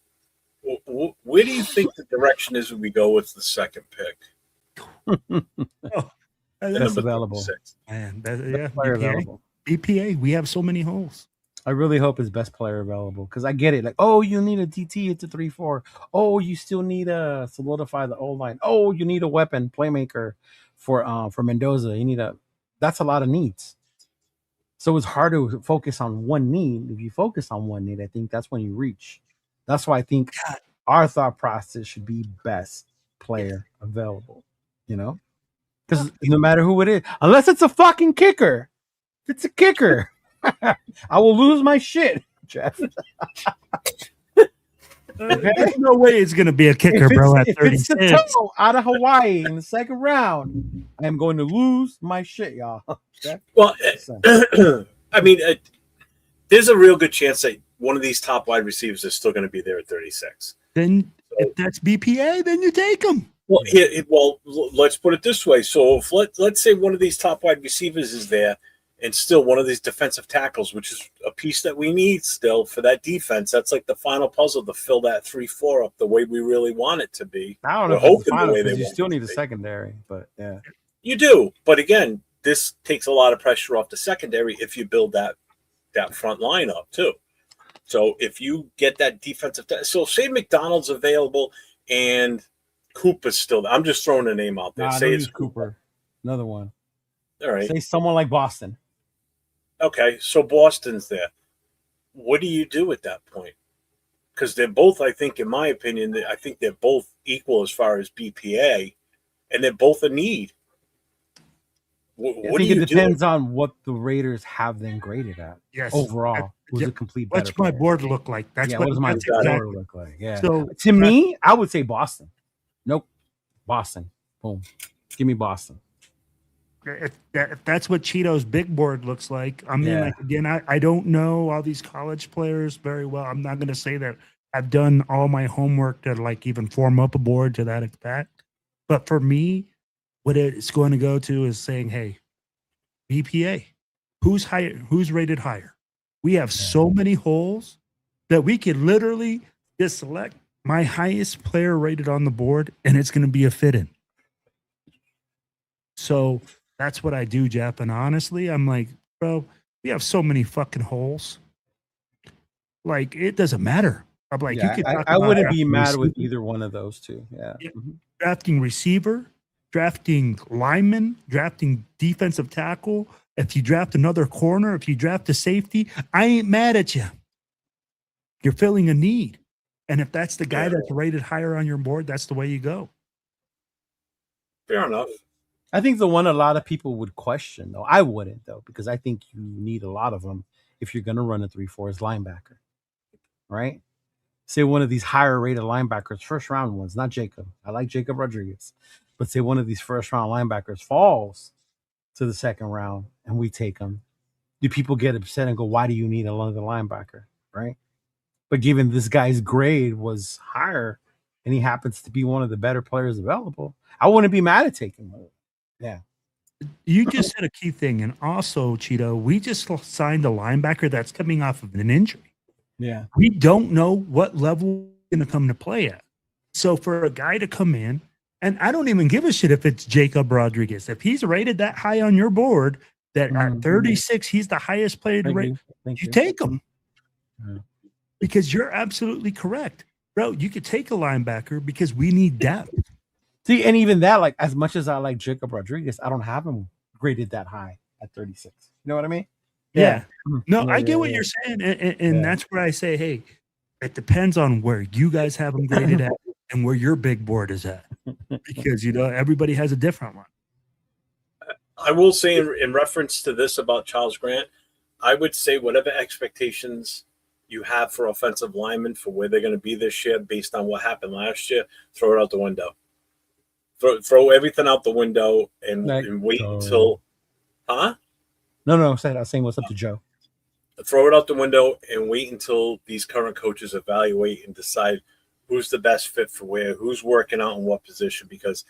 where do you think the direction is when we go with the second pick? That's available. Man, player available. BPA, we have so many holes. I really hope it's best player available because I get it. Like, oh, you need a DT at the 3-4. Oh, you still need a solidify the old line. Oh, you need a weapon playmaker for Mendoza. You need that's a lot of needs. So it's hard to focus on one need. If you focus on one need, I think that's when you reach. That's why I think our thought process should be best player available. You know, because no matter who it is, unless it's a fucking kicker, if it's a kicker. I will lose my shit, Jeff. There's no way it's going to be a kicker, bro. At 36, if it's Sato out of Hawaii in the second round, I am going to lose my shit, y'all. Okay? Well, I mean, there's a real good chance that one of these top wide receivers is still going to be there at 36. Then, if that's BPA, then you take him. Well, let's put it this way. So, if let's say one of these top wide receivers is there. And still one of these defensive tackles, which is a piece that we need still for that defense. That's like the final puzzle to fill that 3-4 up the way we really want it to be. I don't know if it's the final because you still need a secondary, but yeah. You do. But again, this takes a lot of pressure off the secondary if you build that front line up too. So if you get that defensive so say McDonald's available and Cooper's still there. I'm just throwing a name out there. Say it's Cooper. Another one. All right. Say someone like Boston. Okay, so Boston's there. What do you do at that point? Because they're both, I think, in my opinion, I think they're both equal as far as BPA, and they're both a need. I think it depends on what the Raiders have them graded at. Yes. Overall, who's a complete better What's my board look like? What does my board look like? Yeah. So to me, I would say Boston. Nope. Boston. Boom. Give me Boston. If that's what Cheeto's big board looks like, I mean, like again, I don't know all these college players very well. I'm not going to say that I've done all my homework to like even form up a board to that extent. But for me, what it's going to go to is saying, hey, BPA, who's higher, who's rated higher? We have so many holes that we could literally just select my highest player rated on the board, and it's going to be a fit in. So that's what I do, Jeff. And honestly, I'm like, bro, we have so many fucking holes. Like, it doesn't matter. I'm like, you could. I wouldn't be mad with either one of those two. Yeah. Mm-hmm. Drafting receiver, drafting lineman, drafting defensive tackle. If you draft another corner, if you draft a safety, I ain't mad at you. You're filling a need. And if that's the guy that's rated higher on your board, that's the way you go. Fair enough. I think the one a lot of people would question, though, I wouldn't, though, because I think you need a lot of them if you're going to run a 3-4 as linebacker, right? Say one of these higher rated linebackers, first round ones, not Jacob. I like Jacob Rodriguez. But say one of these first round linebackers falls to the second round and we take them. Do people get upset and go, why do you need another linebacker, right? But given this guy's grade was higher and he happens to be one of the better players available, I wouldn't be mad at taking him. Yeah. You just said a key thing. And also, Cheeto, we just signed a linebacker that's coming off of an injury. Yeah. We don't know what level he's going to come to play at. So for a guy to come in, and I don't even give a shit if it's Jacob Rodriguez. If he's rated that high on your board, that at 36, he's the highest player to rate, you take him. Yeah. Because you're absolutely correct. Bro, you could take a linebacker because we need depth. See, and even that, like, as much as I like Jacob Rodriguez, I don't have him graded that high at 36. You know what I mean? Yeah. No, I get what you're saying. And that's where I say, hey, it depends on where you guys have them graded at and where your big board is at. Because, you know, everybody has a different one. I will say in reference to this about Charles Grant, I would say whatever expectations you have for offensive linemen for where they're going to be this year based on what happened last year, throw it out the window. Throw everything out the window and wait until Huh? No, I was saying what's up to Joe. Throw it out the window and wait until these current coaches evaluate and decide who's the best fit for where, who's working out in what position. Because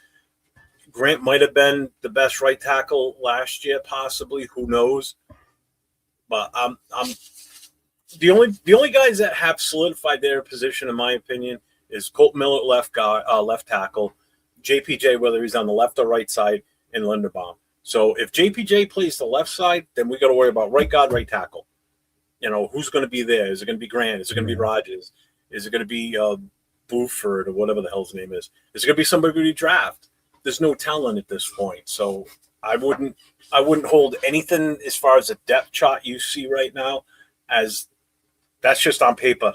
Grant might have been the best right tackle last year, possibly. Who knows? But I'm the only guys that have solidified their position, in my opinion, is Colt Miller, left tackle, JPJ, whether he's on the left or right side, and Linderbaum. So if JPJ plays the left side, then we got to worry about right guard, right tackle. Who's going to be there? Is it going to be Grant? Is it going to be Rogers? Is it going to be Buford or whatever the hell his name is? Is it going to be somebody we draft? There's no talent at this point. So I wouldn't hold anything as far as a depth chart you see right now as that's just on paper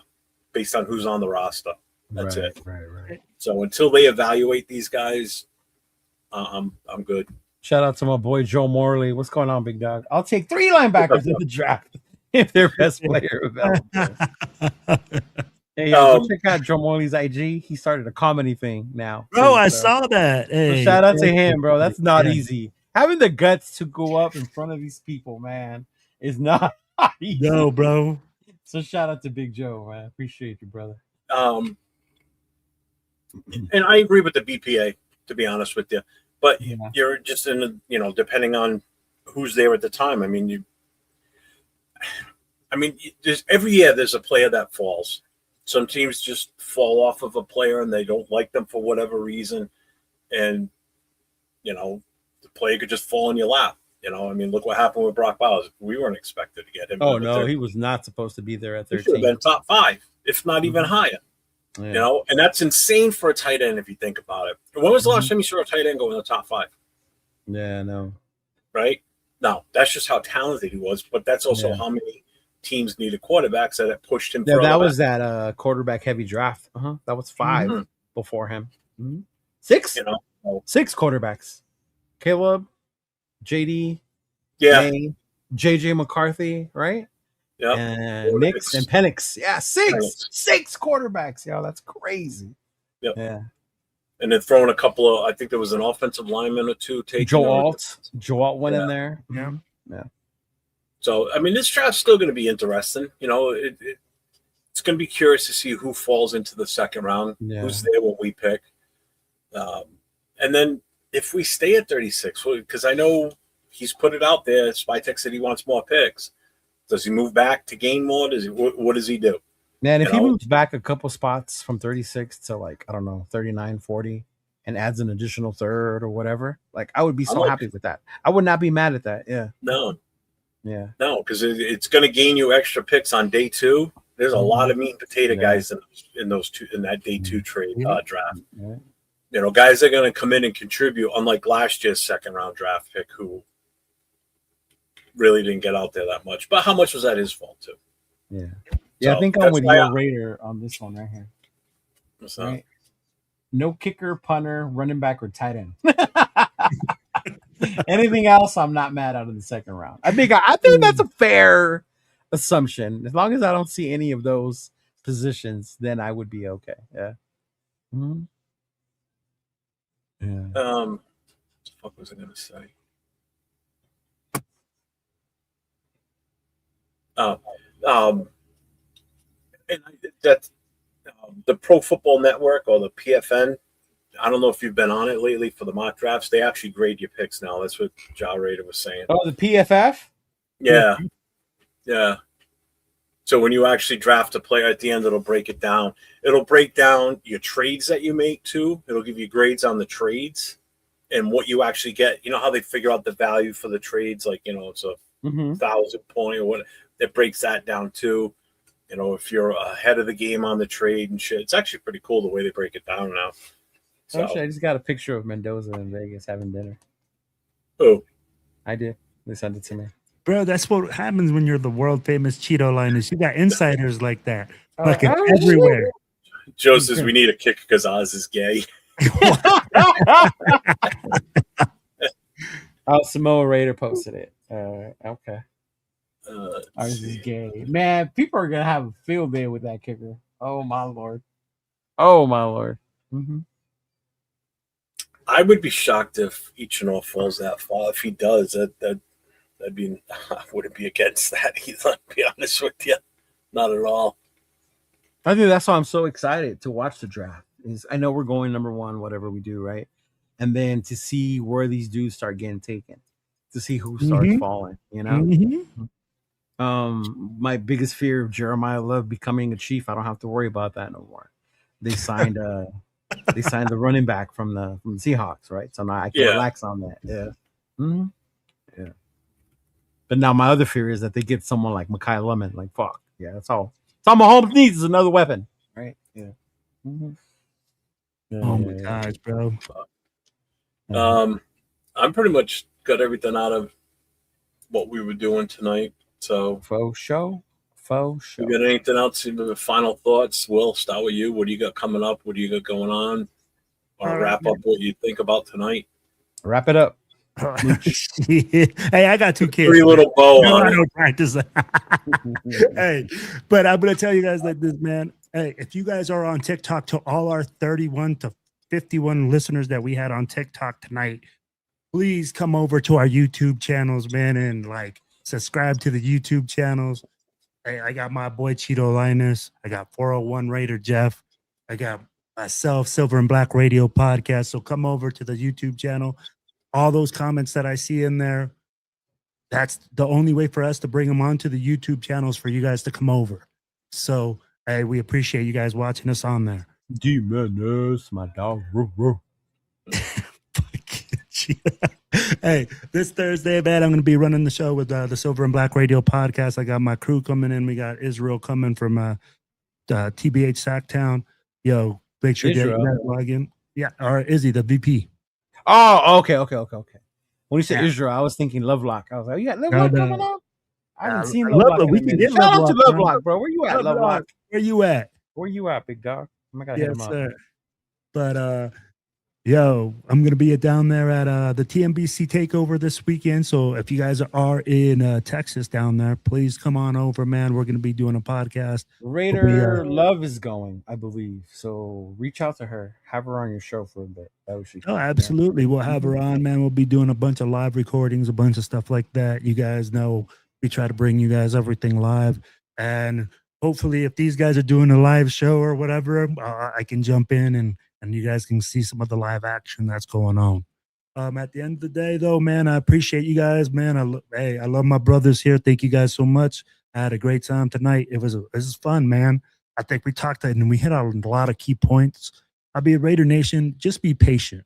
based on who's on the roster. That's it. Right. So until they evaluate these guys, I'm good. Shout out to my boy Joe Morley. What's going on, big dog? I'll take 3 linebackers in the draft if they're best player available. Hey, go check out Joe Morley's IG. He started a comedy thing now. Bro, I saw that. Hey, so shout out to him, bro. That's not easy. Having the guts to go up in front of these people, man, is not easy. No, bro. So shout out to Big Joe, man. Appreciate you, brother. And I agree with the BPA, to be honest with you. But you're just in depending on who's there at the time. There's every year there's a player that falls. Some teams just fall off of a player and they don't like them for whatever reason. And, the player could just fall in your lap. Look what happened with Brock Bowers. We weren't expected to get him. Oh, no, he was not supposed to be there at 13. He should have been top 5, if not even higher. Yeah. And that's insane for a tight end if you think about it. When was the last time you saw a tight end go in the top 5? Yeah, no. Right? No, that's just how talented he was, but that's also how many teams needed quarterbacks that had pushed him. Yeah, that was that quarterback heavy draft. That was 5 before him. 6? 6 quarterbacks. Caleb, JD, May, JJ McCarthy, right? Yeah, and Nix and Penix. Yeah, 6 quarterbacks. Yo, that's crazy. Yep. Yeah. And then throwing a couple of, I think there was an offensive lineman or two. Joe Alt went in there. Yeah. So, this draft's still going to be interesting. It's going to be curious to see who falls into the second round, who's there when we pick. And then if we stay at 36, because I know he's put it out there, Spytek said he wants more picks. Does he move back to gain more? What does he do? Man, if he moves back a couple spots from 36 to 39, 40 and adds an additional third or whatever, I would be so happy with that. I would not be mad at that. Yeah. No. Yeah. No, because it's going to gain you extra picks on day 2. There's a lot of meat and potato guys in that day 2 trade draft. Yeah. Guys that are going to come in and contribute, unlike last year's second round draft pick who really didn't get out there that much. But how much was that his fault too? Yeah. Yeah, so I think I'm with your Raider on this one right here. What's that? Right? No kicker, punter, running back, or tight end. Anything else, I'm not mad out of the second round. I think that's a fair assumption. As long as I don't see any of those positions, then I would be okay. Yeah. Mm-hmm. Yeah. What the fuck was I gonna say? And that's the Pro Football Network or the PFN. I don't know if you've been on it lately for the mock drafts. They actually grade your picks now. That's what Ja Raider was saying. Oh, the PFF? Yeah. So when you actually draft a player at the end, it'll break it down. It'll break down your trades that you make too. It'll give you grades on the trades and what you actually get. You know how they figure out the value for the trades? It's a 1,000 point or what. It breaks that down too. If you're ahead of the game on the trade and shit. It's actually pretty cool the way they break it down now. So, actually, I just got a picture of Mendoza in Vegas having dinner. Oh. I did. They sent it to me. Bro, that's what happens when you're the world famous Cheeto liners. You got insiders like that. Everywhere. Joe says we need a kicker because Oz is gay. Samoa Raider posted it. Okay. Ours is gay. Man, people are going to have a field day with that kicker. Oh, my Lord. Mm-hmm. I would be shocked if Ichinor falls that far. If he does, I wouldn't be against that either, to be honest with you. Not at all. I think that's why I'm so excited to watch the draft. Is I know we're going number one, whatever we do, right? And then to see where these dudes start getting taken, to see who starts falling, you know. My biggest fear of Jeremiah Love becoming a Chief, I don't have to worry about that no more. They signed the running back from the Seahawks, right? So now I can relax on that. Yeah. Yeah. But now my other fear is that they get someone like Mekhi Lemon. Like, fuck. Yeah, that's all. That's all Mahomes needs is another weapon, right? Yeah. Oh my gosh, bro. I'm pretty much got everything out of what we were doing tonight. So faux show. You got anything else? Final thoughts? Will, start with you. What do you got coming up? What do you got going on? Want to wrap up what you think about tonight? Wrap it up. Hey, I got 2 kids. 3 little bow on I it. don't practice. Hey, but I'm gonna tell you guys like this, man. Hey, if you guys are on TikTok, to all our 31 to 51 listeners that we had on TikTok tonight, please come over to our YouTube channels, man, and like subscribe to the YouTube channels. Hey, I got my boy Cheeto Linus. I got 401 Raider Jeff. I got myself, Silver and Black Radio Podcast. So come over to the YouTube channel. All those comments that I see in there, that's the only way for us to bring them onto the YouTube channels for you guys to come over. So, hey, we appreciate you guys watching us on there. D-Menace, my dog. Hey, this Thursday, man, I'm going to be running the show with the Silver and Black Radio Podcast. I got my crew coming in. We got Israel coming from TBH Sacktown. Yo, make sure you guys log in. Yeah, or Izzy, the VP. Oh, okay. When you said Israel, I was thinking Lovelock. I was like, yeah, Lovelock coming up? I haven't seen Lovelock. We can get Shout out to Lovelock, bro. Where you at, Lovelock? Where you at? Where you at, big dog? I gotta hit him up. Sir. But yo, I'm gonna be down there at the TMBC takeover this weekend. So if you guys are in Texas down there, please come on over, man. We're gonna be doing a podcast. Raider Love is going, I believe. So reach out to her, have her on your show for a bit. That was Oh, absolutely. We'll have her on, man. We'll be doing a bunch of live recordings, a bunch of stuff like that. You guys know we try to bring you guys everything live, and hopefully, if these guys are doing a live show or whatever, I can jump in and you guys can see some of the live action that's going on. At the end of the day, though, man, I appreciate you guys, man. I love my brothers here. Thank you guys so much. I had a great time tonight. It was fun, man. I think we talked and we hit on a lot of key points. I'll be a Raider Nation. Just be patient.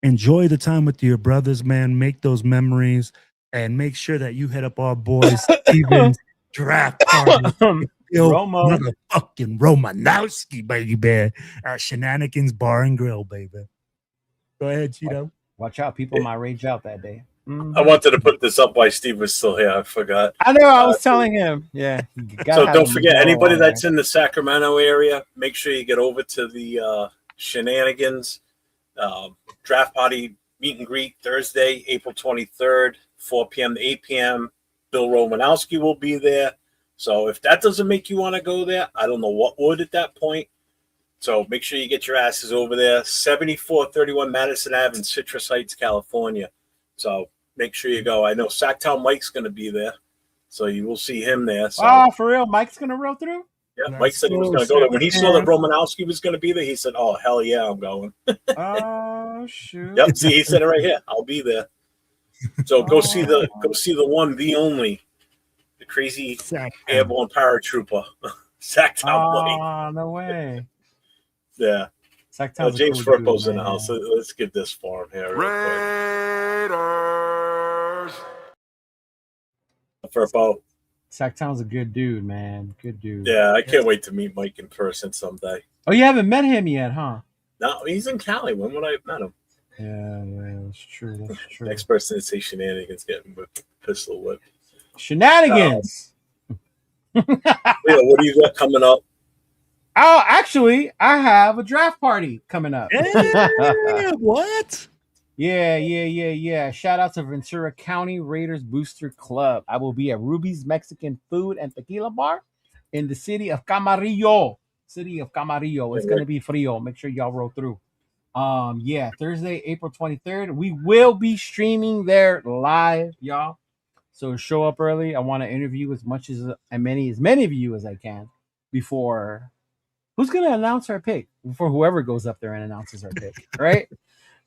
Enjoy the time with your brothers, man. Make those memories and make sure that you hit up our boys Steven's draft party. Motherfucking Romanowski, baby. Shenanigans Bar and Grill, baby. Go ahead, Cheeto. Watch out. People might rage out that day. I wanted to put this up while Steve was still here. I forgot. I know. I was telling him. Yeah. So don't forget, anybody that's in the Sacramento area, make sure you get over to the Shenanigans draft party meet and greet Thursday, April 23rd, 4 p.m. to 8 p.m. Bill Romanowski will be there. So if that doesn't make you want to go there, I don't know what would at that point. So make sure you get your asses over there. 7431 Madison Ave in Citrus Heights, California. So make sure you go. I know Sacktown Mike's going to be there. So you will see him there. So. Oh, for real? Mike's going to roll through? Yeah, Mike said he was going to go there. When he saw that Romanowski was going to be there, he said, oh, hell yeah, I'm going. Oh, shoot. Yep, see, he said it right here. I'll be there. So go see the one, the only, the crazy airborne paratrooper, Sacktown Mike. Oh, no way. Yeah. James Firpo's in the house. So let's get this for him here. Raiders. Firpo. Sacktown's a good dude, man. Good dude. Yeah, I can't wait to meet Mike in person someday. Oh, you haven't met him yet, huh? No, he's in Cali. When would I have met him? Yeah, that's true. Next person to say shenanigans getting pistol whipped. Shenanigans. Yeah, what do you got coming up? Oh, actually, I have a draft party coming up. Yeah, what? Yeah. Shout out to Ventura County Raiders Booster Club. I will be at Ruby's Mexican Food and Tequila Bar in the city of Camarillo. It's going to be frio. Make sure y'all roll through. Thursday, April 23rd. We will be streaming there live, y'all. So show up early. I want to interview as many of you as I can before. Who's going to announce our pick? Before whoever goes up there and announces our pick, right?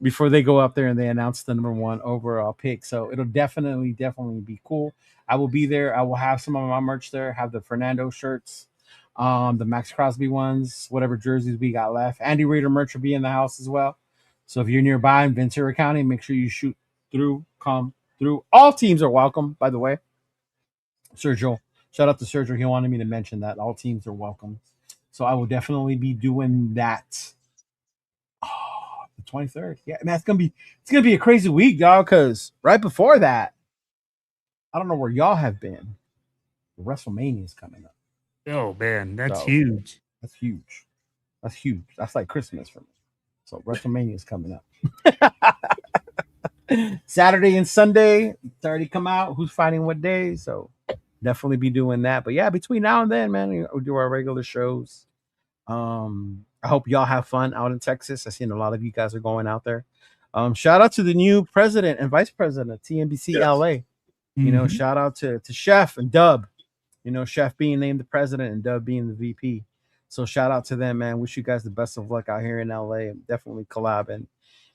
Before they go up there and they announce the number 1 overall pick. So it'll definitely be cool. I will be there. I will have some of my merch there. Have the Fernando shirts, the Max Crosby ones, whatever jerseys we got left. Andy Reader merch will be in the house as well. So if you're nearby in Ventura County, make sure you shoot through, come through. All teams are welcome, by the way. Sergio, shout out to Sergio. He wanted me to mention that all teams are welcome. So I will definitely be doing that. Oh, the 23rd. Yeah, man, it's gonna be a crazy week, dog. Because right before that, I don't know where y'all have been. WrestleMania is coming up. Oh man, that's huge. That's huge. That's huge. That's like Christmas for me. So WrestleMania is coming up. Saturday and Sunday, it's already come out. Who's fighting what day? So definitely be doing that. But yeah, between now and then, man, we'll do our regular shows. I hope y'all have fun out in Texas. I've seen a lot of you guys are going out there. Shout out to the new president and vice president of TNBC LA. You know, shout out to Chef and Dub. You know, Chef being named the president and Dub being the VP. So shout out to them, man. Wish you guys the best of luck out here in LA. Definitely collab and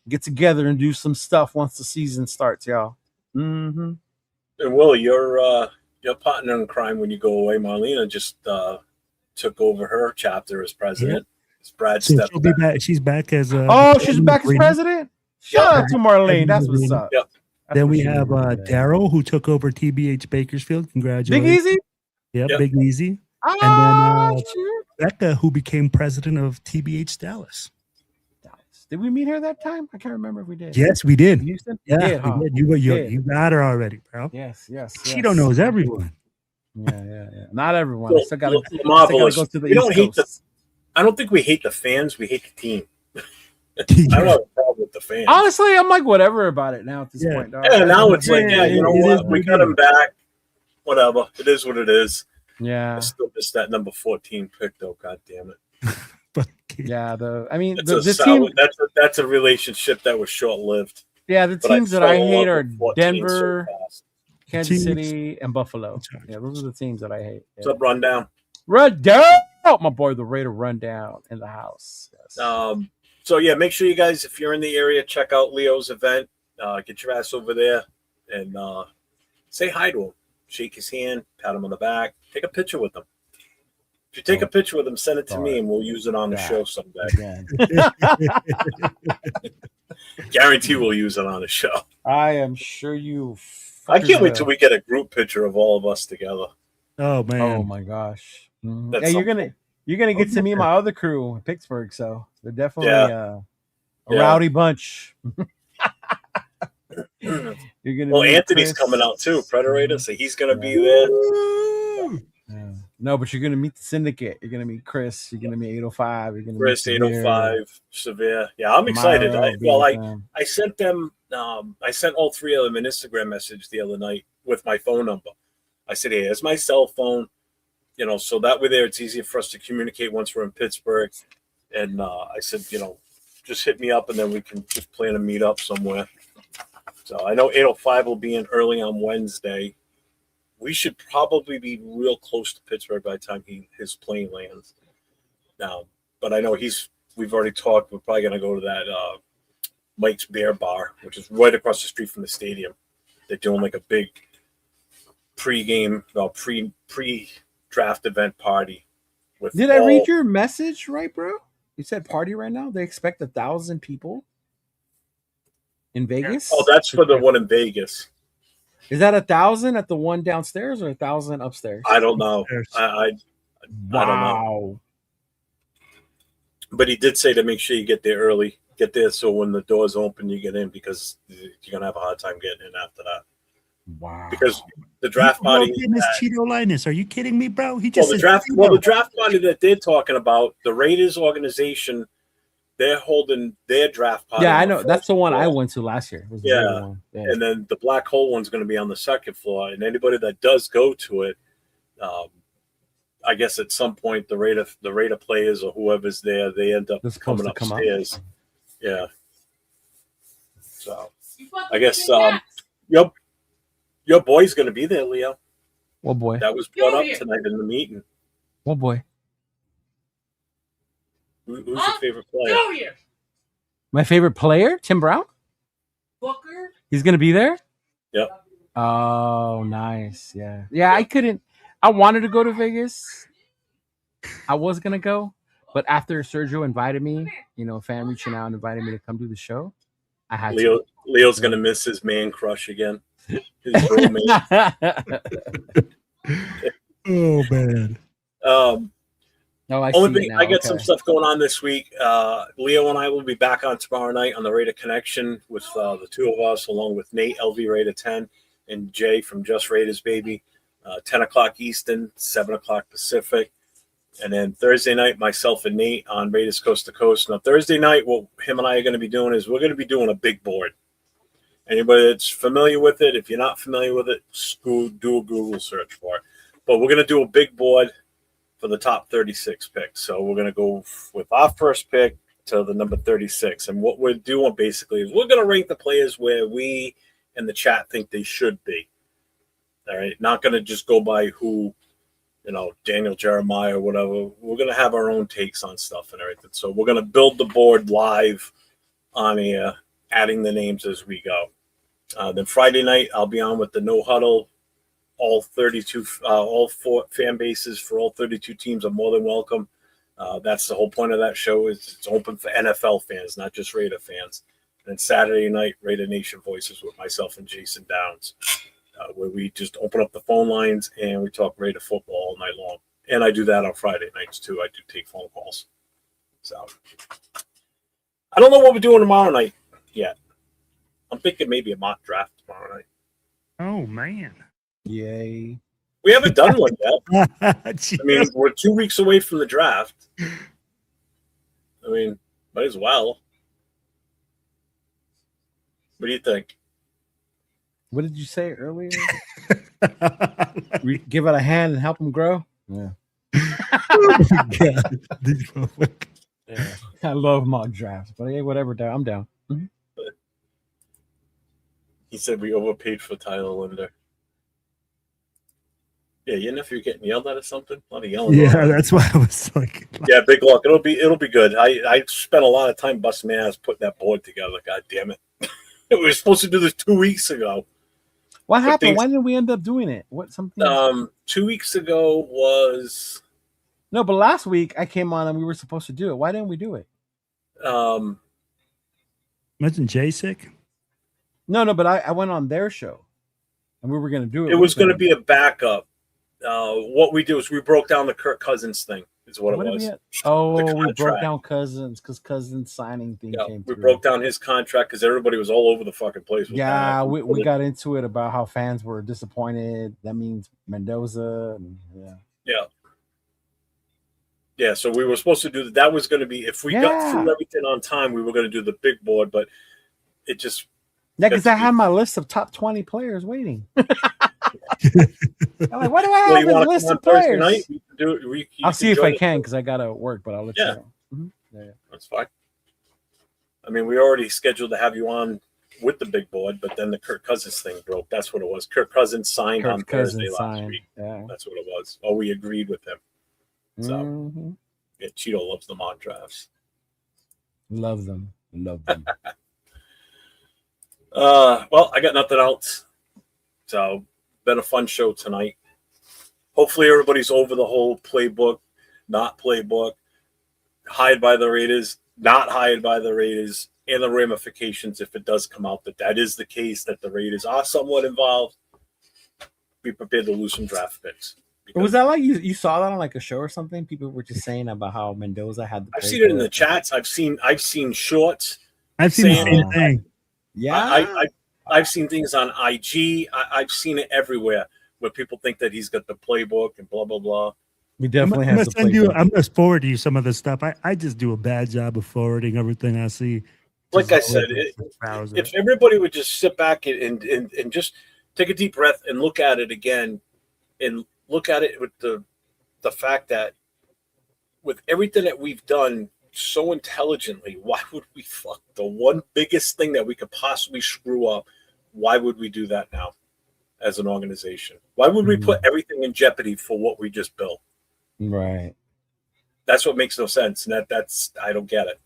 get together and do some stuff once the season starts, y'all. And Willie, your partner in crime when you go away, Marlena, just took over her chapter as president. It's Brad so she'll be back. She's back as she's back as president. Shout out to Marlene. That's what's up. Yep. Then we have Daryl, who took over TBH Bakersfield. Congratulations. Big Easy? Yep, Big Easy. Oh, and then Becca, who became president of TBH Dallas. Did we meet her that time? I can't remember if we did. Yes, we did. Houston? Yeah, we did. You got her already, bro. Yes. She don't knows everyone. Yeah. Not everyone. I still got to Marvelous. go to the We don't East Coast. I don't think we hate the fans. We hate the team. I don't have a problem with the fans. Honestly, I'm like whatever about it now at this point. Dog. Yeah, now it's like, you know what? We got him back. Whatever. It is what it is. Yeah. I still miss that number 14 pick, though. God damn it. Yeah, team. That's a relationship that was short lived. Yeah, the teams that I hate are Denver, Kansas City, and Buffalo. Yeah, those are the teams that I hate. Yeah. What's up, Rundown? Rundown, my boy, the Raider Rundown in the house. Yes. So yeah, make sure you guys, if you're in the area, check out Leo's event. Get your ass over there and say hi to him. Shake his hand, pat him on the back, take a picture with him. If you take a picture with him, send it to me, and we'll use it on the show someday. Guarantee we'll use it on the show. I am sure you. I can't wait till we get a group picture of all of us together. Oh man! Oh my gosh! Hey, you're gonna get to meet my other crew in Pittsburgh, so they're definitely a rowdy bunch. You're gonna. Well, Anthony's coming out too, Predator, so he's gonna be there. Yeah. No, but you're gonna meet the syndicate. You're gonna meet Chris. You're gonna meet 805. You're gonna Chris meet 805 Severe. Yeah, I'm excited. I sent them. I sent all three of them an Instagram message the other night with my phone number. I said, "Hey, here's my cell phone. You know, so that way there it's easier for us to communicate once we're in Pittsburgh." And I said, you know, just hit me up and then we can just plan a meet up somewhere. So I know 805 will be in early on Wednesday. We should probably be real close to Pittsburgh by the time his plane lands. Now, but I know we've already talked. We're probably going to go to that Mike's Bear Bar, which is right across the street from the stadium. They're doing like a big pre-game, pre-draft event party. Did I read your message right, bro? You said party right now? They expect 1,000 people in Vegas? Oh, that's for the one in Vegas. Is that 1,000 at the one downstairs or 1,000 upstairs? I don't know. I don't know. But he did say to make sure you get there early. Get there so when the doors open, you get in because you're going to have a hard time getting in after that. Wow. Because the draft party. Cheeto Linus. Are you kidding me, bro? He just the draft party that they're talking about, the Raiders organization, they're holding their draft party. Yeah, I know. That's the one I went to last year. Yeah. And then the Black Hole one's going to be on the second floor. And anybody that does go to it, I guess at some point the Raider players or whoever's there, they end up coming upstairs. Yeah. So I guess yep. Your boy's going to be there, Leo. What boy? That was brought up tonight in the meeting. What boy? Who's your favorite player? My favorite player, Tim Brown. Booker. He's going to be there. Yep. Oh, nice. Yeah. Yeah, I couldn't. I wanted to go to Vegas. I was going to go. But after Sergio invited me, a fan reaching out and invited me to come do the show, I had to. Leo's going to miss his man crush again. His bromance. Oh, man. I got some stuff going on this week. Leo and I will be back on tomorrow night on the Raider Connection with the two of us, along with Nate, LV Raider 10, and Jay from Just Raiders Baby. 10 o'clock Eastern, 7 o'clock Pacific. And then Thursday night, myself and Nate on Raiders Coast to Coast. Now, Thursday night, what him and I are going to be doing is we're going to be doing a big board. Anybody that's familiar with it, if you're not familiar with it, do a Google search for it. But we're going to do a big board for the top 36 picks. So we're going to go with our first pick to the number 36. And what we're doing basically is we're going to rank the players where we in the chat think they should be. All right. Not going to just go by who, Daniel Jeremiah or whatever. We're going to have our own takes on stuff and everything. So we're going to build the board live on air, adding the names as we go. Then Friday night, I'll be on with the No Huddle. All 32, all 4 fan bases for all 32 teams are more than welcome. That's the whole point of that show. Is it's open for NFL fans, not just Raider fans. And then Saturday night, Raider Nation Voices with myself and Jason Downs, where we just open up the phone lines and we talk Raider football all night long. And I do that on Friday nights too. I do take phone calls. So I don't know what we're doing tomorrow night yet. I'm thinking maybe a mock draft tomorrow night. Oh, man. Yay. We haven't done one yet. I mean, we're 2 weeks away from the draft. I mean, might as well. What do you think? What did you say earlier? Give it a hand and help them grow? Yeah. Oh, my God. Yeah. I love mock drafts, but hey, whatever. I'm down. Mm-hmm. He said we overpaid for Tyler Linder. Yeah, your nephew getting yelled at or something? A lot of yelling. Yeah, that's why I was like. Yeah, big luck. It'll be good. I spent a lot of time busting my ass putting that board together. God damn it! We were supposed to do this 2 weeks ago. What happened? Why didn't we end up doing it? 2 weeks ago was. No, but last week I came on and we were supposed to do it. Why didn't we do it? Wasn't Jay sick? No, but I went on their show and we were going to do it. It was going to be a backup. What we do is we broke down the Kirk Cousins thing. Is what it was. We broke down Cousins because Cousins signing thing came through. We broke down his contract because everybody was all over the fucking place. Yeah, we got into it about how fans were disappointed. That means Mendoza. Yeah, so we were supposed to do that. That was going to be, if we got through everything on time, we were going to do the big board, but it just. Yeah, because I had my list of top 20 players waiting. I'm like, what do I have in a list of players? Night? I'll see if I can because I got to work, but I'll let you know. Mm-hmm. Yeah, that's fine. I mean, we already scheduled to have you on with the big board, but then the Kirk Cousins thing broke. That's what it was. Kirk Cousins signed on Thursday last week. Yeah. That's what it was. Oh, we agreed with him. So, yeah, Cheeto loves the mock drafts. Love them. Well, I got nothing else. So, been a fun show tonight. Hopefully, everybody's over the whole playbook, not playbook, hired by the Raiders, not hired by the Raiders, and the ramifications if it does come out that is the case, that the Raiders are somewhat involved. Be prepared to lose some draft picks. Was that like you saw that on like a show or something? People were just saying about how Mendoza had the. I've seen it in the chats. I've seen shorts. I've seen the same thing. Yeah, I've seen things on IG. I've seen it everywhere where people think that he's got the playbook and blah blah blah. We definitely have the playbook. I'm gonna forward you some of the stuff. I just do a bad job of forwarding everything I see. Like I said, if everybody would just sit back and just take a deep breath and look at it again, and look at it with the fact that with everything that we've done so intelligently, why would we fuck the one biggest thing that we could possibly screw up? Why would we do that now? as an organization. Why would we put everything in jeopardy for what we just built? Right. That's what makes no sense, and that's I don't get it.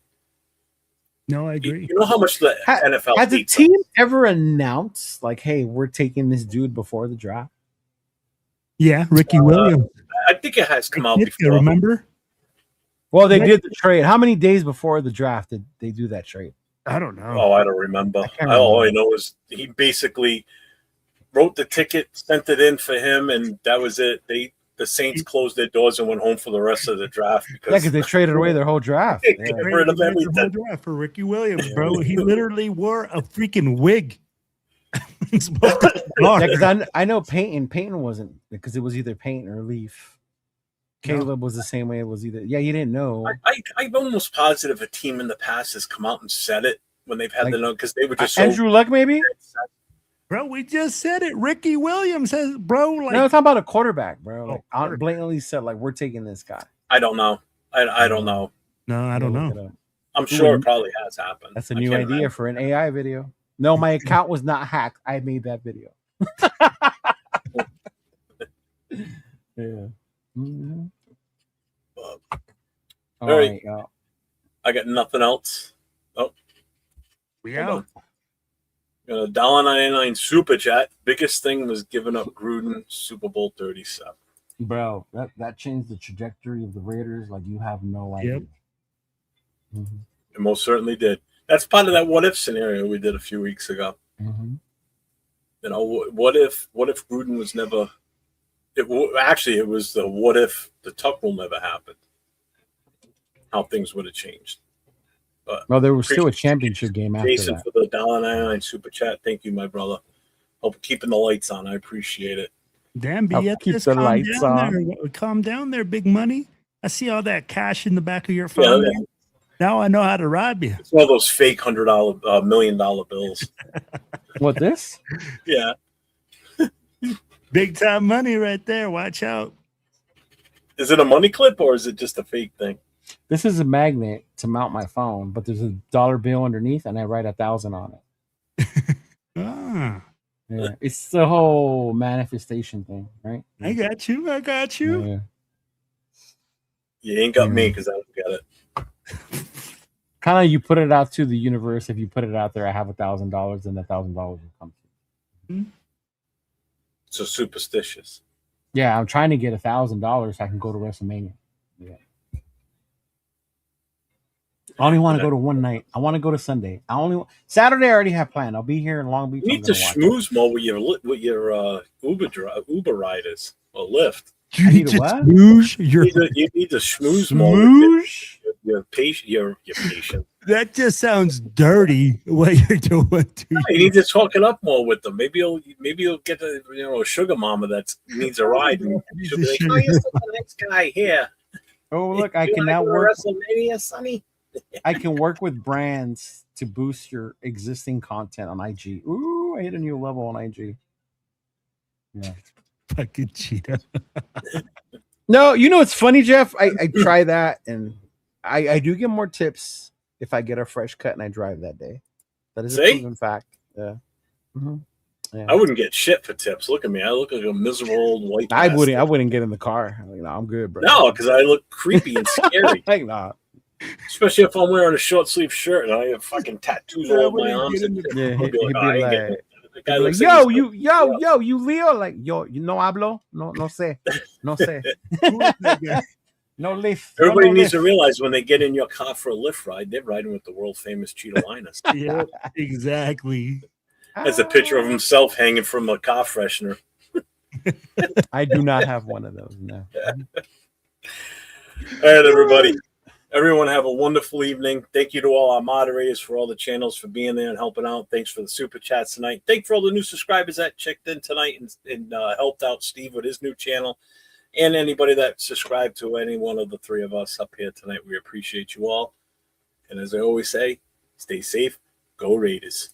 No, I agree. You know how much the NFL has a team ever announced like, "Hey, we're taking this dude before the draft"? Yeah, Ricky Williams. I think it has come out before. Remember? Well, they did the trade. How many days before the draft did they do that trade? I don't know. Oh, I don't remember. All I know is he basically wrote the ticket, sent it in for him, and that was it. The Saints closed their doors and went home for the rest of the draft. Because they traded away their whole draft. They got rid of everything. Whole draft for Ricky Williams, bro. He literally wore a freaking wig. Because I know Peyton. Peyton wasn't, because it was either Peyton or Leaf. Caleb was the same way. It was either. Yeah, you didn't know. I'm almost positive a team in the past has come out and said it when they've had the note, because they were just Andrew Luck, maybe. Bro, we just said it. Ricky Williams says, bro. Like, no, I'm talking about a quarterback, bro. Like, blatantly said, like, we're taking this guy. I don't know. I don't know. No, I don't know. I'm sure it probably has happened. That's a new idea for an AI video. No, my account was not hacked. I made that video. Yeah. Mm-hmm. All right. I got nothing else. Oh, we out. $1.99 super chat. Biggest thing was giving up Gruden Super Bowl 37. Bro, that changed the trajectory of the Raiders like you have no idea. Yep. Mm-hmm. It most certainly did. That's part of that what if scenario we did a few weeks ago. Mm-hmm. You know, what if Gruden was never? It was the what if the Tuck rule never happened. How things would have changed. But well, there was still a championship game after Jason that. for the $1.99 super chat. Thank you, my brother. Hope keeping the lights on. I appreciate it. Damn, keep the lights on. Calm down there, big money. I see all that cash in the back of your phone. Yeah. Now I know how to rob you. It's one of those fake $100 $1 million bills. What, this? Yeah. Big time money right there. Watch out. Is it a money clip or is it just a fake thing? This is a magnet to mount my phone, but there's a dollar bill underneath, and I write 1,000 on it. Yeah, it's the whole manifestation thing, right? I got you. Yeah. You ain't got me because I don't get it. Kind of, you put it out to the universe. If you put it out there, I have $1,000, then $1,000 will come to you. So superstitious. Yeah, I'm trying to get $1,000 so I can go to WrestleMania. Yeah. I only want to go to one night. I want to go to Sunday. Saturday I already have planned. I'll be here in Long Beach. You need to schmooze more with your Uber riders or Lyft. You need to what? You need to schmooze more with your patient. That just sounds dirty. What you're doing? You need to talk it up more with them. Maybe you'll get a sugar mama that needs a ride. And she'll be like, "Oh, you're such a nice guy here." Oh, look, I can now work WrestleMania, Sonny. I can work with brands to boost your existing content on IG. Ooh, I hit a new level on IG. Yeah. Fucking cheetah. No, it's funny, Jeff. I try that, and I do get more tips if I get a fresh cut and I drive that day. That is a proven fact. Yeah. Mm-hmm. Yeah. I wouldn't get shit for tips. Look at me. I look like a miserable old white bastard. I wouldn't get in the car. I'm like, no, I'm good, bro. No, because I look creepy and scary. Like, nah. Especially if I'm wearing a short sleeve shirt and I have fucking tattoos all over my arms. Yeah, he'd be like, yo, you Leo, like, yo, you no hablo, no sé, no lift. Everybody needs to realize when they get in your car for a lift ride, they're riding with the world famous Cheetah Linus. Yeah, exactly. Has a picture of himself hanging from a car freshener. I do not have one of those. No. All right, everybody. Everyone have a wonderful evening. Thank you to all our moderators for all the channels for being there and helping out. Thanks for the super chats tonight. Thanks for all the new subscribers that checked in tonight and helped out Steve with his new channel. And anybody that subscribed to any one of the three of us up here tonight. We appreciate you all. And as I always say, stay safe. Go Raiders.